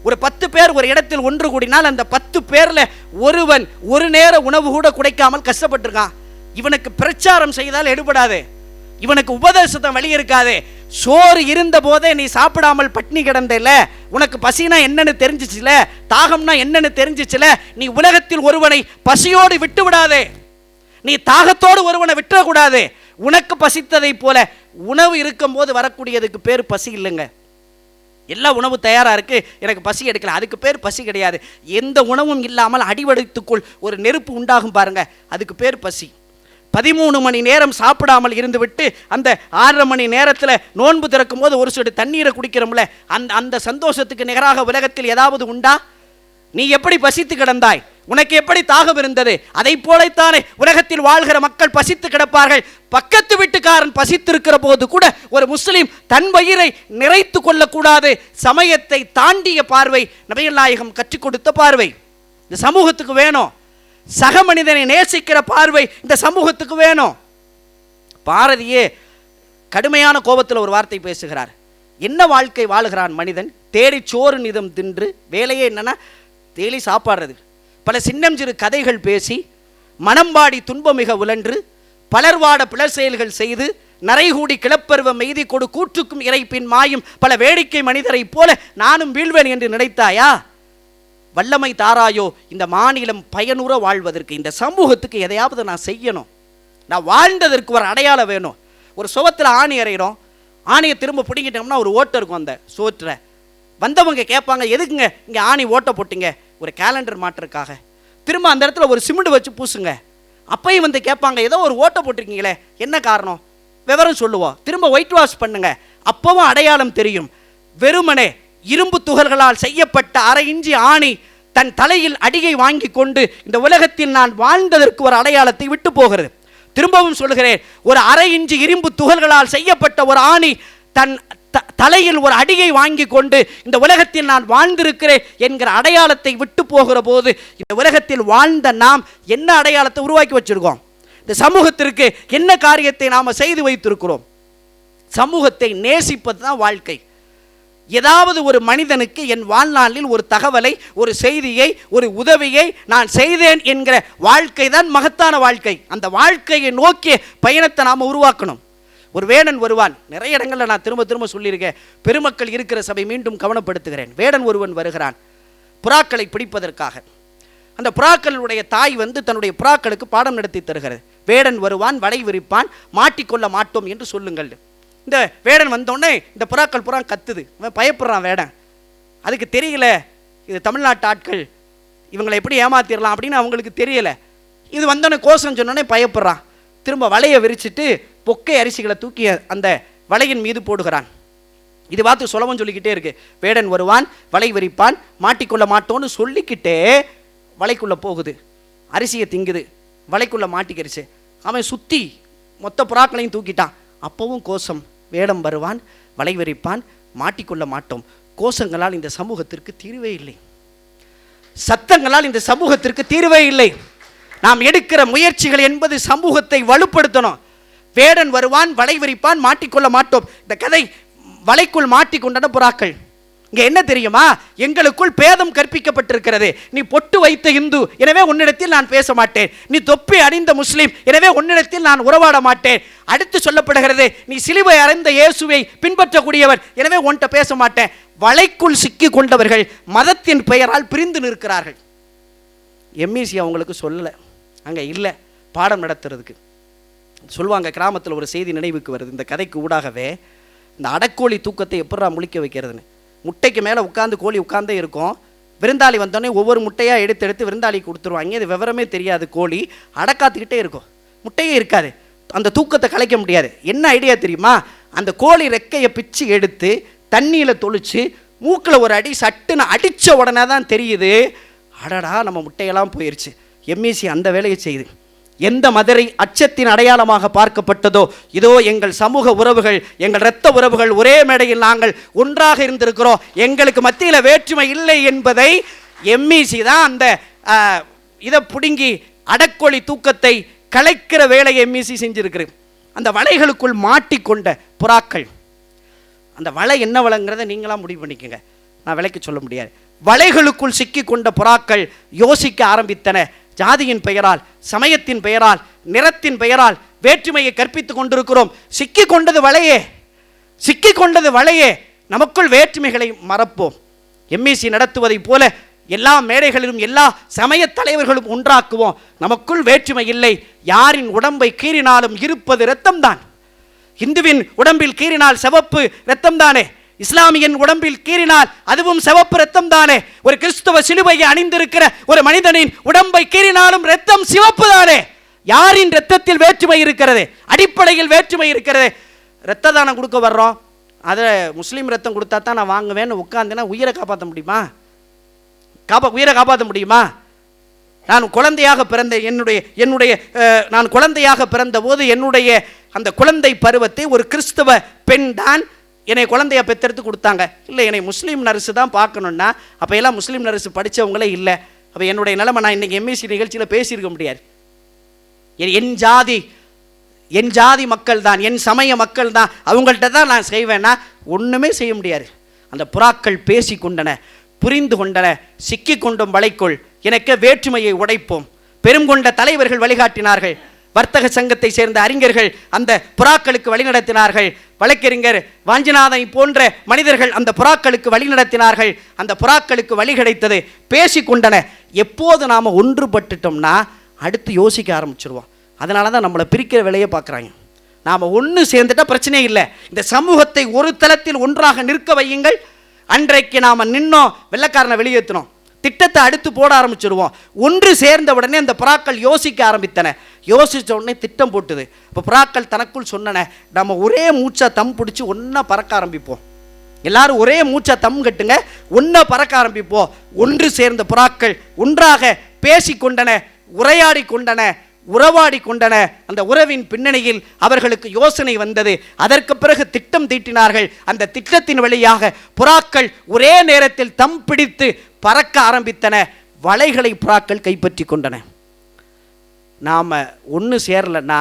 ஒரு 10 பேர் ஒரு இடத்தில் ஒன்று கூடினால் அந்த 10 பேர்ல ஒருவன் ஒரு நேர உணவு கூட குடைக்காமல் கஷ்டப்பட்டிருக்கான். இவனுக்கு பிரச்சாரம் செய்தால் எடுபடாது, இவனுக்கு உபதேசத்தை வழி இருக்காது. சோறு இருந்த போதே நீ சாப்பிடாமல் பட்னி கிடந்தல, உனக்கு பசினா என்னன்னு தெரிஞ்சிச்சுல, தாகம்னா என்னன்னு தெரிஞ்சிச்சுல, நீ உலகத்தில் ஒருவனை பசியோடு விட்டு விடாதே, நீ தாகத்தோடு ஒருவனை விட்டுறக்கூடாது. உனக்கு பசித்ததை போல உணவு இருக்கும் போது வரக்கூடியதுக்கு பேர் பசி இல்லைங்க. எல்லா உணவு தயாரா இருக்கு, எனக்கு பசி எடுக்கல, அதுக்கு பேர் பசி கிடையாது. எந்த உணவும் இல்லாமல் அடிவடைத்துக்குள் ஒரு நெருப்பு உண்டாகும் பாருங்க, அதுக்கு பேர் பசி. 13 மணி நேரம் சாப்பிடாமல் இருந்து விட்டு அந்த 6:30 மணி நேரத்தில் நோன்பு திறக்கும் போது ஒரு சொட்டு தண்ணீரை குடிக்கிறோம்ல, அந்த சந்தோஷத்துக்கு நிகராக உலகத்தில் ஏதாவது உண்டா? நீ எப்படி பசித்து கிடந்தாய், உனக்கு எப்படி தாகம் இருந்தது, அதை போலத்தானே உலகத்தில் வாழ்கிற மக்கள் பசித்து கிடப்பார்கள். பக்கத்து வீட்டுக்காரன் பசித்திருக்கிற போது கூட ஒரு முஸ்லிம் தன் வயிறை நிறைத்து கொள்ளக்கூடாது. சமயத்தை தாண்டிய பார்வை நபிகள் நாயகம் கற்றுக் கொடுத்த பார்வை இந்த சமூகத்துக்கு வேணும். சக மனிதனை நேசிக்கிற பார்வை இந்த சமூகத்துக்கு வேணும். பாரதியே கடுமையான கோபத்தில் ஒரு வார்த்தை பேசுகிறார். என்ன வாழ்க்கை வாழுகிறான் மனிதன்? தேடி சோறு நிதம் தின்று, வேலையே என்னன்னா தேடி சாப்பாடுறது. பல சின்னம் சிறு கதைகள் பேசி, மனம்பாடி துன்பமிக உழன்று, பலர்வாட பிளர் செயல்கள் செய்து, நரைகூடி கிளப்பருவம் எய்தி கொடு கூற்றுக்கும் இறைப்பின் மாயும் பல வேடிக்கை மனிதரை போல நானும் வீழ்வேன் என்று நினைத்தாயா? வல்லமை தாராயோ இந்த மாநிலம் பயனுற வாழ்வதற்கு, இந்த சமூகத்துக்கு எதையாவது நான் செய்யணும், நான் வாழ்ந்ததற்கு ஒரு அடையாளம் வேணும். ஒரு சுவத்தில் ஆணி அறைகிறோம், ஆணியை திரும்ப பிடிங்கிட்டோம்னா ஒரு ஓட்டை இருக்கும் அந்த சோற்றை. வந்தவங்க கேட்பாங்க, எதுக்குங்க இங்கே ஆணி ஓட்டை போட்டிங்க? ஒரு கேலண்டர் மாட்டுறதுக்காக. திரும்ப அந்த இடத்துல ஒரு சிமெண்ட் வச்சு பூசுங்க. அப்பையும் வந்து கேட்பாங்க, ஏதோ ஒரு ஓட்டை போட்டிருக்கீங்களே, என்ன காரணம்? விவரம் சொல்லுவோம். திரும்ப ஒயிட் வாஷ் பண்ணுங்க, அப்பவும் அடையாளம் தெரியும். வெறுமனே இரும்பு துகள்களால் செய்யப்பட்ட 1/2 இன்ச்சு ஆணி தன் தலையில் அடியை வாங்கி கொண்டு இந்த உலகத்தில் நான் வாழ்ந்ததற்கு ஒரு அடையாளத்தை விட்டு போகிறது. திரும்பவும் சொல்கிறேன், ஒரு 1/2 இன்ச்சு இரும்பு துகள்களால் செய்யப்பட்ட ஒரு ஆணி தன் தலையில் ஒரு அடியை வாங்கி கொண்டு இந்த உலகத்தில் நான் வாழ்ந்திருக்கிறேன் என்கிற அடையாளத்தை விட்டு போகிற போது இந்த உலகத்தில் வாழ்ந்த நாம் என்ன அடையாளத்தை உருவாக்கி வச்சிருக்கோம்? இந்த சமூகத்திற்கு என்ன காரியத்தை நாம் செய்து வைத்திருக்கிறோம்? சமூகத்தை நேசிப்பது தான் வாழ்க்கை. ஏதாவது ஒரு மனிதனுக்கு என் வாழ்நாளில் ஒரு தகவலை, ஒரு செய்தியை, ஒரு உதவியை நான் செய்தேன் என்கிற வாழ்க்கை தான் மகத்தான வாழ்க்கை. அந்த வாழ்க்கையை நோக்கிய பயணத்தை நாம் உருவாக்கணும். ஒரு வேடன் வருவான். நிறைய இடங்களில் நான் திரும்ப திரும்ப சொல்லியிருக்கேன், பெருமக்கள் இருக்கிற சபை மீண்டும் கவனப்படுத்துகிறேன். வேடன் ஒருவன் வருகிறான் புறாக்களை பிடிப்பதற்காக. அந்த புறாக்களுடைய தாய் வந்து தன்னுடைய புறாக்களுக்கு பாடம் நடத்தி தருகிறது. வேடன் வருவான், வலை விரிப்பான், மாட்டிக்கொள்ள மாட்டோம் என்று சொல்லுங்கள். இந்த வேடன் வந்தோடனே இந்த புறாக்கள் புறா கத்துது, பயப்படுறான் வேடன். அதுக்கு தெரியல இது தமிழ்நாட்டு ஆட்கள், இவங்களை எப்படி ஏமாத்திடலாம் அப்படின்னு அவங்களுக்கு தெரியல. இது வந்தோடனே கோஷம் சொன்னோடனே பயப்படுறான். திரும்ப வலையை விரிச்சிட்டு பொக்கை அரிசிகளை தூக்கி அந்த வலையின் மீது போடுகிறான். இது பார்த்து சொலவன் சொல்லிக்கிட்டே இருக்கு. வேடன் வருவான், வலை விரிப்பான், மாட்டிக்கொள்ள மாட்டோன்னு சொல்லிக்கிட்டே வலைக்குள்ளே போகுது, அரிசியை திங்குது, வலைக்குள்ளே மாட்டிக்கிடுச்சு. அவன் சுற்றி மொத்த புறாக்களையும் தூக்கிட்டான். அப்பவும் கோஷம், வேடம் வருவான், வலை விரிப்பான், மாட்டிக்கொள்ள மாட்டோம். கோஷங்களால் இந்த சமூகத்திற்கு தீர்வே இல்லை, சத்தங்களால் இந்த சமூகத்திற்கு தீர்வே இல்லை. நாம் எடுக்கிற முயற்சிகள் என்பது சமூகத்தை வலுப்படுத்தணும். வேடன் வருவான், வலை விரிப்பான், மாட்டிக்கொள்ள மாட்டோம். இந்த கதை வலைக்குள் மாட்டிக்கொண்டன புறாக்கள். இங்கே என்ன தெரியுமா? எங்களுக்குள் பேதம் கற்பிக்கப்பட்டிருக்கிறது. நீ பொட்டு வைத்த இந்து, எனவே உன்னிடத்தில் நான் பேச மாட்டேன். நீ தொப்பி அணிந்த முஸ்லீம், எனவே உன்னிடத்தில் நான் உறவாட மாட்டேன். அடுத்து சொல்லப்படுகிறது, நீ சிலுவை அறைந்த இயேசுவை பின்பற்றக்கூடியவர், எனவே உன்கிட்ட பேச மாட்டேன். வலைக்குள் சிக்கி கொண்டவர்கள் மதத்தின் பெயரால் பிரிந்து நிற்கிறார்கள். எம்இசி அவங்களுக்கு சொல்லலை, அங்கே இல்லை பாடம் நடத்துறதுக்கு. சொல்லுவாங்க, கிராமத்தில் ஒரு செய்தி நினைவுக்கு வருது இந்த கதைக்கு ஊடாகவே. இந்த அடக்கோழி தூக்கத்தை எப்படா முழிக்க வைக்கிறதுன்னு. முட்டைக்கு மேலே உட்காந்து கோழி உட்காந்தே இருக்கும். விருந்தாளி வந்தோடனே ஒவ்வொரு முட்டையாக எடுத்து விருந்தாளி கொடுத்துருவாங்க. இது விவரமே தெரியாது. கோழி அடக்காத்துக்கிட்டே இருக்கும், முட்டையே இருக்காது. அந்த தூக்கத்தை கலைக்க முடியாது. என்ன ஐடியா தெரியுமா? அந்த கோழி ரெக்கையை பிச்சு எடுத்து தண்ணியில் தொளிச்சு மூக்கில் ஒரு அடி சட்டுன்னு அடித்த உடனே தான் தெரியுது, அடடா நம்ம முட்டையெல்லாம் போயிடுச்சு. எம்இசி அந்த வேலையை செய்யுது. எந்த மதுரை அச்சத்தின் அடையாளமாக பார்க்கப்பட்டதோ, இதோ எங்கள் சமூக உறவுகள், எங்கள் இரத்த உறவுகள், ஒரே மேடையில் நாங்கள் ஒன்றாக இருந்திருக்கிறோம், எங்களுக்கு மத்தியில் வேற்றுமை இல்லை என்பதை எம்இசி தான் அந்த இதை பிடுங்கி அடக்கொழி தூக்கத்தை கலைக்கிற வேலையை எம்இசி செஞ்சுருக்குது. அந்த வலைகளுக்குள் மாட்டிக்கொண்ட புறாக்கள், அந்த வலை என்ன வலைங்கிறத நீங்களாம் முடிவு பண்ணிக்கோங்க, நான் விலைக்கு சொல்ல முடியாது. வலைகளுக்குள் சிக்கி கொண்ட புறாக்கள் யோசிக்க ஆரம்பித்தன. ஜாதியின் பெயரால், சமயத்தின் பெயரால், நிறத்தின் பெயரால் வேற்றுமையை கற்பித்துக் கொண்டிருக்கிறோம். சிக்கி கொண்டது வலையே, நமக்குள் வேற்றுமைகளை மறப்போம். எம்இசி நடத்துவதை போல எல்லா மேடைகளிலும் எல்லா சமய தலைவர்களும் ஒன்றாக்குவோம். நமக்குள் வேற்றுமை இல்லை. யாரின் உடம்பை கீறினாலும் இருப்பது இரத்தம் தான். இந்துவின் உடம்பில் கீறினால் சிவப்பு இரத்தம் தானே, இஸ்லாமியன் உடம்பில் கீறினால் அதுவும் சிவப்பு இரத்தம் தானே, ஒரு கிறிஸ்துவ சிலுவையை அணிந்திருக்கிற ஒரு மனிதனின் உடம்பை கீறினாலும் இரத்தம் சிவப்பு தானே. யாரின் இரத்தத்தில் வேற்றுமை இருக்கிறது? அடிப்படையில் வேற்றுமை இருக்கிறது. இரத்த தானம் கொடுக்க வர்றோம், அதை முஸ்லீம் ரத்தம் கொடுத்தா தான் நான் வாங்குவேன்னு உட்காந்துன்னா உயிரை காப்பாற்ற முடியுமா? உயிரை காப்பாற்ற முடியுமா? நான் குழந்தையாக பிறந்த நான் குழந்தையாக பிறந்த போது என்னுடைய அந்த குழந்தை பருவத்தை ஒரு கிறிஸ்தவ பெண் தான் என்னை குழந்தைய பெற்றெடுத்து கொடுத்தாங்க. இல்லை, என்னை முஸ்லீம் நர்ஸு தான் பார்க்கணுன்னா அப்போ எல்லாம் முஸ்லீம் நர்ஸு படித்தவங்களே இல்லை. அப்போ என்னுடைய நிலைமை நான் இன்றைக்கி எம்இசி நிகழ்ச்சியில் பேசியிருக்க முடியாது. என் ஜாதி மக்கள் தான், என் சமய மக்கள் தான், அவங்கள்ட்ட தான் நான் செய்வேன்னா ஒன்றுமே செய்ய முடியாது. அந்த புறாக்கள் பேசி கொண்டன, புரிந்து கொண்டன. சிக்கி கொண்டும் வலைக்குள் எனக்கு வேற்றுமையை உடைப்போம். பெருங்கொண்ட தலைவர்கள் வழிகாட்டினார்கள். வர்த்தக சங்கத்தை சேர்ந்த அறிஞர்கள் அந்த புறாக்களுக்கு வழிநடத்தினார்கள். வழக்கறிஞர் வாஞ்சிநாதனை போன்ற மனிதர்கள் அந்த புறாக்களுக்கு வழிநடத்தினார்கள். அந்த புறாக்களுக்கு வழி கிடைத்தது, பேசி கொண்டன. எப்போது நாம் ஒன்றுபட்டுட்டோம்னா அடுத்து யோசிக்க ஆரம்பிச்சிருவோம். அதனால தான் நம்மளை பிரிக்கிற வேலையை பார்க்குறாங்க. நாம் ஒன்று சேர்ந்துட்டா பிரச்சனையே இல்லை. இந்த சமூகத்தை ஒரு தளத்தில் ஒன்றாக நிற்க வையுங்கள். அன்றைக்கு நாம் நின்னோம், வெள்ளைக்காரனை வெளியேற்றினோம், திட்டத்தை அடுத்து போட ஆரம்பிச்சிருவோம். ஒன்று சேர்ந்த உடனே அந்த புறாக்கள் யோசிக்க ஆரம்பித்தன. யோசித்த உடனே திட்டம் போட்டுது. இப்போ புறாக்கள் தனக்குள் சொன்னன, நம்ம ஒரே மூச்சா தம் பிடிச்சி ஒன்றா பறக்க ஆரம்பிப்போம். எல்லாரும் ஒரே மூச்சா தம் கட்டுங்க, ஒன்றா பறக்க ஆரம்பிப்போம். ஒன்று சேர்ந்த புறாக்கள் ஒன்றாக பேசி கொண்டன, உரையாடி கொண்டன, உறவாடி கொண்டன. அந்த உறவின் பின்னணியில் அவர்களுக்கு யோசனை வந்தது. அதற்கு பிறகு திட்டம் தீட்டினார்கள். அந்த திட்டத்தின் வழியாக புறாக்கள் ஒரே நேரத்தில் தம் பிடித்து பறக்க ஆரம்பித்தன. வலைகளை புறாக்கள் கைப்பற்றி கொண்டன. நாம் ஒன்று சேரலைன்னா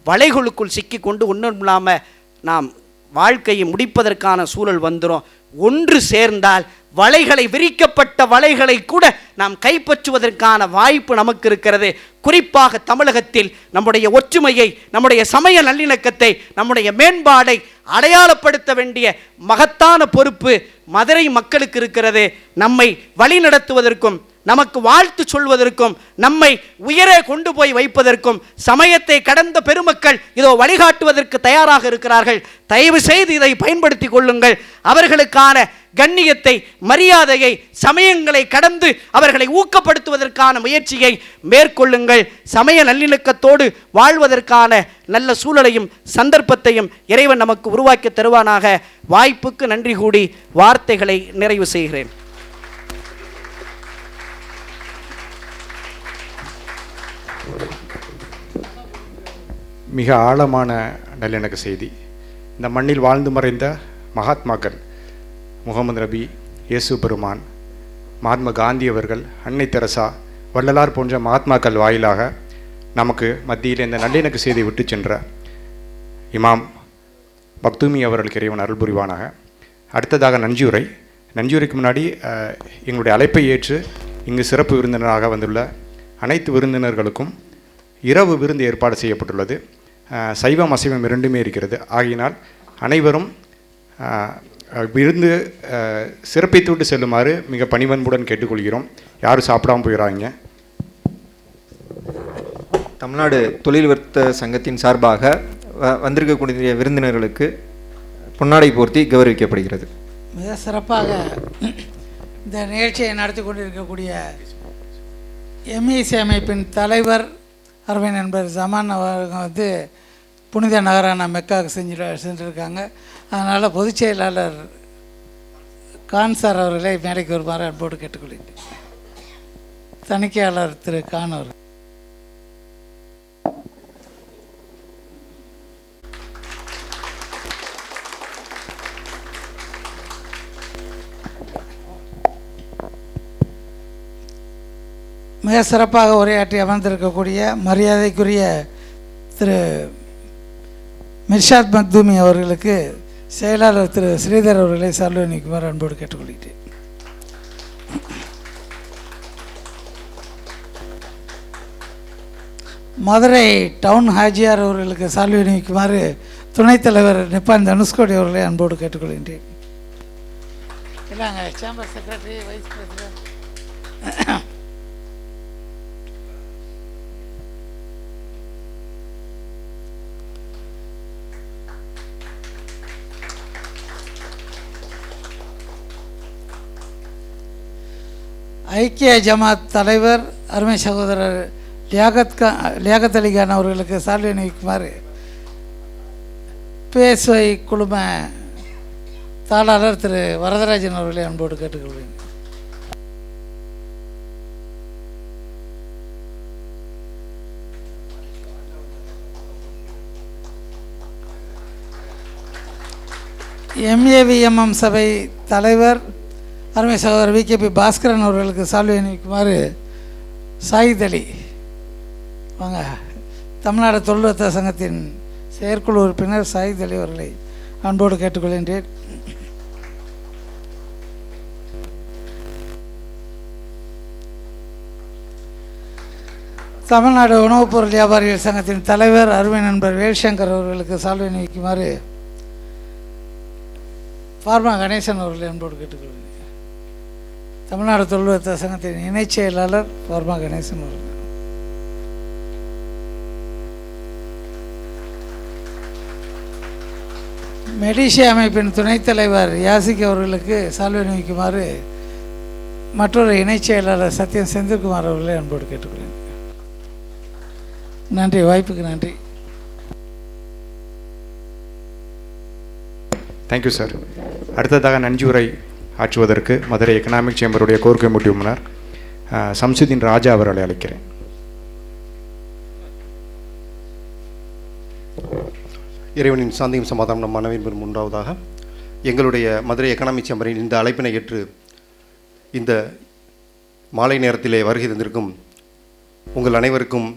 வலைகளுக்குள் சிக்கி கொண்டு ஒன்றும் இல்லாமல் நாம் வாழ்க்கையை முடிப்பதற்கான சூழல் வந்துடும். ஒன்று சேர்ந்தால் வலைகளை, விரிக்கப்பட்ட வலைகளை கூட நாம் கைப்பற்றுவதற்கான வாய்ப்பு நமக்கு இருக்கிறது. குறிப்பாக தமிழகத்தில் நம்முடைய ஒற்றுமையை, நம்முடைய சமய நல்லிணக்கத்தை, நம்முடைய மேம்பாடை அடையாளப்படுத்த வேண்டிய மகத்தான பொறுப்பு மதுரை மக்களுக்கு இருக்கிறது. நம்மை வழி நடத்துவதற்கும், நமக்கு வாழ்த்து சொல்வதற்கும், நம்மை உயரே கொண்டு போய் வைப்பதற்கும் சமயத்தை கடந்த பெருமக்கள் இதோ வழிகாட்டுவதற்கு தயாராக இருக்கிறார்கள். தயவு செய்து இதை பயன்படுத்தி கொள்ளுங்கள். அவர்களுக்கான கண்ணியத்தை, மரியாதையை, சமயங்களை கடந்து அவர்களை ஊக்கப்படுத்துவதற்கான முயற்சியை மேற்கொள்ளுங்கள். சமய நல்லிணக்கத்தோடு வாழ்வதற்கான நல்ல சூழலையும் சந்தர்ப்பத்தையும் இறைவன் நமக்கு உருவாக்கி தருவானாக. வாய்ப்புக்கு நன்றி கூடி வார்த்தைகளை நிறைவு செய்கிறேன். மிக ஆழமான நல்லிணக்க செய்தி. இந்த மண்ணில் வாழ்ந்து மறைந்த மகாத்மாக்கள் முகமது நபி, இயேசு பெருமான், மகாத்மா காந்தி அவர்கள், அன்னை தெரசா, வள்ளலார் போன்ற மகாத்மாக்கள் வாயிலாக நமக்கு மத்தியில் இந்த நல்லிணக்க செய்தியை விட்டு சென்ற இமாம் மக்தூமி அவர்களுக்கு இறைவன் அருள் புரிவானாக. அடுத்ததாக நன்றியுரை நன்றியுரைக்கு முன்னாடி எங்களுடைய அழைப்பை ஏற்று இங்கு சிறப்பு விருந்தினராக வந்துள்ள அனைத்து விருந்தினர்களுக்கும் இரவு விருந்து ஏற்பாடு செய்யப்பட்டுள்ளது. சைவம் அசைவம் இரண்டுமே இருக்கிறது. ஆகையினால் அனைவரும் விருந்து சிறப்பித்துவிட்டு செல்லுமாறு மிக பணிவன்புடன் கேட்டுக்கொள்கிறோம். யாரும் சாப்பிடாமல் போயிடாங்க. தமிழ்நாடு தொழில் வர்த்தக சங்கத்தின் சார்பாக வந்திருக்கக்கூடிய விருந்தினர்களுக்கு பொன்னாடை போர்த்தி கௌரவிக்கப்படுகிறது. மிக சிறப்பாக இந்த நிகழ்ச்சியை நடத்தி கொண்டிருக்கக்கூடிய எம்இசி அமைப்பின் தலைவர் அருமை நண்பர் ஜமான் அவர்கள் புனித நகரான மெக்காவுக்கு சென்றிருக்காங்க. அதனால் பொதுச் செயலாளர் கான் சார் அவர்களை மேடைக்கு வருமாறு அன்போடு கேட்டுக்கொள்கிறேன். தணிக்கையாளர் திரு கான் அவர்கள். மிக சிறப்பாக உரையாற்றி அமர்ந்திருக்கக்கூடிய மரியாதைக்குரிய திரு மிர்ஷாத் மக்தூமி அவர்களுக்கு செயலாளர் திரு ஸ்ரீதர் அவர்களை சால்வனிக்குமாறு அன்போடு கேட்டுக்கொள்கிறேன். மதுரை டவுன் ஹாஜியார் அவர்களுக்கு சால்வனிக்குமாறு துணைத் தலைவர் நிப்பான் தனுஷ்கோடி அவர்களை அன்போடு கேட்டுக்கொள்கின்றேன். இல்லைங்க சேம்பர் செக்ரட்டரி வைஸ் பிரசிடென்ட் ஐக்கிய ஜமாத் தலைவர் அருமை சகோதரர் லியாகத் அலி கான் அவர்களுக்கு சால்வை அணிவிக்குமாறு பேஸ்வை குழும தாளாளர் திரு வரதராஜன் அவர்களை அன்போடு கேட்டுக்கொள்வேன். எம்ஏவிஎம்எம் சபை தலைவர் அருமை சகோதரர் விகேபி பாஸ்கரன் அவர்களுக்கு சால்வை அணிவிக்குமாறு சாயித் அலி வாங்க தமிழ்நாடு தொழில் வர்த்தக சங்கத்தின் செயற்குழு உறுப்பினர் சாயித் அலி அவர்களை அன்போடு கேட்டுக்கொள்கின்றேன். தமிழ்நாடு உணவுப் பொருள் வியாபாரிகள் சங்கத்தின் தலைவர் அருமை நண்பர் வேல்சங்கர் அவர்களுக்கு சால்வை அணிவிக்குமாறு ஃபார்மா கணேசன் அவர்களை அன்போடு கேட்டுக்கொள்கிறேன். தமிழ்நாடு தொழில் வர்த்தக சங்கத்தின் இணைச் செயலாளர் ஃபார்மா கணேசன் அவர்கள். மெடிஷியா அமைப்பின் துணைத் தலைவர் யாசிக் அவர்களுக்கு சால்வை அணிவிக்குமாறு மற்றொரு இணைச் செயலாளர் சத்யன் செந்தில்குமார் அவர்களை அன்போடு கேட்டுக்கொள்கிறேன். நன்றி, வாய்ப்புக்கு நன்றி. Thank you sir. அடுத்ததாக நன்றியுரை ஆற்றுவதற்கு மதுரை எக்கனாமிக் சேம்பருடைய கோர் கமிட்டி உறுப்பினர் சம்சுதீன் ராஜா அவர்களை அழைக்கிறேன். இறைவனின் சாந்தியும் சமாதானம் நம் மனவின் மூன்றாவதாக எங்களுடைய மதுரை எக்கனாமிக் சேம்பரின் இந்த அழைப்பினை ஏற்று இந்த மாலை நேரத்திலே வருகை தந்திருக்கும் உங்கள் அனைவருக்கும்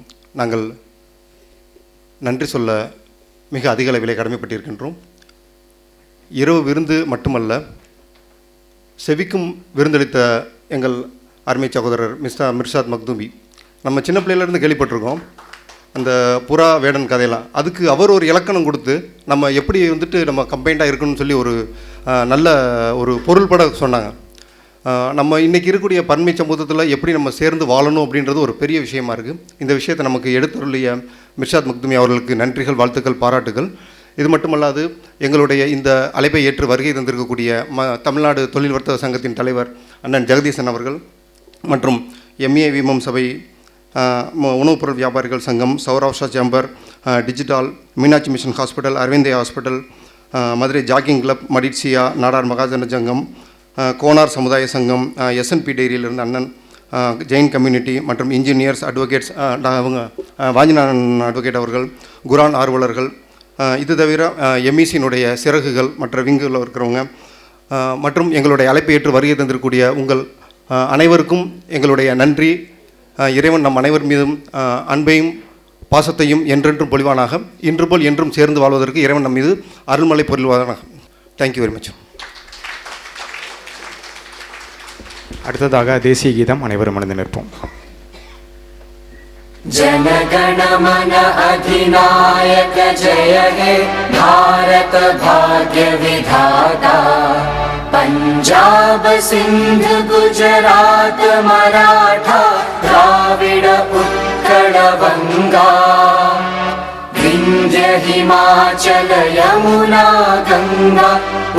நாங்கள் நன்றி சொல்ல மிக அதிக அளவிலே கடமைப்பட்டிருக்கின்றோம். இரவு விருந்து மட்டுமல்ல, செவிக்கும் விருந்தளித்த எங்கள் அருமை சகோதரர் மிர்ஷாத் மக்தூமி, நம்ம சின்ன பிள்ளையிலேருந்து கேள்விப்பட்டிருக்கோம் அந்த புறா வேடன் கதையெல்லாம். அதுக்கு அவர் ஒரு இலக்கணம் கொடுத்து நம்ம எப்படி நம்ம கம்பைண்டாக இருக்கணும்னு சொல்லி ஒரு நல்ல ஒரு பொருள்பட சொன்னாங்க. நம்ம இன்றைக்கி இருக்கக்கூடிய பன்மை சமூகத்தில் எப்படி நம்ம சேர்ந்து வாழணும் அப்படின்றது ஒரு பெரிய விஷயமா இருக்குது. இந்த விஷயத்தை நமக்கு எடுத்துள்ள மிர்ஷாத் மக்தூமி அவர்களுக்கு நன்றிகள், வாழ்த்துக்கள், பாராட்டுகள். இது மட்டுமல்லாது எங்களுடைய இந்த அழைப்பை ஏற்று வருகை தந்திருக்கக்கூடிய தமிழ்நாடு தொழில் வர்த்தக சங்கத்தின் தலைவர் அண்ணன் ஜெகதீசன் அவர்கள் மற்றும் எம்ஏவிஎம்எம் சபை, உணவுப் பொருள் வியாபாரிகள் சங்கம், Saurashtra chamber, digital, Meenakshi mission hospital, அரவிந்தயா hospital, Madurai jogging club, Maditssia, Nadar Mahajana Sangam, Konar சமுதாய சங்கம், எஸ்என்பி டெய்ரியிலிருந்து அண்ணன், ஜெயின் கம்யூனிட்டி மற்றும் இன்ஜினியர்ஸ், அட்வொகேட்ஸ், அவங்க வாஞ்சிநாதன் அட்வொகேட் அவர்கள், குரான் ஆர்வலர்கள், இது தவிர எம்இசியினுடைய சிறகுகள் மற்ற விங்குகளில் இருக்கிறவங்க மற்றும் எங்களுடைய அழைப்பை ஏற்று வருகை தந்திருக்கக்கூடிய உங்கள் அனைவருக்கும் எங்களுடைய நன்றி. இறைவன் நம் அனைவர் மீதும் அன்பையும் பாசத்தையும் என்றென்றும் பொழிவானாக, இன்று போல் என்றும் சேர்ந்து வாழ்வதற்கு இறைவன் நம் மீது அருள்மலை பொழிவானாக. Thank you very much. அடுத்ததாக தேசிய கீதம், அனைவரும் அணிந்து நிற்போம். जनगण मन अधिनायक जय हे भारत भाग्य विधाता पंजाब सिंध गुजरात मराठा द्राविड उत्कल बंगा विंध्य हिमाचल यमुना गंगा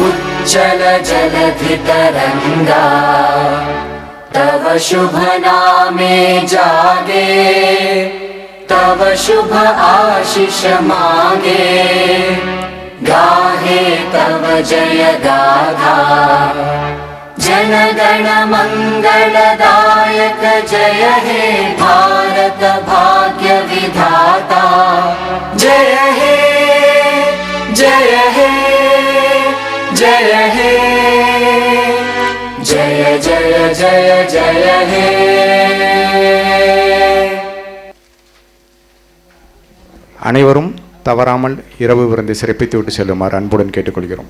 उज्जल जलधि तरंगा तव शुभ नामे जागे तव शुभ आशीष मांगे गाहे तव जय गाथा जनगण मंगलदायक जय हे भारत भाग्य विधाता जय हे जय हे जय हे जय जय जय जय हे. அனைவரும் தவறாமல் இரவு விருந்தை சிறப்பித்து விட்டு செல்லுமாறு அன்புடன் கேட்டுக்கொள்கிறோம்.